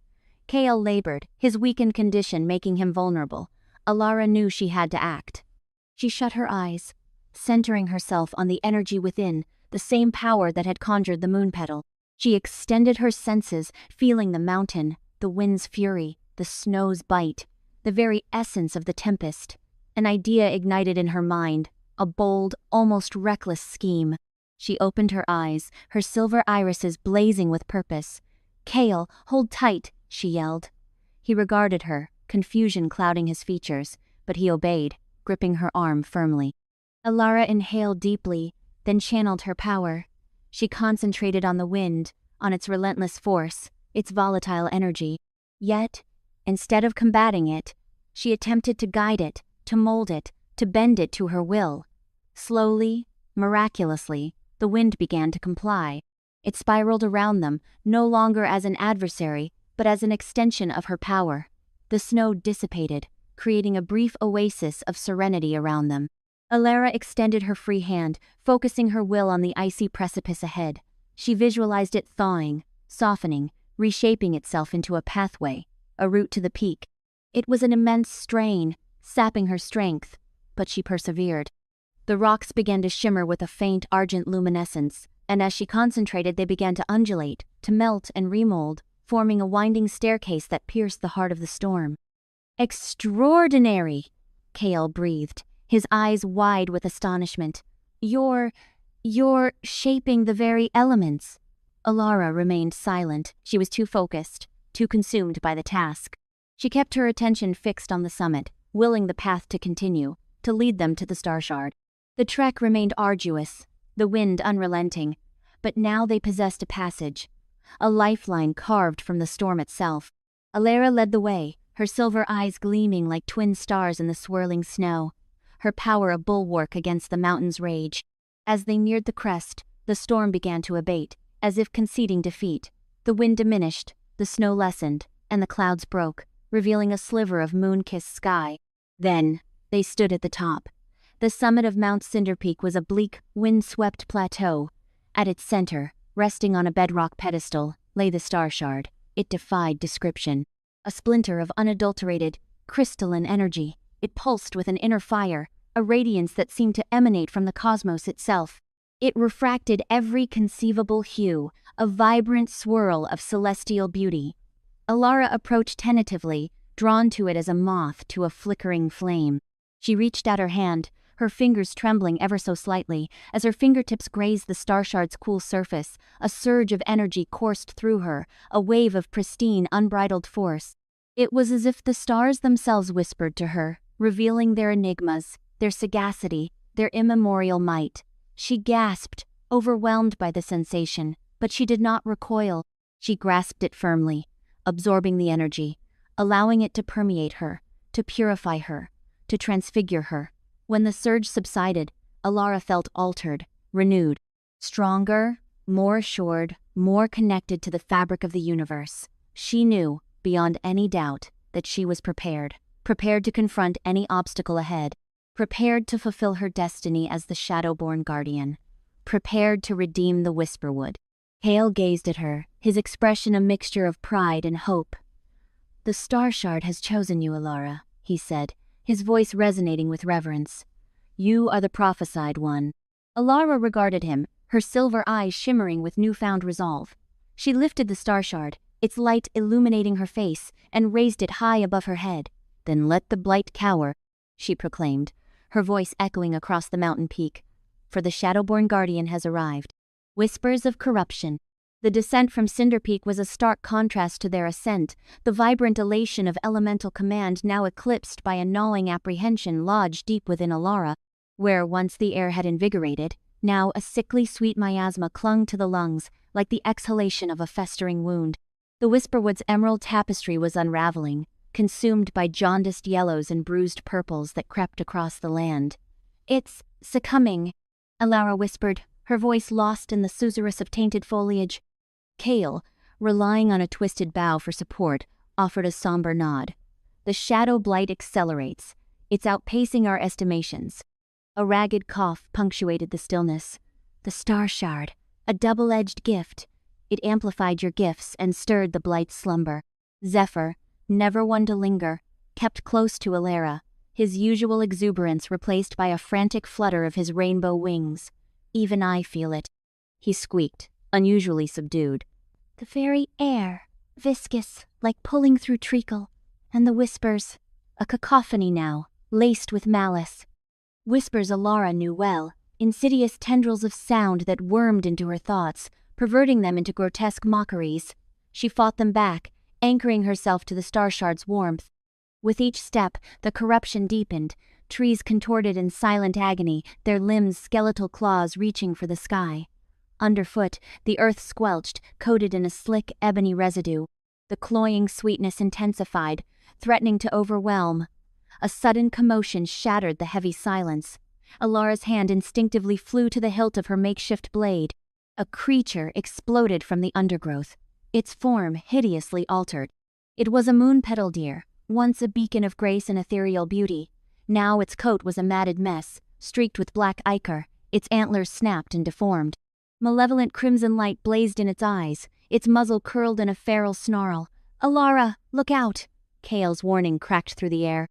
Kale labored, his weakened condition making him vulnerable. Alara knew she had to act. She shut her eyes, centering herself on the energy within, the same power that had conjured the Moonpetal. She extended her senses, feeling the mountain, the wind's fury, the snow's bite, the very essence of the tempest. An idea ignited in her mind, a bold, almost reckless scheme. She opened her eyes, her silver irises blazing with purpose. "Kale, hold tight," she yelled. He regarded her, confusion clouding his features, but he obeyed, gripping her arm firmly. Alara inhaled deeply, then channeled her power. She concentrated on the wind, on its relentless force, its volatile energy. Yet, instead of combating it, she attempted to guide it, to mold it, to bend it to her will. Slowly, miraculously, the wind began to comply. It spiraled around them, no longer as an adversary, but as an extension of her power. The snow dissipated, creating a brief oasis of serenity around them. Alara extended her free hand, focusing her will on the icy precipice ahead. She visualized it thawing, softening, reshaping itself into a pathway, a route to the peak. It was an immense strain, sapping her strength, but she persevered. The rocks began to shimmer with a faint argent luminescence, and as she concentrated they began to undulate, to melt and remold, forming a winding staircase that pierced the heart of the storm. "Extraordinary!" Kale breathed, his eyes wide with astonishment. You're shaping the very elements." Alara remained silent. She was too focused, too consumed by the task. She kept her attention fixed on the summit, willing the path to continue, to lead them to the star shard. The trek remained arduous, the wind unrelenting, but now they possessed a passage, a lifeline carved from the storm itself. Alara led the way, her silver eyes gleaming like twin stars in the swirling snow, her power a bulwark against the mountain's rage. As they neared the crest, the storm began to abate, as if conceding defeat. The wind diminished, the snow lessened, and the clouds broke, revealing a sliver of moon-kissed sky. Then, they stood at the top. The summit of Mount Cinderpeak was a bleak, wind-swept plateau. At its center, resting on a bedrock pedestal, lay the star shard. It defied description. A splinter of unadulterated, crystalline energy. It pulsed with an inner fire, a radiance that seemed to emanate from the cosmos itself. It refracted every conceivable hue, a vibrant swirl of celestial beauty. Alara approached tentatively, drawn to it as a moth to a flickering flame. She reached out her hand, her fingers trembling ever so slightly. As her fingertips grazed the star shard's cool surface, a surge of energy coursed through her, a wave of pristine, unbridled force. It was as if the stars themselves whispered to her, revealing their enigmas, their sagacity, their immemorial might. She gasped, overwhelmed by the sensation, but she did not recoil. She grasped it firmly, absorbing the energy, allowing it to permeate her, to purify her, to transfigure her. When the surge subsided, Alara felt altered, renewed, stronger, more assured, more connected to the fabric of the universe. She knew, beyond any doubt, that she was prepared to confront any obstacle ahead, prepared to fulfill her destiny as the Shadowborn Guardian, prepared to redeem the Whisperwood. Hale gazed at her, his expression a mixture of pride and hope. "The Star Shard has chosen you, Alara," he said, his voice resonating with reverence. "You are the prophesied one." Alara regarded him, her silver eyes shimmering with newfound resolve. She lifted the Star Shard, its light illuminating her face, and raised it high above her head. "Then let the blight cower," she proclaimed, her voice echoing across the mountain peak. "For the Shadowborn Guardian has arrived." Whispers of corruption. The descent from Cinder Peak was a stark contrast to their ascent, the vibrant elation of elemental command now eclipsed by a gnawing apprehension lodged deep within Alara, where once the air had invigorated, now a sickly sweet miasma clung to the lungs, like the exhalation of a festering wound. The Whisperwood's emerald tapestry was unraveling, consumed by jaundiced yellows and bruised purples that crept across the land. "It's succumbing," Alara whispered, her voice lost in the susurrus of tainted foliage. Kale, relying on a twisted bough for support, offered a somber nod. "The shadow blight accelerates. It's outpacing our estimations." A ragged cough punctuated the stillness. "The Star Shard, a double-edged gift. It amplified your gifts and stirred the blight's slumber." Zephyr, never one to linger, kept close to Alara, his usual exuberance replaced by a frantic flutter of his rainbow wings. "Even I feel it," he squeaked, unusually subdued. "The very air, viscous, like pulling through treacle, and the whispers, a cacophony now, laced with malice." Whispers Alara knew well, insidious tendrils of sound that wormed into her thoughts, perverting them into grotesque mockeries. She fought them back, anchoring herself to the Star Shard's warmth. With each step, the corruption deepened, trees contorted in silent agony, their limbs skeletal claws reaching for the sky. Underfoot, the earth squelched, coated in a slick ebony residue. The cloying sweetness intensified, threatening to overwhelm. A sudden commotion shattered the heavy silence. Alara's hand instinctively flew to the hilt of her makeshift blade. A creature exploded from the undergrowth, its form hideously altered. It was a moon-petal deer, once a beacon of grace and ethereal beauty. Now its coat was a matted mess, streaked with black ichor, its antlers snapped and deformed. Malevolent crimson light blazed in its eyes, its muzzle curled in a feral snarl. "Alara, look out!" Kale's warning cracked through the air.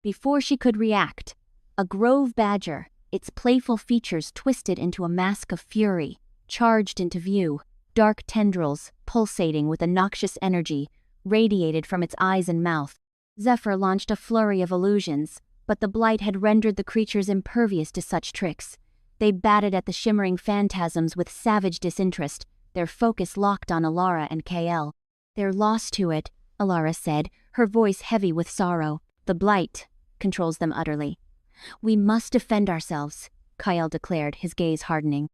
Before she could react, a grove badger, its playful features twisted into a mask of fury, charged into view. Dark tendrils, pulsating with a noxious energy, radiated from its eyes and mouth. Zephyr launched a flurry of illusions, but the blight had rendered the creatures impervious to such tricks. They batted at the shimmering phantasms with savage disinterest, their focus locked on Alara and Kael. "They're lost to it," Alara said, her voice heavy with sorrow. "The blight controls them utterly." "We must defend ourselves," Kael declared, his gaze hardening.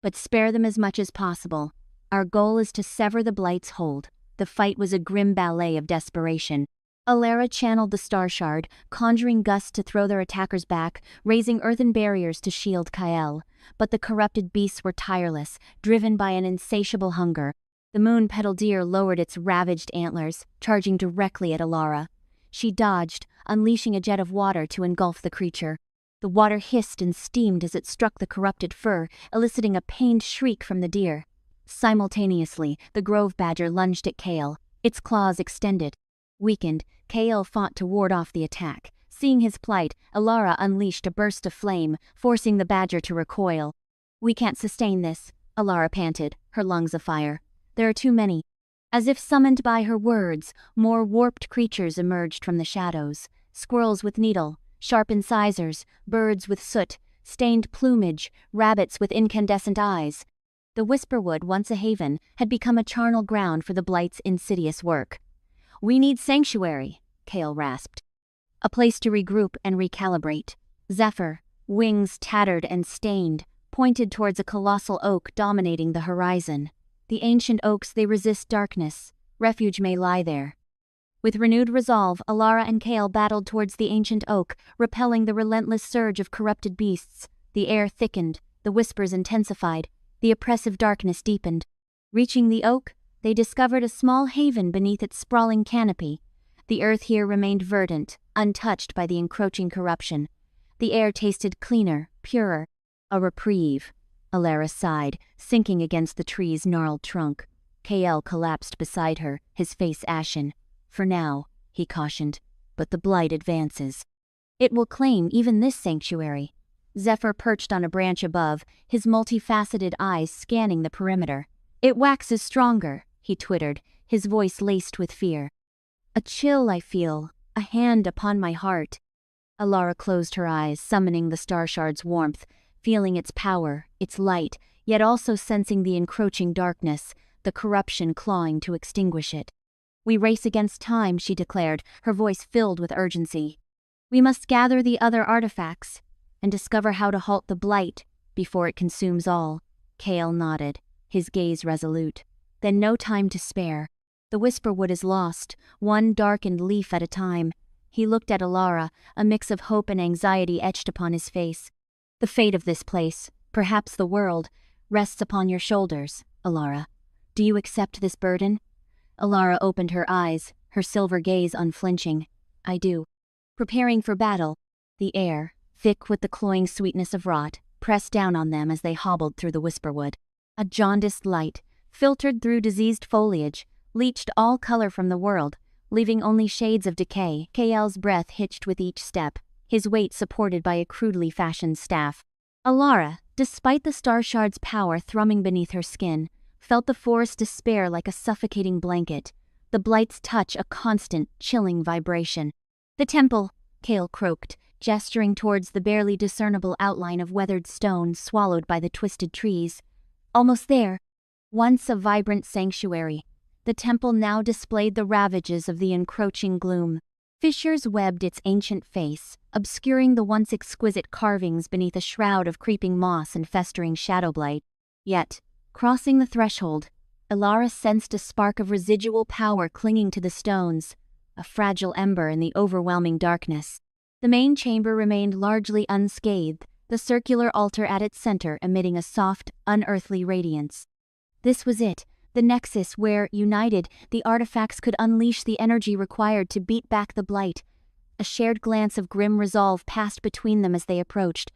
"But spare them as much as possible. Our goal is to sever the blight's hold." The fight was a grim ballet of desperation. Alara channeled the Star Shard, conjuring gusts to throw their attackers back, raising earthen barriers to shield Kael. But the corrupted beasts were tireless, driven by an insatiable hunger. The moon-petal deer lowered its ravaged antlers, charging directly at Alara. She dodged, unleashing a jet of water to engulf the creature. The water hissed and steamed as it struck the corrupted fur, eliciting a pained shriek from the deer. Simultaneously, the grove badger lunged at Kael, its claws extended. Weakened, Kael fought to ward off the attack. Seeing his plight, Alara unleashed a burst of flame, forcing the badger to recoil. "We can't sustain this," Alara panted, her lungs afire. "There are too many." As if summoned by her words, more warped creatures emerged from the shadows. Squirrels with needle, sharp incisors, birds with soot, stained plumage, rabbits with incandescent eyes. The Whisperwood, once a haven, had become a charnel ground for the blight's insidious work. "We need sanctuary," Kael rasped. "A place to regroup and recalibrate." Zephyr, wings tattered and stained, pointed towards a colossal oak dominating the horizon. "The ancient oaks, they resist darkness. Refuge may lie there." With renewed resolve, Alara and Kale battled towards the ancient oak, repelling the relentless surge of corrupted beasts. The air thickened, the whispers intensified, the oppressive darkness deepened. Reaching the oak, they discovered a small haven beneath its sprawling canopy. The earth here remained verdant, untouched by the encroaching corruption. The air tasted cleaner, purer. A reprieve. Alara sighed, sinking against the tree's gnarled trunk. Kale collapsed beside her, his face ashen. For now, he cautioned, but the blight advances. It will claim even this sanctuary. Zephyr perched on a branch above, his multifaceted eyes scanning the perimeter. It waxes stronger, he twittered, his voice laced with fear. A chill I feel, a hand upon my heart. Alara closed her eyes, summoning the star shard's warmth, feeling its power, its light, yet also sensing the encroaching darkness, the corruption clawing to extinguish it. We race against time, she declared, her voice filled with urgency. We must gather the other artifacts and discover how to halt the blight before it consumes all. Kale nodded, his gaze resolute. Then no time to spare. The Whisperwood is lost, one darkened leaf at a time. He looked at Alara, a mix of hope and anxiety etched upon his face. The fate of this place, perhaps the world, rests upon your shoulders, Alara. Do you accept this burden? Alara opened her eyes, her silver gaze unflinching. I do. Preparing for battle, the air, thick with the cloying sweetness of rot, pressed down on them as they hobbled through the Whisperwood. A jaundiced light, filtered through diseased foliage, leached all color from the world, leaving only shades of decay. Kale's breath hitched with each step, his weight supported by a crudely fashioned staff. Alara, despite the star shard's power thrumming beneath her skin, felt the forest despair like a suffocating blanket, the blight's touch a constant, chilling vibration. The temple, Kale croaked, gesturing towards the barely discernible outline of weathered stone swallowed by the twisted trees. Almost there. Once a vibrant sanctuary, the temple now displayed the ravages of the encroaching gloom. Fissures webbed its ancient face, obscuring the once exquisite carvings beneath a shroud of creeping moss and festering shadow blight. Yet, crossing the threshold, Alara sensed a spark of residual power clinging to the stones, a fragile ember in the overwhelming darkness. The main chamber remained largely unscathed, the circular altar at its center emitting a soft, unearthly radiance. This was it, the nexus where, united, the artifacts could unleash the energy required to beat back the blight. A shared glance of grim resolve passed between them as they approached.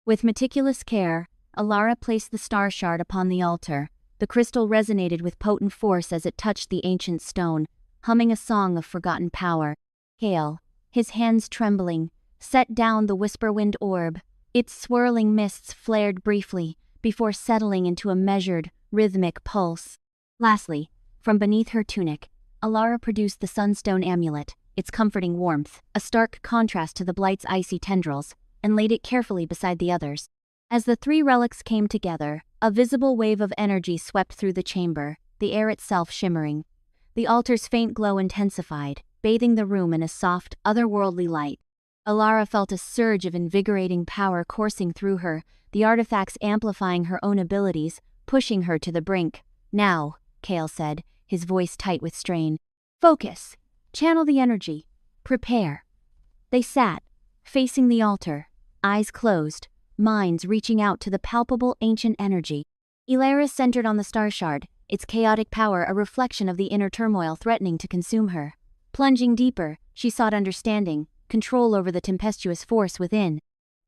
With meticulous care, Alara placed the star shard upon the altar. The crystal resonated with potent force as it touched the ancient stone, humming a song of forgotten power. Kale, his hands trembling, set down the whisper-wind orb. Its swirling mists flared briefly, before settling into a measured, rhythmic pulse. Lastly, from beneath her tunic, Alara produced the sunstone amulet, its comforting warmth, a stark contrast to the blight's icy tendrils, and laid it carefully beside the others. As the three relics came together, a visible wave of energy swept through the chamber, the air itself shimmering. The altar's faint glow intensified, bathing the room in a soft, otherworldly light. Alara felt a surge of invigorating power coursing through her, the artifacts amplifying her own abilities, pushing her to the brink. Now, Kale said, his voice tight with strain. Focus. Channel the energy. Prepare. They sat, facing the altar, eyes closed, minds reaching out to the palpable ancient energy. Alara centered on the star shard, its chaotic power a reflection of the inner turmoil threatening to consume her. Plunging deeper, she sought understanding, control over the tempestuous force within.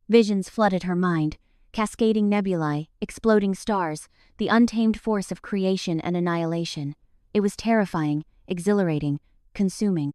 Visions flooded her mind, cascading nebulae, exploding stars, the untamed force of creation and annihilation. It was terrifying, exhilarating, consuming.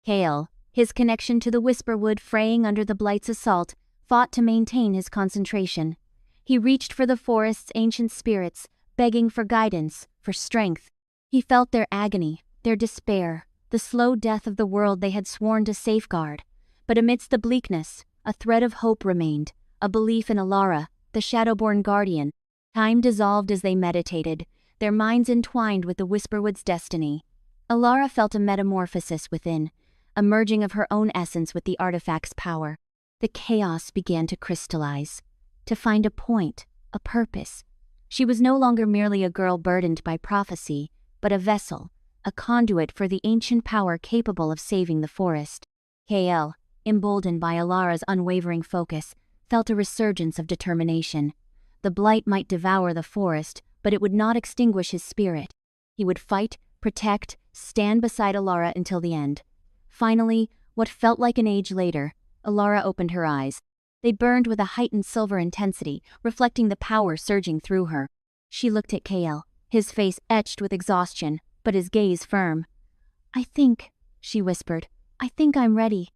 Kale, his connection to the Whisperwood fraying under the blight's assault, fought to maintain his concentration. He reached for the forest's ancient spirits, begging for guidance, for strength. He felt their agony, their despair, the slow death of the world they had sworn to safeguard. But amidst the bleakness, a thread of hope remained, a belief in Alara, the Shadowborn guardian. Time dissolved as they meditated, their minds entwined with the Whisperwood's destiny. Alara felt a metamorphosis within, a merging of her own essence with the artifact's power. The chaos began to crystallize, to find a point, a purpose. She was no longer merely a girl burdened by prophecy, but a vessel a conduit for the ancient power capable of saving the forest. KL, emboldened by Alara's unwavering focus, felt a resurgence of determination. The blight might devour the forest, but it would not extinguish his spirit. He would fight, protect, stand beside Alara until the end. Finally, what felt like an age later, Alara opened her eyes. They burned with a heightened silver intensity, reflecting the power surging through her. She looked at KL, his face etched with exhaustion, but his gaze firm. "I think," she whispered, "I think I'm ready."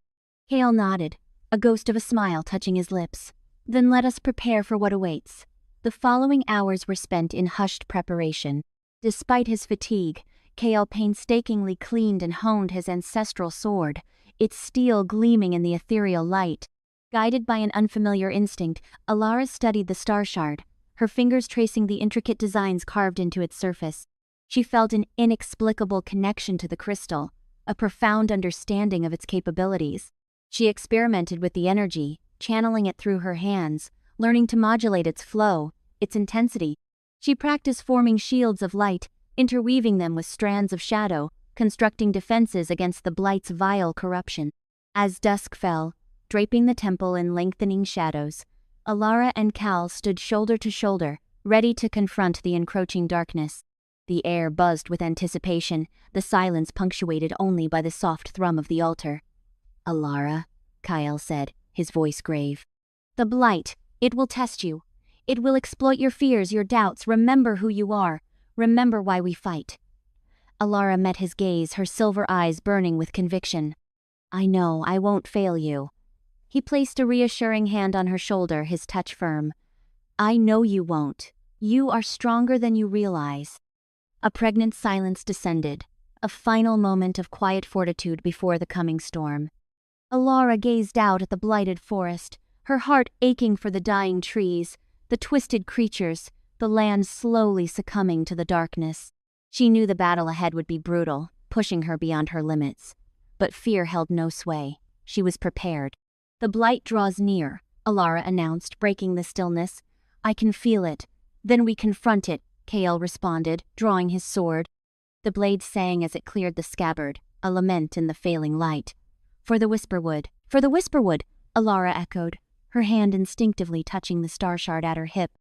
KL nodded, a ghost of a smile touching his lips. "Then let us prepare for what awaits." The following hours were spent in hushed preparation. Despite his fatigue, KL painstakingly cleaned and honed his ancestral sword, its steel gleaming in the ethereal light. Guided by an unfamiliar instinct, Alara studied the star shard, her fingers tracing the intricate designs carved into its surface. She felt an inexplicable connection to the crystal, a profound understanding of its capabilities. She experimented with the energy, channeling it through her hands, learning to modulate its flow, its intensity. She practiced forming shields of light, interweaving them with strands of shadow, constructing defenses against the blight's vile corruption. As dusk fell, draping the temple in lengthening shadows, Alara and Cal stood shoulder to shoulder, ready to confront the encroaching darkness. The air buzzed with anticipation, the silence punctuated only by the soft thrum of the altar. "Alara," Kyle said, his voice grave. "The blight, it will test you. It will exploit your fears, your doubts. Remember who you are. Remember why we fight." Alara met his gaze, her silver eyes burning with conviction. "I know, I won't fail you." He placed a reassuring hand on her shoulder, his touch firm. "I know you won't. You are stronger than you realize." A pregnant silence descended, a final moment of quiet fortitude before the coming storm. Alara gazed out at the blighted forest, her heart aching for the dying trees, the twisted creatures, the land slowly succumbing to the darkness. She knew the battle ahead would be brutal, pushing her beyond her limits. But fear held no sway. She was prepared. "The blight draws near," Alara announced, breaking the stillness. "I can feel it." "Then we confront it," Kael responded, drawing his sword. The blade sang as it cleared the scabbard, a lament in the failing light. "For the Whisperwood! For the Whisperwood!" Alara echoed, her hand instinctively touching the star shard at her hip.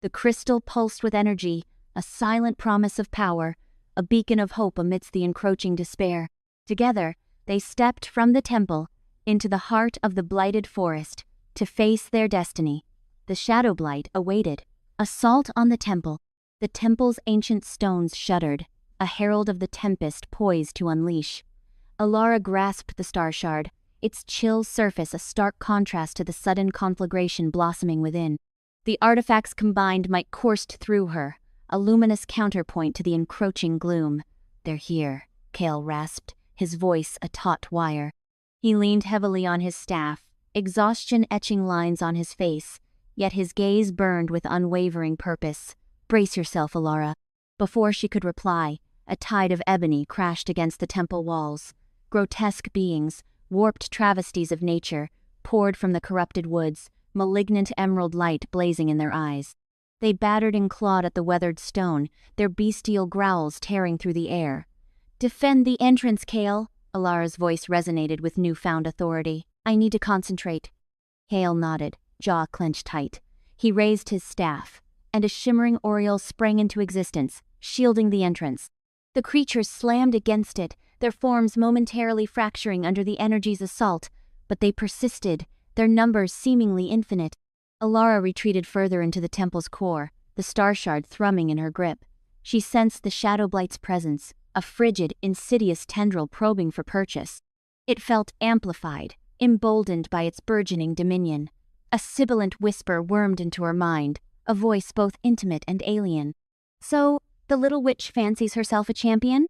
The crystal pulsed with energy, a silent promise of power, a beacon of hope amidst the encroaching despair. Together, they stepped from the temple into the heart of the blighted forest to face their destiny. The shadow blight awaited. Assault on the temple. The temple's ancient stones shuddered, a herald of the tempest poised to unleash. Alara grasped the star shard, its chill surface a stark contrast to the sudden conflagration blossoming within. The artifacts combined might course through her, a luminous counterpoint to the encroaching gloom. "They're here," Kael rasped, his voice a taut wire. He leaned heavily on his staff, exhaustion etching lines on his face, yet his gaze burned with unwavering purpose. "Brace yourself, Alara." Before she could reply, a tide of ebony crashed against the temple walls. Grotesque beings, warped travesties of nature, poured from the corrupted woods, malignant emerald light blazing in their eyes. They battered and clawed at the weathered stone, their bestial growls tearing through the air. "Defend the entrance, Kael," Alara's voice resonated with newfound authority. "I need to concentrate." Kael nodded, jaw clenched tight. He raised his staff, and a shimmering aureole sprang into existence, shielding the entrance. The creatures slammed against it, their forms momentarily fracturing under the energy's assault, but they persisted, their numbers seemingly infinite. Alara retreated further into the temple's core, the star shard thrumming in her grip. She sensed the shadow blight's presence, a frigid, insidious tendril probing for purchase. It felt amplified, emboldened by its burgeoning dominion. A sibilant whisper wormed into her mind, a voice both intimate and alien. "So, the little witch fancies herself a champion?"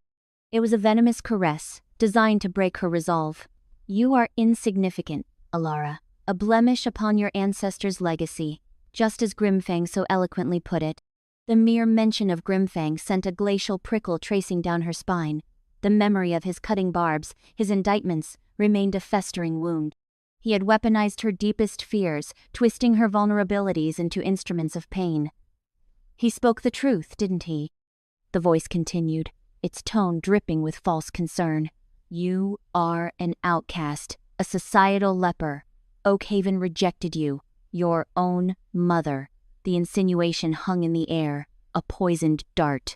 It was a venomous caress, designed to break her resolve. "You are insignificant, Alara, a blemish upon your ancestors' legacy," just as Grimfang so eloquently put it. The mere mention of Grimfang sent a glacial prickle tracing down her spine. The memory of his cutting barbs, his indictments, remained a festering wound. He had weaponized her deepest fears, twisting her vulnerabilities into instruments of pain. "He spoke the truth, didn't he?" The voice continued, its tone dripping with false concern. "You are an outcast, a societal leper. Oakhaven rejected you, your own mother." The insinuation hung in the air, a poisoned dart.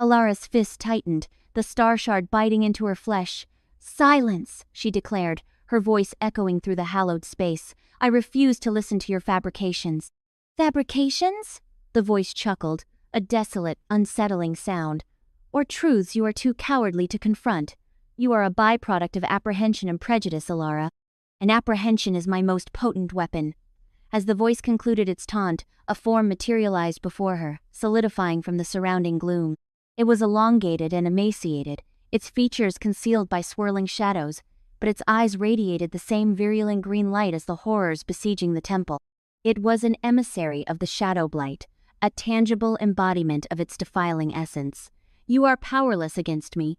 Alara's fist tightened, the star shard biting into her flesh. "Silence," she declared, her voice echoing through the hallowed space. "I refuse to listen to your fabrications." "Fabrications?" The voice chuckled, a desolate, unsettling sound. "Or truths you are too cowardly to confront. You are a byproduct of apprehension and prejudice, Alara. And apprehension is my most potent weapon." As the voice concluded its taunt, a form materialized before her, solidifying from the surrounding gloom. It was elongated and emaciated, its features concealed by swirling shadows, but its eyes radiated the same virulent green light as the horrors besieging the temple. It was an emissary of the Shadow Blight, a tangible embodiment of its defiling essence. "You are powerless against me,"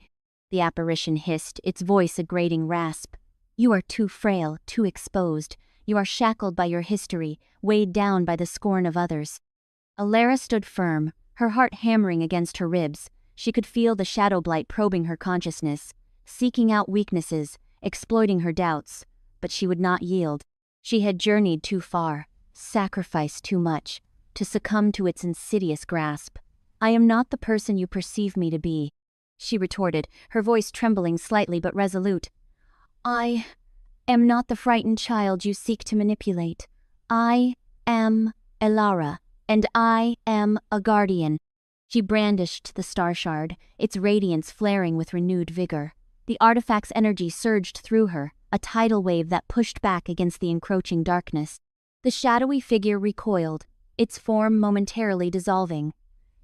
the apparition hissed, its voice a grating rasp. "You are too frail, too exposed. You are shackled by your history, weighed down by the scorn of others." Alara stood firm, her heart hammering against her ribs. She could feel the Shadow Blight probing her consciousness, seeking out weaknesses, exploiting her doubts, but she would not yield. She had journeyed too far, sacrificed too much, to succumb to its insidious grasp. "I am not the person you perceive me to be," she retorted, her voice trembling slightly but resolute. "I am not the frightened child you seek to manipulate. I am Alara, and I am a guardian." She brandished the star shard, its radiance flaring with renewed vigor. The artifact's energy surged through her, a tidal wave that pushed back against the encroaching darkness. The shadowy figure recoiled, its form momentarily dissolving.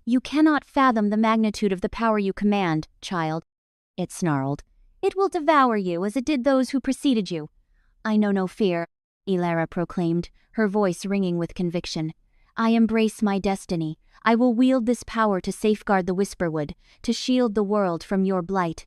"You cannot fathom the magnitude of the power you command, child," it snarled. "It will devour you as it did those who preceded you." "I know no fear," Alara proclaimed, her voice ringing with conviction. "I embrace my destiny. I will wield this power to safeguard the Whisperwood, to shield the world from your blight."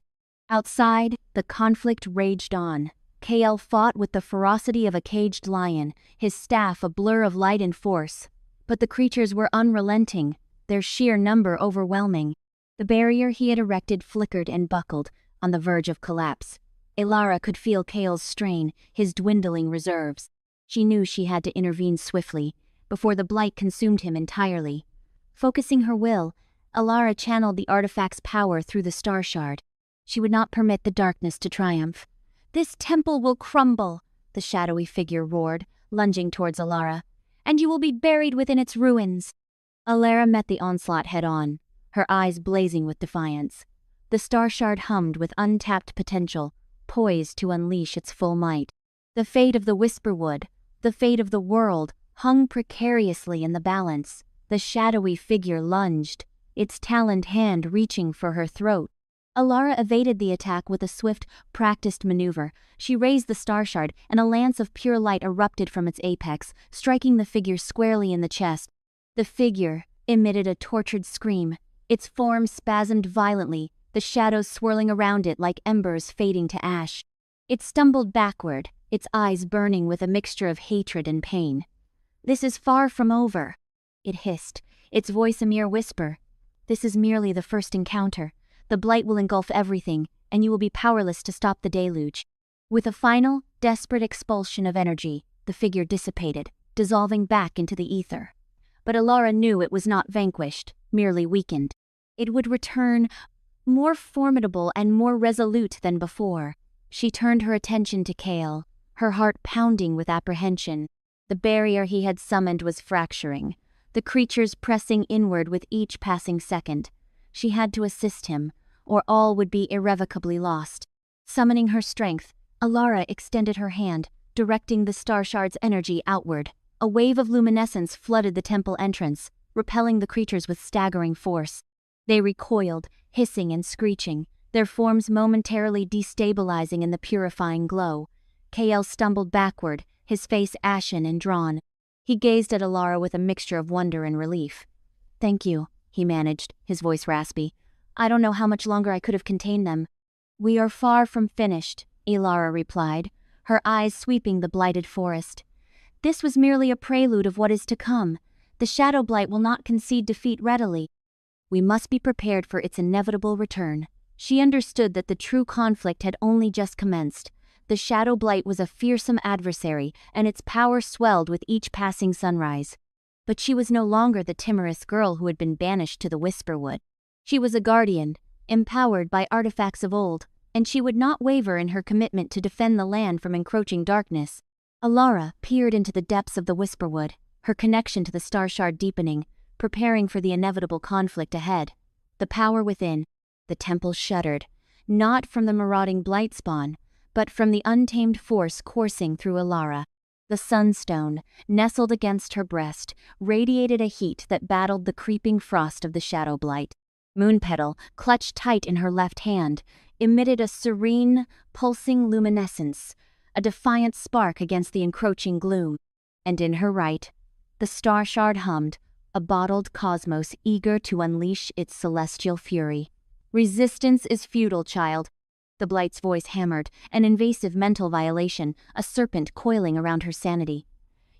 Outside, the conflict raged on. Kael fought with the ferocity of a caged lion, his staff a blur of light and force. But the creatures were unrelenting, their sheer number overwhelming. The barrier he had erected flickered and buckled, on the verge of collapse. Alara could feel Kael's strain, his dwindling reserves. She knew she had to intervene swiftly, before the blight consumed him entirely. Focusing her will, Alara channeled the artifact's power through the star shard. She would not permit the darkness to triumph. "This temple will crumble," the shadowy figure roared, lunging towards Alara, "and you will be buried within its ruins." Alara met the onslaught head-on, her eyes blazing with defiance. The star shard hummed with untapped potential, poised to unleash its full might. The fate of the Whisperwood, the fate of the world, hung precariously in the balance. The shadowy figure lunged, its taloned hand reaching for her throat. Alara evaded the attack with a swift, practiced maneuver. She raised the star shard, and a lance of pure light erupted from its apex, striking the figure squarely in the chest. The figure emitted a tortured scream. Its form spasmed violently, the shadows swirling around it like embers fading to ash. It stumbled backward, its eyes burning with a mixture of hatred and pain. "This is far from over," it hissed, its voice a mere whisper. "This is merely the first encounter. The blight will engulf everything, and you will be powerless to stop the deluge." With a final, desperate expulsion of energy, the figure dissipated, dissolving back into the ether. But Alara knew it was not vanquished, merely weakened. It would return, more formidable and more resolute than before. She turned her attention to Kael, her heart pounding with apprehension. The barrier he had summoned was fracturing, the creatures pressing inward with each passing second. She had to assist him, or all would be irrevocably lost. Summoning her strength, Alara extended her hand, directing the star shard's energy outward. A wave of luminescence flooded the temple entrance, repelling the creatures with staggering force. They recoiled, hissing and screeching, their forms momentarily destabilizing in the purifying glow. Kael stumbled backward, his face ashen and drawn. He gazed at Alara with a mixture of wonder and relief. "Thank you," he managed, his voice raspy. "I don't know how much longer I could have contained them." "We are far from finished," Alara replied, her eyes sweeping the blighted forest. "This was merely a prelude of what is to come. The Shadow Blight will not concede defeat readily." We must be prepared for its inevitable return. She understood that the true conflict had only just commenced. The Shadow Blight was a fearsome adversary, and its power swelled with each passing sunrise. But she was no longer the timorous girl who had been banished to the Whisperwood. She was a guardian, empowered by artifacts of old, and she would not waver in her commitment to defend the land from encroaching darkness. Alara peered into the depths of the Whisperwood, her connection to the star shard deepening, preparing for the inevitable conflict ahead. The power within. The temple shuddered, not from the marauding blight spawn, but from the untamed force coursing through Alara. The sunstone, nestled against her breast, radiated a heat that battled the creeping frost of the Shadow Blight. Moonpetal, clutched tight in her left hand, emitted a serene, pulsing luminescence, a defiant spark against the encroaching gloom. And in her right, the star shard hummed, a bottled cosmos eager to unleash its celestial fury. Resistance is futile, child. The Blight's voice hammered, an invasive mental violation, a serpent coiling around her sanity.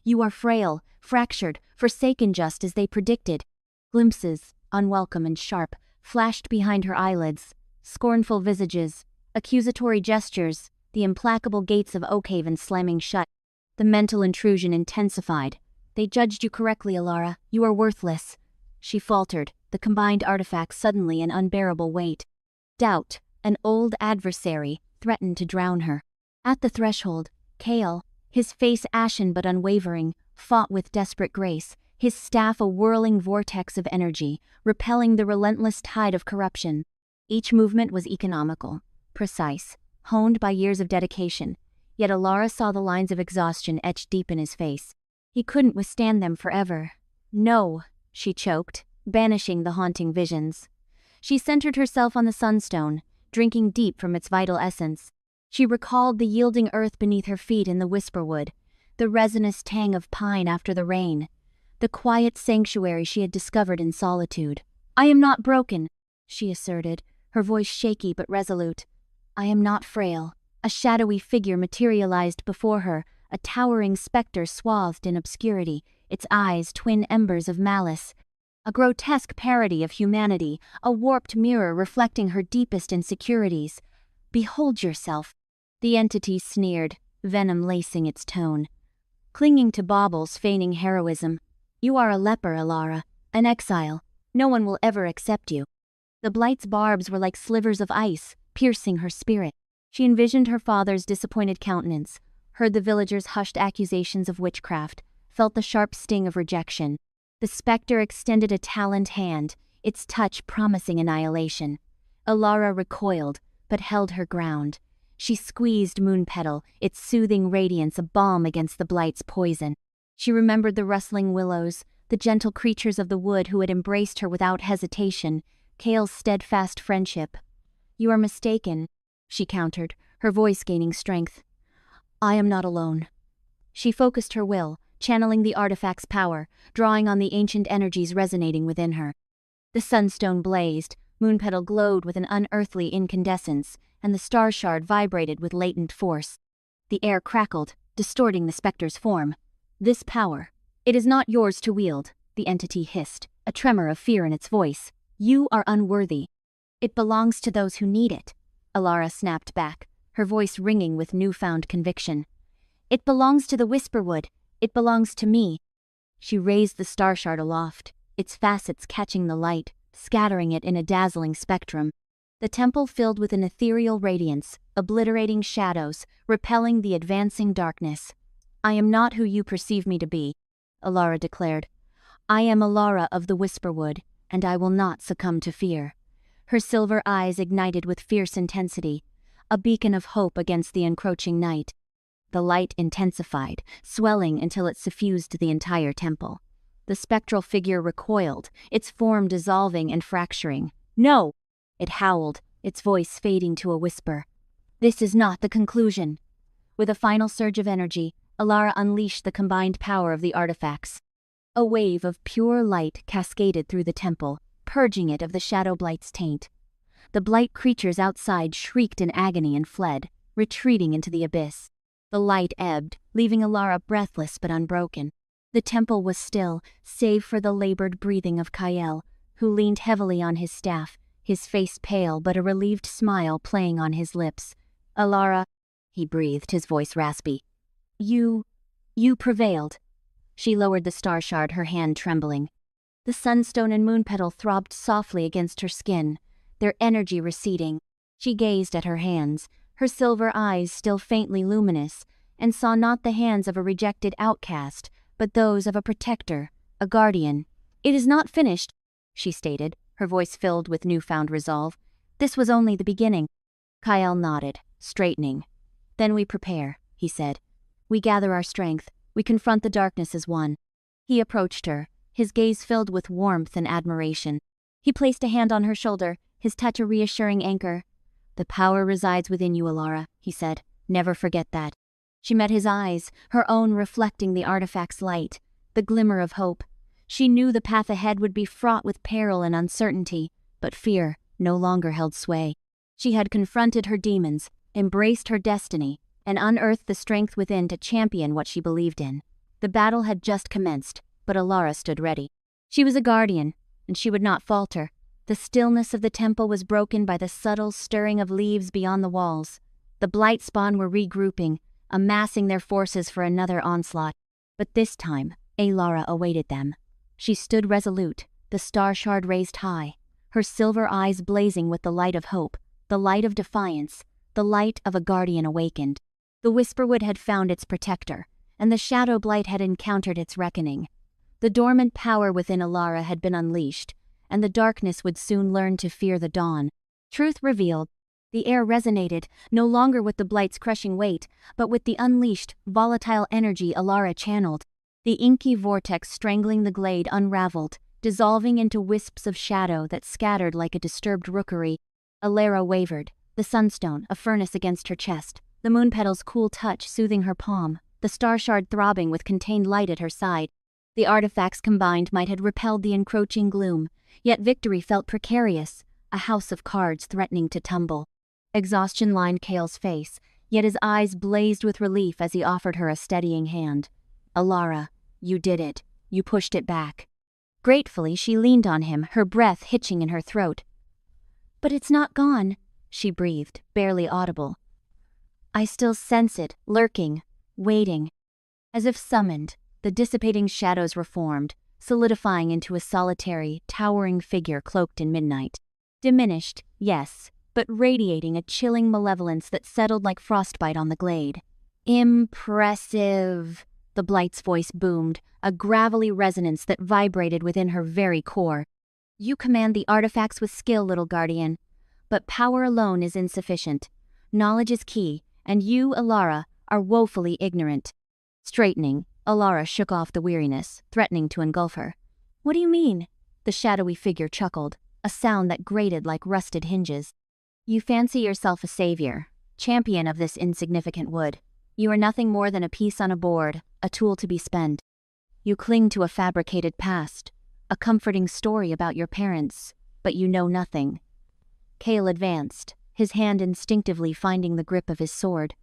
You are frail, fractured, forsaken just as they predicted. Glimpses, unwelcome and sharp, flashed behind her eyelids. Scornful visages, accusatory gestures, the implacable gates of Oakhaven slamming shut. The mental intrusion intensified. They judged you correctly, Alara. You are worthless. She faltered, the combined artifacts suddenly an unbearable weight. Doubt, an old adversary, threatened to drown her. At the threshold, Kale, his face ashen but unwavering, fought with desperate grace, his staff a whirling vortex of energy, repelling the relentless tide of corruption. Each movement was economical, precise, honed by years of dedication, yet Alara saw the lines of exhaustion etched deep in his face. He couldn't withstand them forever. No, she choked, banishing the haunting visions. She centered herself on the sunstone, drinking deep from its vital essence. She recalled the yielding earth beneath her feet in the Whisperwood, the resinous tang of pine after the rain, the quiet sanctuary she had discovered in solitude. I am not broken, she asserted, her voice shaky but resolute. I am not frail. A shadowy figure materialized before her, a towering specter swathed in obscurity, its eyes twin embers of malice. A grotesque parody of humanity, a warped mirror reflecting her deepest insecurities. Behold yourself. The entity sneered, venom lacing its tone. Clinging to baubles feigning heroism. You are a leper, Alara, an exile. No one will ever accept you. The Blight's barbs were like slivers of ice, piercing her spirit. She envisioned her father's disappointed countenance, heard the villagers' hushed accusations of witchcraft, felt the sharp sting of rejection. The specter extended a taloned hand, its touch promising annihilation. Alara recoiled, but held her ground. She squeezed Moonpetal, its soothing radiance a balm against the Blight's poison. She remembered the rustling willows, the gentle creatures of the wood who had embraced her without hesitation, Kale's steadfast friendship. You are mistaken, she countered, her voice gaining strength. I am not alone. She focused her will, channeling the artifact's power, drawing on the ancient energies resonating within her. The sunstone blazed, Moonpetal glowed with an unearthly incandescence, and the star shard vibrated with latent force. The air crackled, distorting the specter's form. This power, it is not yours to wield, the entity hissed, a tremor of fear in its voice. You are unworthy. It belongs to those who need it, Alara snapped back, her voice ringing with newfound conviction. It belongs to the Whisperwood. It belongs to me. She raised the star shard aloft, its facets catching the light, scattering it in a dazzling spectrum. The temple filled with an ethereal radiance, obliterating shadows, repelling the advancing darkness. I am not who you perceive me to be, Alara declared. I am Alara of the Whisperwood, and I will not succumb to fear. Her silver eyes ignited with fierce intensity, a beacon of hope against the encroaching night. The light intensified, swelling until it suffused the entire temple. The spectral figure recoiled, its form dissolving and fracturing. No! It howled, its voice fading to a whisper. This is not the conclusion. With a final surge of energy, Alara unleashed the combined power of the artifacts. A wave of pure light cascaded through the temple, purging it of the Shadow Blight's taint. The Blight creatures outside shrieked in agony and fled, retreating into the abyss. The light ebbed, leaving Alara breathless but unbroken. The temple was still, save for the labored breathing of Kyle, who leaned heavily on his staff, his face pale but a relieved smile playing on his lips. "Alara," he breathed, his voice raspy. You prevailed." She lowered the star shard, her hand trembling. The sunstone and moon petal throbbed softly against her skin, their energy receding. She gazed at her hands, her silver eyes still faintly luminous, and saw not the hands of a rejected outcast, but those of a protector, a guardian. "It is not finished," she stated, her voice filled with newfound resolve. "This was only the beginning." Kyle nodded, straightening. "Then we prepare," he said. "We gather our strength, we confront the darkness as one." He approached her, his gaze filled with warmth and admiration. He placed a hand on her shoulder, his touch a reassuring anchor. "The power resides within you, Alara," he said. "Never forget that." She met his eyes, her own reflecting the artifact's light, the glimmer of hope. She knew the path ahead would be fraught with peril and uncertainty, but fear no longer held sway. She had confronted her demons, embraced her destiny, and unearthed the strength within to champion what she believed in. The battle had just commenced, but Alara stood ready. She was a guardian, and she would not falter. The stillness of the temple was broken by the subtle stirring of leaves beyond the walls. The blight spawn were regrouping, amassing their forces for another onslaught. But this time, Alara awaited them. She stood resolute, the star shard raised high, her silver eyes blazing with the light of hope, the light of defiance, the light of a guardian awakened. The Whisperwood had found its protector, and the shadow blight had encountered its reckoning. The dormant power within Alara had been unleashed, and the darkness would soon learn to fear the dawn. Truth revealed. The air resonated, no longer with the blight's crushing weight, but with the unleashed, volatile energy Alara channeled. The inky vortex strangling the glade unraveled, dissolving into wisps of shadow that scattered like a disturbed rookery. Alara wavered, the sunstone a furnace against her chest, the moon petal's cool touch soothing her palm, the star shard throbbing with contained light at her side. The artifacts combined might have repelled the encroaching gloom, yet victory felt precarious, a house of cards threatening to tumble. Exhaustion lined Kale's face, yet his eyes blazed with relief as he offered her a steadying hand. "Alara, you did it. You pushed it back." Gratefully, she leaned on him, her breath hitching in her throat. "But it's not gone," she breathed, barely audible. "I still sense it, lurking, waiting." As if summoned, the dissipating shadows reformed, solidifying into a solitary, towering figure cloaked in midnight. Diminished, yes, but radiating a chilling malevolence that settled like frostbite on the glade. "Impressive," the blight's voice boomed, a gravelly resonance that vibrated within her very core. "You command the artifacts with skill, little guardian. But power alone is insufficient. Knowledge is key, and you, Alara, are woefully ignorant." Straightening, Alara shook off the weariness, threatening to engulf her. "What do you mean?" The shadowy figure chuckled, a sound that grated like rusted hinges. "You fancy yourself a savior, champion of this insignificant wood. You are nothing more than a piece on a board, a tool to be spent. You cling to a fabricated past, a comforting story about your parents, but you know nothing." Kale advanced, his hand instinctively finding the grip of his sword.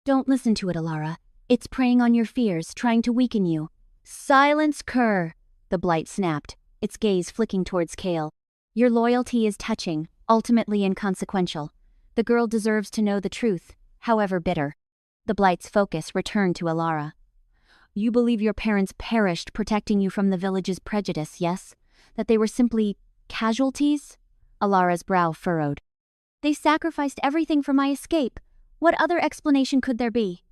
"Don't listen to it, Alara. It's preying on your fears, trying to weaken you." "Silence, cur!" the blight snapped, its gaze flicking towards Kale. "Your loyalty is touching, ultimately inconsequential. The girl deserves to know the truth, however bitter." The blight's focus returned to Alara. "You believe your parents perished protecting you from the village's prejudice, yes? That they were simply casualties?" Alara's brow furrowed. "They sacrificed everything for my escape. What other explanation could there be?"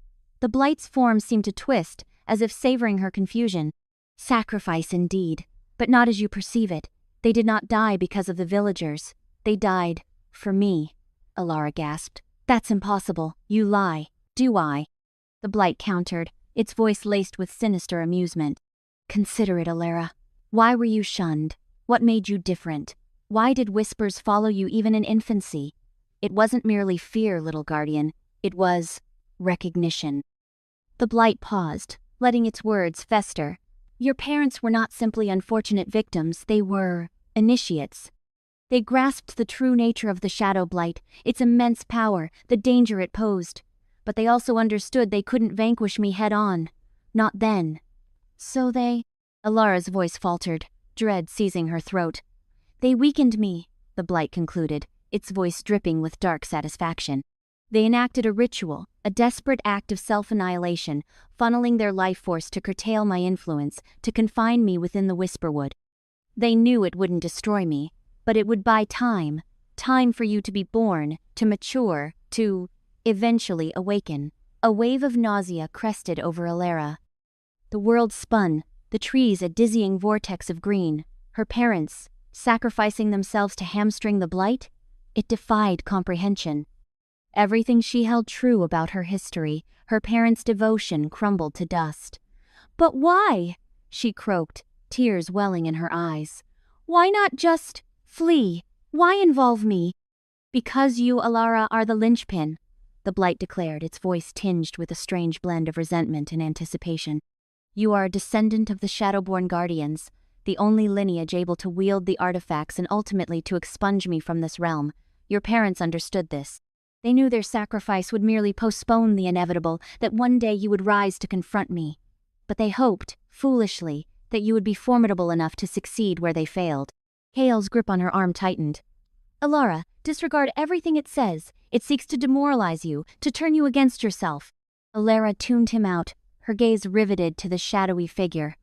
The blight's form seemed to twist, as if savoring her confusion. "Sacrifice indeed, but not as you perceive it. They did not die because of the villagers. They died for me." Alara gasped. "That's impossible. You lie." "Do I?" The blight countered, its voice laced with sinister amusement. "Consider it, Alara. Why were you shunned? What made you different? Why did whispers follow you even in infancy? It wasn't merely fear, little guardian. It was recognition." The blight paused, letting its words fester. "Your parents were not simply unfortunate victims, they were initiates. They grasped the true nature of the shadow blight, its immense power, the danger it posed. But they also understood they couldn't vanquish me head-on. Not then. So they..." Alara's voice faltered, dread seizing her throat. They weakened me, the blight concluded, its voice dripping with dark satisfaction. They enacted a ritual, a desperate act of self-annihilation, funneling their life force to curtail my influence, to confine me within the Whisperwood. They knew it wouldn't destroy me, but it would buy time for you to be born, to mature, to eventually awaken. A wave of nausea crested over Alara. The world spun, the trees a dizzying vortex of green, her parents, sacrificing themselves to hamstring the blight? It defied comprehension. Everything she held true about her history, her parents' devotion, crumbled to dust. "But why?" she croaked, tears welling in her eyes. "Why not just flee? Why involve me?" "Because you, Alara, are the linchpin," the blight declared, its voice tinged with a strange blend of resentment and anticipation. "You are a descendant of the Shadowborn Guardians, the only lineage able to wield the artifacts and ultimately to expunge me from this realm. Your parents understood this. They knew their sacrifice would merely postpone the inevitable, that one day you would rise to confront me. But they hoped, foolishly, that you would be formidable enough to succeed where they failed." Kale's grip on her arm tightened. "Alara, disregard everything it says. It seeks to demoralize you, to turn you against yourself." Alara tuned him out, her gaze riveted to the shadowy figure.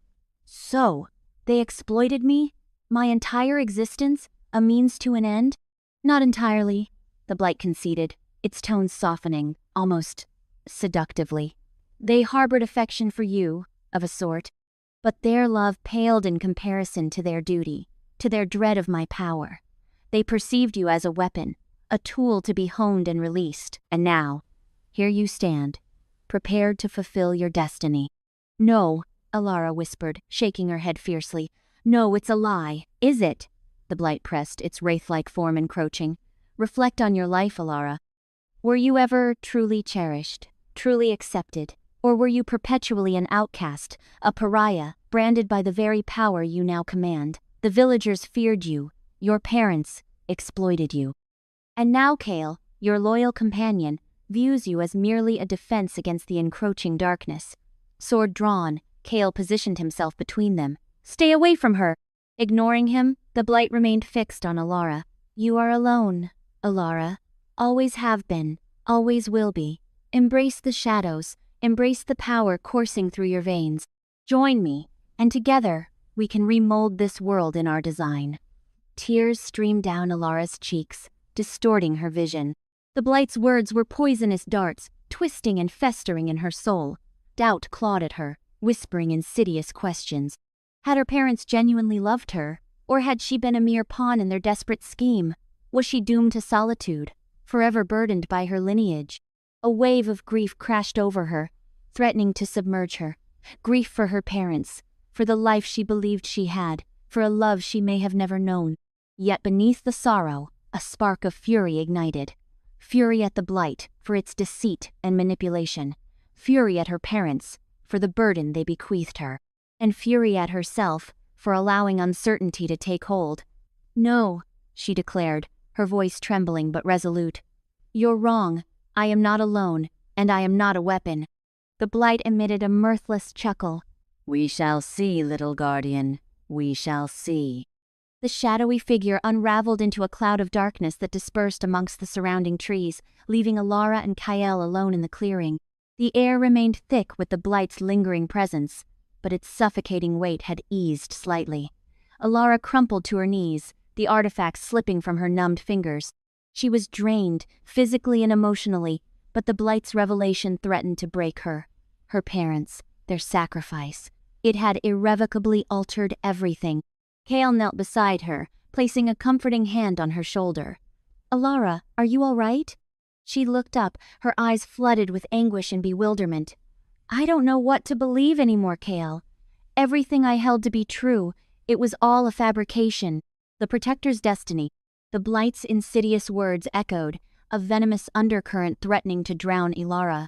"So, they exploited me? My entire existence? A means to an end?" "Not entirely," the blight conceded, its tone softening, almost seductively. "They harbored affection for you, of a sort, but their love paled in comparison to their duty, to their dread of my power. They perceived you as a weapon, a tool to be honed and released, and now, here you stand, prepared to fulfill your destiny." "No," Alara whispered, shaking her head fiercely. "No, it's a lie." "Is it?" the blight pressed, its wraith-like form encroaching. "Reflect on your life, Alara. Were you ever truly cherished, truly accepted, or were you perpetually an outcast, a pariah, branded by the very power you now command? The villagers feared you, your parents exploited you. And now Kale, your loyal companion, views you as merely a defense against the encroaching darkness." Sword drawn, Kale positioned himself between them. "Stay away from her!" Ignoring him, the blight remained fixed on Alara. "You are alone, Alara. Always have been, always will be. Embrace the shadows, embrace the power coursing through your veins. Join me, and together, we can remold this world in our design." Tears streamed down Alara's cheeks, distorting her vision. The blight's words were poisonous darts, twisting and festering in her soul. Doubt clawed at her, whispering insidious questions. Had her parents genuinely loved her, or had she been a mere pawn in their desperate scheme? Was she doomed to solitude, forever burdened by her lineage? A wave of grief crashed over her, threatening to submerge her. Grief for her parents, for the life she believed she had, for a love she may have never known. Yet beneath the sorrow, a spark of fury ignited. Fury at the blight, for its deceit and manipulation. Fury at her parents, for the burden they bequeathed her. And fury at herself, for allowing uncertainty to take hold. "No," she declared, her voice trembling but resolute. "You're wrong. I am not alone, and I am not a weapon." The blight emitted a mirthless chuckle. "We shall see, little guardian. We shall see." The shadowy figure unraveled into a cloud of darkness that dispersed amongst the surrounding trees, leaving Alara and Kael alone in the clearing. The air remained thick with the blight's lingering presence, but its suffocating weight had eased slightly. Alara crumpled to her knees, the artifact slipping from her numbed fingers. She was drained, physically and emotionally, but the blight's revelation threatened to break her. Her parents, their sacrifice. It had irrevocably altered everything. Kael knelt beside her, placing a comforting hand on her shoulder. "Alara, are you all right?" She looked up, her eyes flooded with anguish and bewilderment. "I don't know what to believe anymore, Kael. Everything I held to be true, it was all a fabrication. The Protector's destiny." The blight's insidious words echoed, a venomous undercurrent threatening to drown Alara.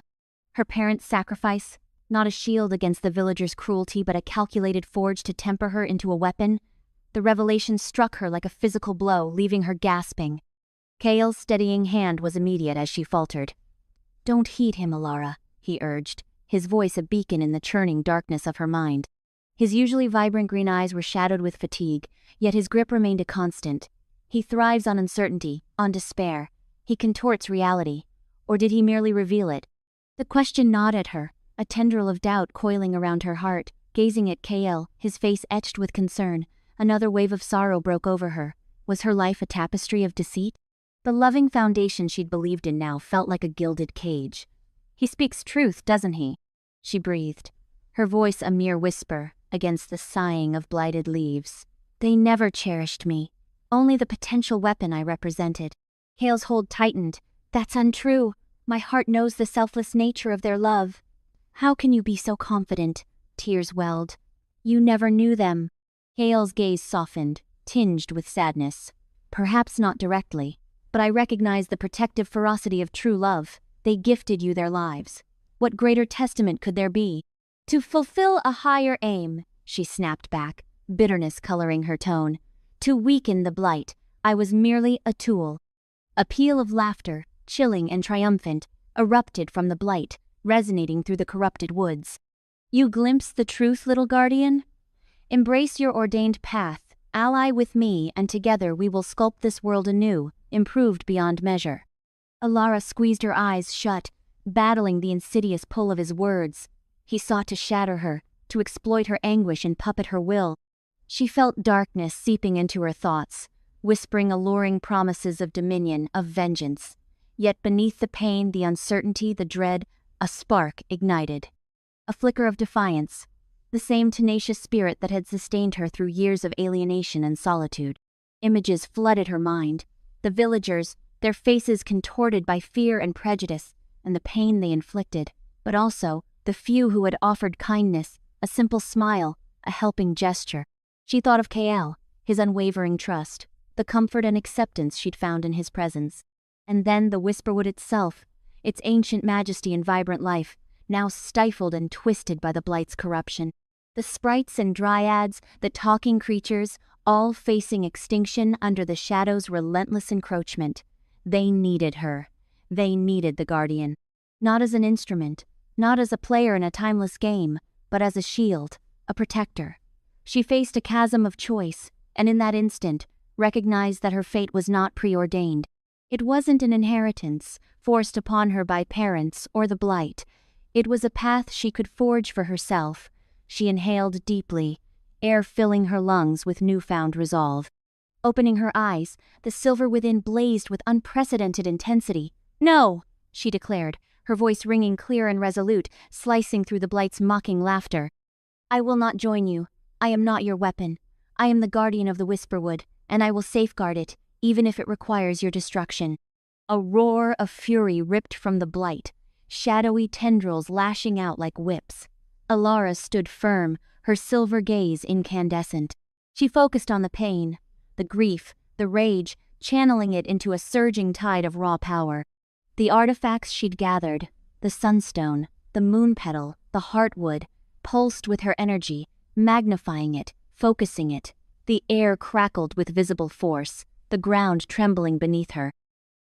Her parents' sacrifice, not a shield against the villagers' cruelty but a calculated forge to temper her into a weapon. The revelation struck her like a physical blow, leaving her gasping. Kael's steadying hand was immediate as she faltered. "Don't heed him, Alara," he urged, his voice a beacon in the churning darkness of her mind. His usually vibrant green eyes were shadowed with fatigue, yet his grip remained a constant. He thrives on uncertainty, on despair. He contorts reality. Or did he merely reveal it? The question gnawed at her, a tendril of doubt coiling around her heart. Gazing at KL, his face etched with concern, another wave of sorrow broke over her. Was her life a tapestry of deceit? The loving foundation she'd believed in now felt like a gilded cage. He speaks truth, doesn't he? She breathed, her voice a mere whisper against the sighing of blighted leaves. They never cherished me, only the potential weapon I represented. Hale's hold tightened. That's untrue. My heart knows the selfless nature of their love. How can you be so confident? Tears welled. You never knew them. Hale's gaze softened, tinged with sadness. Perhaps not directly, but I recognize the protective ferocity of true love. They gifted you their lives. What greater testament could there be? To fulfill a higher aim, she snapped back, bitterness coloring her tone. To weaken the blight, I was merely a tool. A peal of laughter, chilling and triumphant, erupted from the blight, resonating through the corrupted woods. You glimpse the truth, little guardian? Embrace your ordained path, ally with me, and together we will sculpt this world anew, improved beyond measure. Alara squeezed her eyes shut, battling the insidious pull of his words. He sought to shatter her, to exploit her anguish and puppet her will. She felt darkness seeping into her thoughts, whispering alluring promises of dominion, of vengeance. Yet beneath the pain, the uncertainty, the dread, a spark ignited. A flicker of defiance, the same tenacious spirit that had sustained her through years of alienation and solitude. Images flooded her mind. The villagers, their faces contorted by fear and prejudice, and the pain they inflicted, but also the few who had offered kindness, a simple smile, a helping gesture. She thought of KL, his unwavering trust, the comfort and acceptance she'd found in his presence. And then the Whisperwood itself, its ancient majesty and vibrant life, now stifled and twisted by the blight's corruption. The sprites and dryads, the talking creatures, all facing extinction under the shadow's relentless encroachment. They needed her. They needed the Guardian. Not as an instrument, not as a player in a timeless game, but as a shield, a protector. She faced a chasm of choice, and in that instant, recognized that her fate was not preordained. It wasn't an inheritance, forced upon her by parents or the blight. It was a path she could forge for herself. She inhaled deeply, air filling her lungs with newfound resolve. Opening her eyes, the silver within blazed with unprecedented intensity. "No!" she declared, her voice ringing clear and resolute, slicing through the blight's mocking laughter. "I will not join you. I am not your weapon. I am the guardian of the Whisperwood, and I will safeguard it, even if it requires your destruction." A roar of fury ripped from the blight, shadowy tendrils lashing out like whips. Alara stood firm, her silver gaze incandescent. She focused on the pain, the grief, the rage, channeling it into a surging tide of raw power. The artifacts she'd gathered, the sunstone, the moonpetal, the heartwood, pulsed with her energy, magnifying it, focusing it. The air crackled with visible force, the ground trembling beneath her.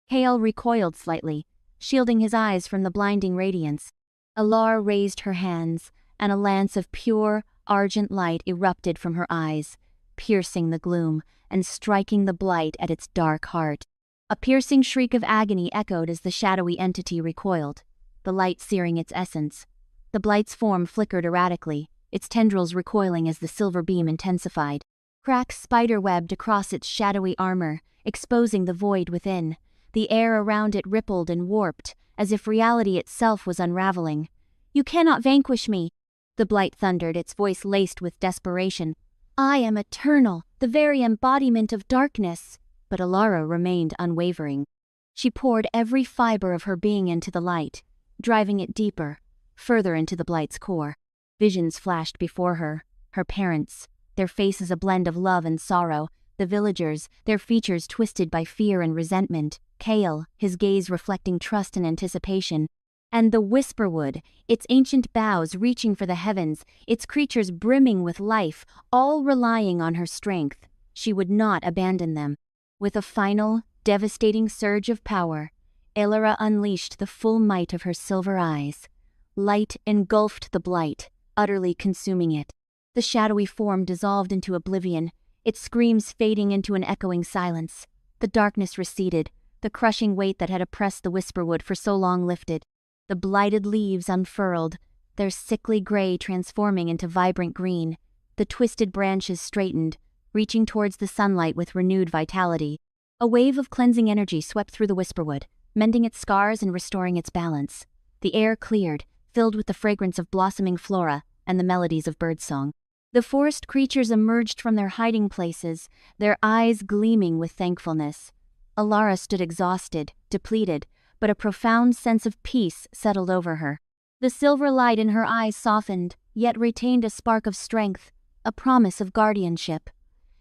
Hale recoiled slightly, shielding his eyes from the blinding radiance. Alara raised her hands, and a lance of pure, argent light erupted from her eyes, piercing the gloom and striking the blight at its dark heart. A piercing shriek of agony echoed as the shadowy entity recoiled, the light searing its essence. The blight's form flickered erratically, its tendrils recoiling as the silver beam intensified. Cracks spider-webbed across its shadowy armor, exposing the void within. The air around it rippled and warped, as if reality itself was unraveling. "You cannot vanquish me," the blight thundered, its voice laced with desperation. "I am eternal, the very embodiment of darkness." But Alara remained unwavering. She poured every fiber of her being into the light, driving it deeper, further into the blight's core. Visions flashed before her, her parents, their faces a blend of love and sorrow, the villagers, their features twisted by fear and resentment, Kale, his gaze reflecting trust and anticipation, and the Whisperwood, its ancient boughs reaching for the heavens, its creatures brimming with life, all relying on her strength. She would not abandon them. With a final, devastating surge of power, Alara unleashed the full might of her silver eyes. Light engulfed the blight, utterly consuming it. The shadowy form dissolved into oblivion, its screams fading into an echoing silence. The darkness receded, the crushing weight that had oppressed the whisperwood for so long lifted. The blighted leaves unfurled, their sickly gray transforming into vibrant green. The twisted branches straightened, reaching towards the sunlight with renewed vitality. A wave of cleansing energy swept through the whisperwood, mending its scars and restoring its balance. The air cleared, filled with the fragrance of blossoming flora and the melodies of birdsong. The forest creatures emerged from their hiding places, their eyes gleaming with thankfulness. Alara stood exhausted, depleted, but a profound sense of peace settled over her. The silver light in her eyes softened, yet retained a spark of strength, a promise of guardianship.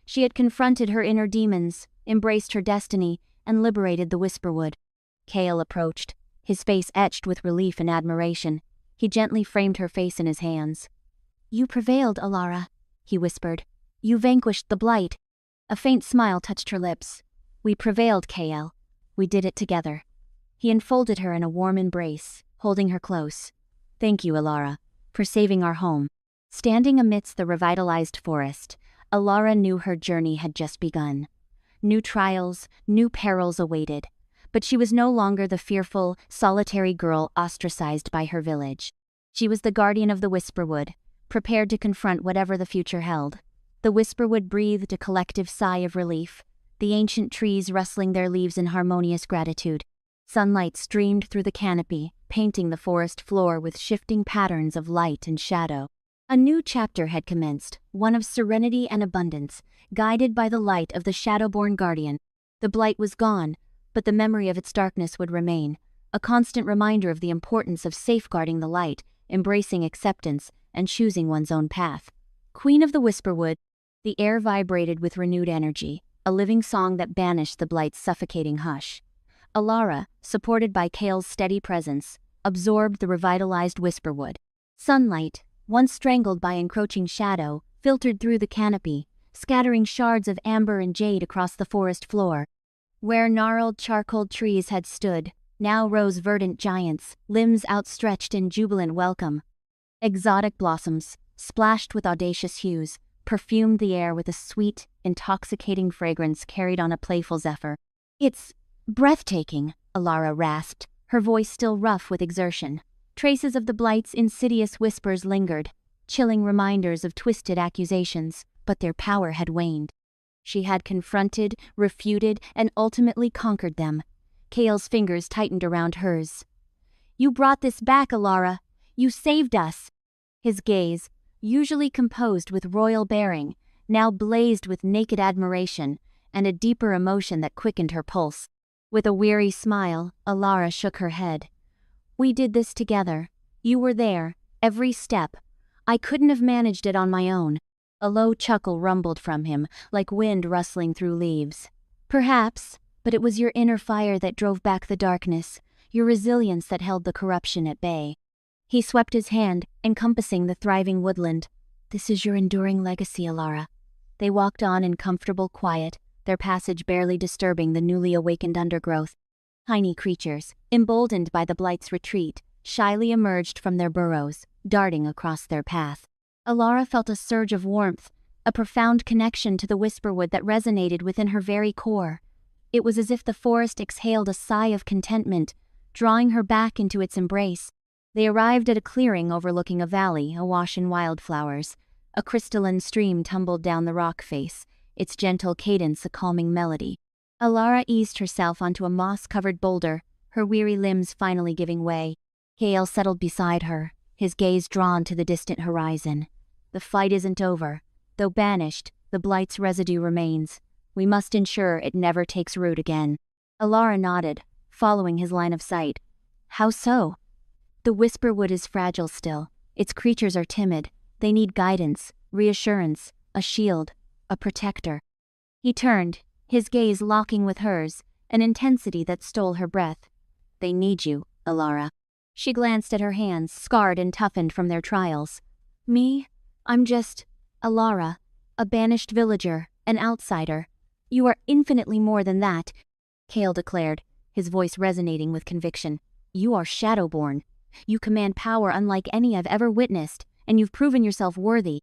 She had confronted her inner demons, embraced her destiny, and liberated the whisperwood. Kale approached, his face etched with relief and admiration. He gently framed her face in his hands. "You prevailed, Alara," he whispered. "You vanquished the blight." A faint smile touched her lips. "We prevailed, Kael. We did it together." He enfolded her in a warm embrace, holding her close. "Thank you, Alara, for saving our home." Standing amidst the revitalized forest, Alara knew her journey had just begun. New trials, new perils awaited, but she was no longer the fearful, solitary girl ostracized by her village. She was the guardian of the whisperwood, prepared to confront whatever the future held. The whisperwood breathed a collective sigh of relief, the ancient trees rustling their leaves in harmonious gratitude. Sunlight streamed through the canopy, painting the forest floor with shifting patterns of light and shadow. A new chapter had commenced, one of serenity and abundance, guided by the light of the Shadowborn Guardian. The blight was gone, but the memory of its darkness would remain, a constant reminder of the importance of safeguarding the light, embracing acceptance, and choosing one's own path. Queen of the Whisperwood, the air vibrated with renewed energy, a living song that banished the blight's suffocating hush. Alara, supported by Kale's steady presence, absorbed the revitalized whisperwood. Sunlight, once strangled by encroaching shadow, filtered through the canopy, scattering shards of amber and jade across the forest floor. Where gnarled charcoal trees had stood, now rose verdant giants, limbs outstretched in jubilant welcome. Exotic blossoms, splashed with audacious hues, perfumed the air with a sweet, intoxicating fragrance carried on a playful zephyr. "It's breathtaking," Alara rasped, her voice still rough with exertion. Traces of the blight's insidious whispers lingered, chilling reminders of twisted accusations, but their power had waned. She had confronted, refuted, and ultimately conquered them. Kale's fingers tightened around hers. "You brought this back, Alara. You saved us." His gaze, usually composed with royal bearing, now blazed with naked admiration and a deeper emotion that quickened her pulse. With a weary smile, Alara shook her head. "We did this together. You were there, every step. I couldn't have managed it on my own." A low chuckle rumbled from him, like wind rustling through leaves. "Perhaps, but it was your inner fire that drove back the darkness, your resilience that held the corruption at bay." He swept his hand, encompassing the thriving woodland. "This is your enduring legacy, Alara." They walked on in comfortable quiet, their passage barely disturbing the newly awakened undergrowth. Tiny creatures, emboldened by the blight's retreat, shyly emerged from their burrows, darting across their path. Alara felt a surge of warmth, a profound connection to the whisperwood that resonated within her very core. It was as if the forest exhaled a sigh of contentment, drawing her back into its embrace. They arrived at a clearing overlooking a valley awash in wildflowers. A crystalline stream tumbled down the rock face, its gentle cadence a calming melody. Alara eased herself onto a moss-covered boulder, her weary limbs finally giving way. Kale settled beside her, his gaze drawn to the distant horizon. "The fight isn't over. Though banished, the blight's residue remains. We must ensure it never takes root again." Alara nodded, following his line of sight. "How so?" "The whisperwood is fragile still. Its creatures are timid. They need guidance, reassurance, a shield, a protector." He turned, his gaze locking with hers, an intensity that stole her breath. "They need you, Alara." She glanced at her hands, scarred and toughened from their trials. "Me? I'm just Alara, a banished villager, an outsider. You are infinitely more than that," Kale declared, his voice resonating with conviction. "You are Shadowborn. You command power unlike any I've ever witnessed, and you've proven yourself worthy."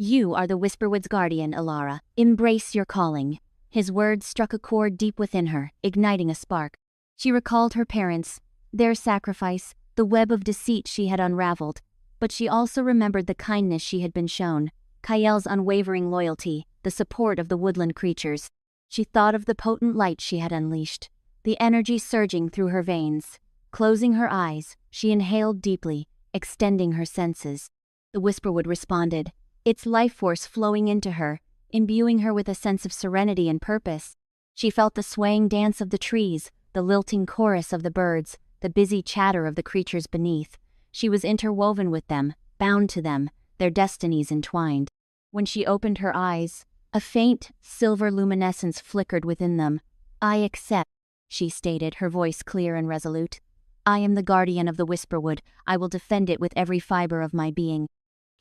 You are the Whisperwood's guardian, Alara. Embrace your calling. His words struck a chord deep within her, igniting a spark. She recalled her parents, their sacrifice, the web of deceit she had unraveled, but she also remembered the kindness she had been shown, Kael's unwavering loyalty, the support of the woodland creatures. She thought of the potent light she had unleashed, the energy surging through her veins. Closing her eyes, she inhaled deeply, extending her senses. The Whisperwood responded, its life force flowing into her, imbuing her with a sense of serenity and purpose. She felt the swaying dance of the trees, the lilting chorus of the birds, the busy chatter of the creatures beneath. She was interwoven with them, bound to them, their destinies entwined. When she opened her eyes, a faint, silver luminescence flickered within them. I accept, she stated, her voice clear and resolute. I am the guardian of the Whisperwood. I will defend it with every fiber of my being.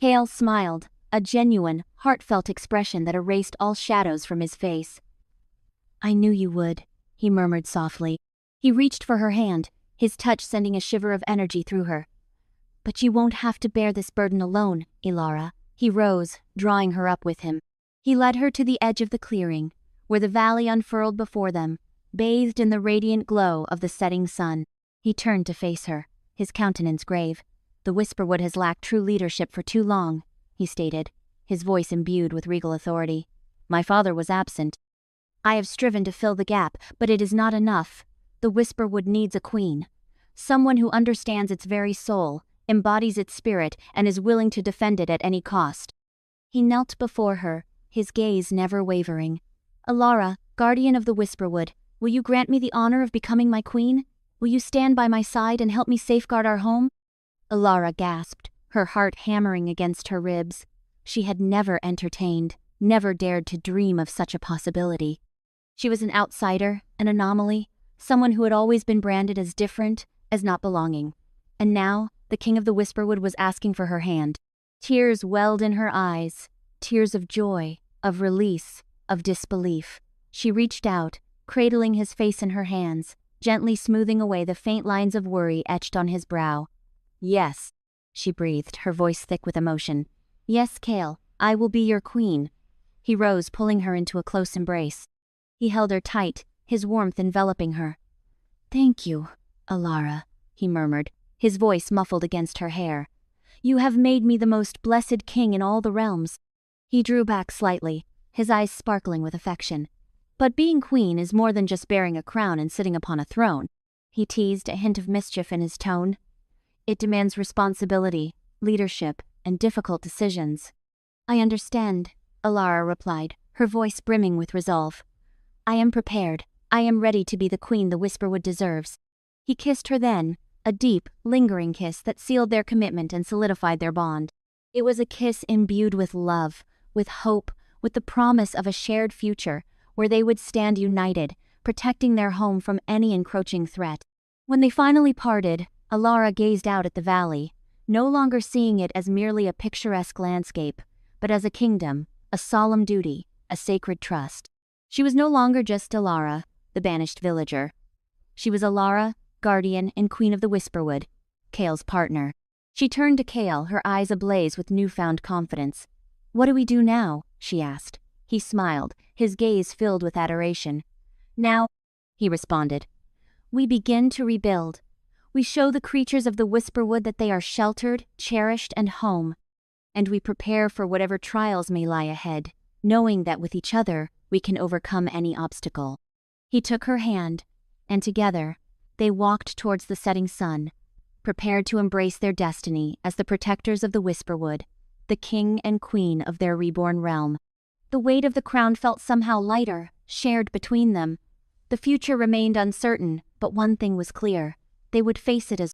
Kael smiled, a genuine, heartfelt expression that erased all shadows from his face. I knew you would, he murmured softly. He reached for her hand, his touch sending a shiver of energy through her. But you won't have to bear this burden alone, Alara. He rose, drawing her up with him. He led her to the edge of the clearing, where the valley unfurled before them, bathed in the radiant glow of the setting sun. He turned to face her, his countenance grave. The Whisperwood has lacked true leadership for too long, he stated, his voice imbued with regal authority. My father was absent. I have striven to fill the gap, but it is not enough. The Whisperwood needs a queen. Someone who understands its very soul, embodies its spirit, and is willing to defend it at any cost. He knelt before her, his gaze never wavering. Alara, guardian of the Whisperwood, will you grant me the honor of becoming my queen? Will you stand by my side and help me safeguard our home? Alara gasped, her heart hammering against her ribs. She had never entertained, never dared to dream of such a possibility. She was an outsider, an anomaly, someone who had always been branded as different, as not belonging. And now, the king of the Whisperwood was asking for her hand. Tears welled in her eyes, tears of joy, of release, of disbelief. She reached out, cradling his face in her hands, gently smoothing away the faint lines of worry etched on his brow. Yes, she breathed, her voice thick with emotion. Yes, Kael, I will be your queen. He rose, pulling her into a close embrace. He held her tight, his warmth enveloping her. Thank you, Alara, he murmured, his voice muffled against her hair. You have made me the most blessed king in all the realms. He drew back slightly, his eyes sparkling with affection. But being queen is more than just bearing a crown and sitting upon a throne. He teased, a hint of mischief in his tone. It demands responsibility, leadership, and difficult decisions. I understand, Alara replied, her voice brimming with resolve. I am prepared. I am ready to be the queen the Whisperwood deserves. He kissed her then, a deep, lingering kiss that sealed their commitment and solidified their bond. It was a kiss imbued with love, with hope, with the promise of a shared future, where they would stand united, protecting their home from any encroaching threat. When they finally parted, Alara gazed out at the valley, no longer seeing it as merely a picturesque landscape, but as a kingdom, a solemn duty, a sacred trust. She was no longer just Alara, the banished villager. She was Alara, guardian and queen of the Whisperwood, Kael's partner. She turned to Kael, her eyes ablaze with newfound confidence. What do we do now? She asked. He smiled, his gaze filled with adoration. Now, he responded, we begin to rebuild. We show the creatures of the Whisperwood that they are sheltered, cherished, and home. And we prepare for whatever trials may lie ahead, knowing that with each other, we can overcome any obstacle. He took her hand, and together, they walked towards the setting sun, prepared to embrace their destiny as the protectors of the Whisperwood, the king and queen of their reborn realm. The weight of the crown felt somehow lighter, shared between them. The future remained uncertain, but one thing was clear. They would face it as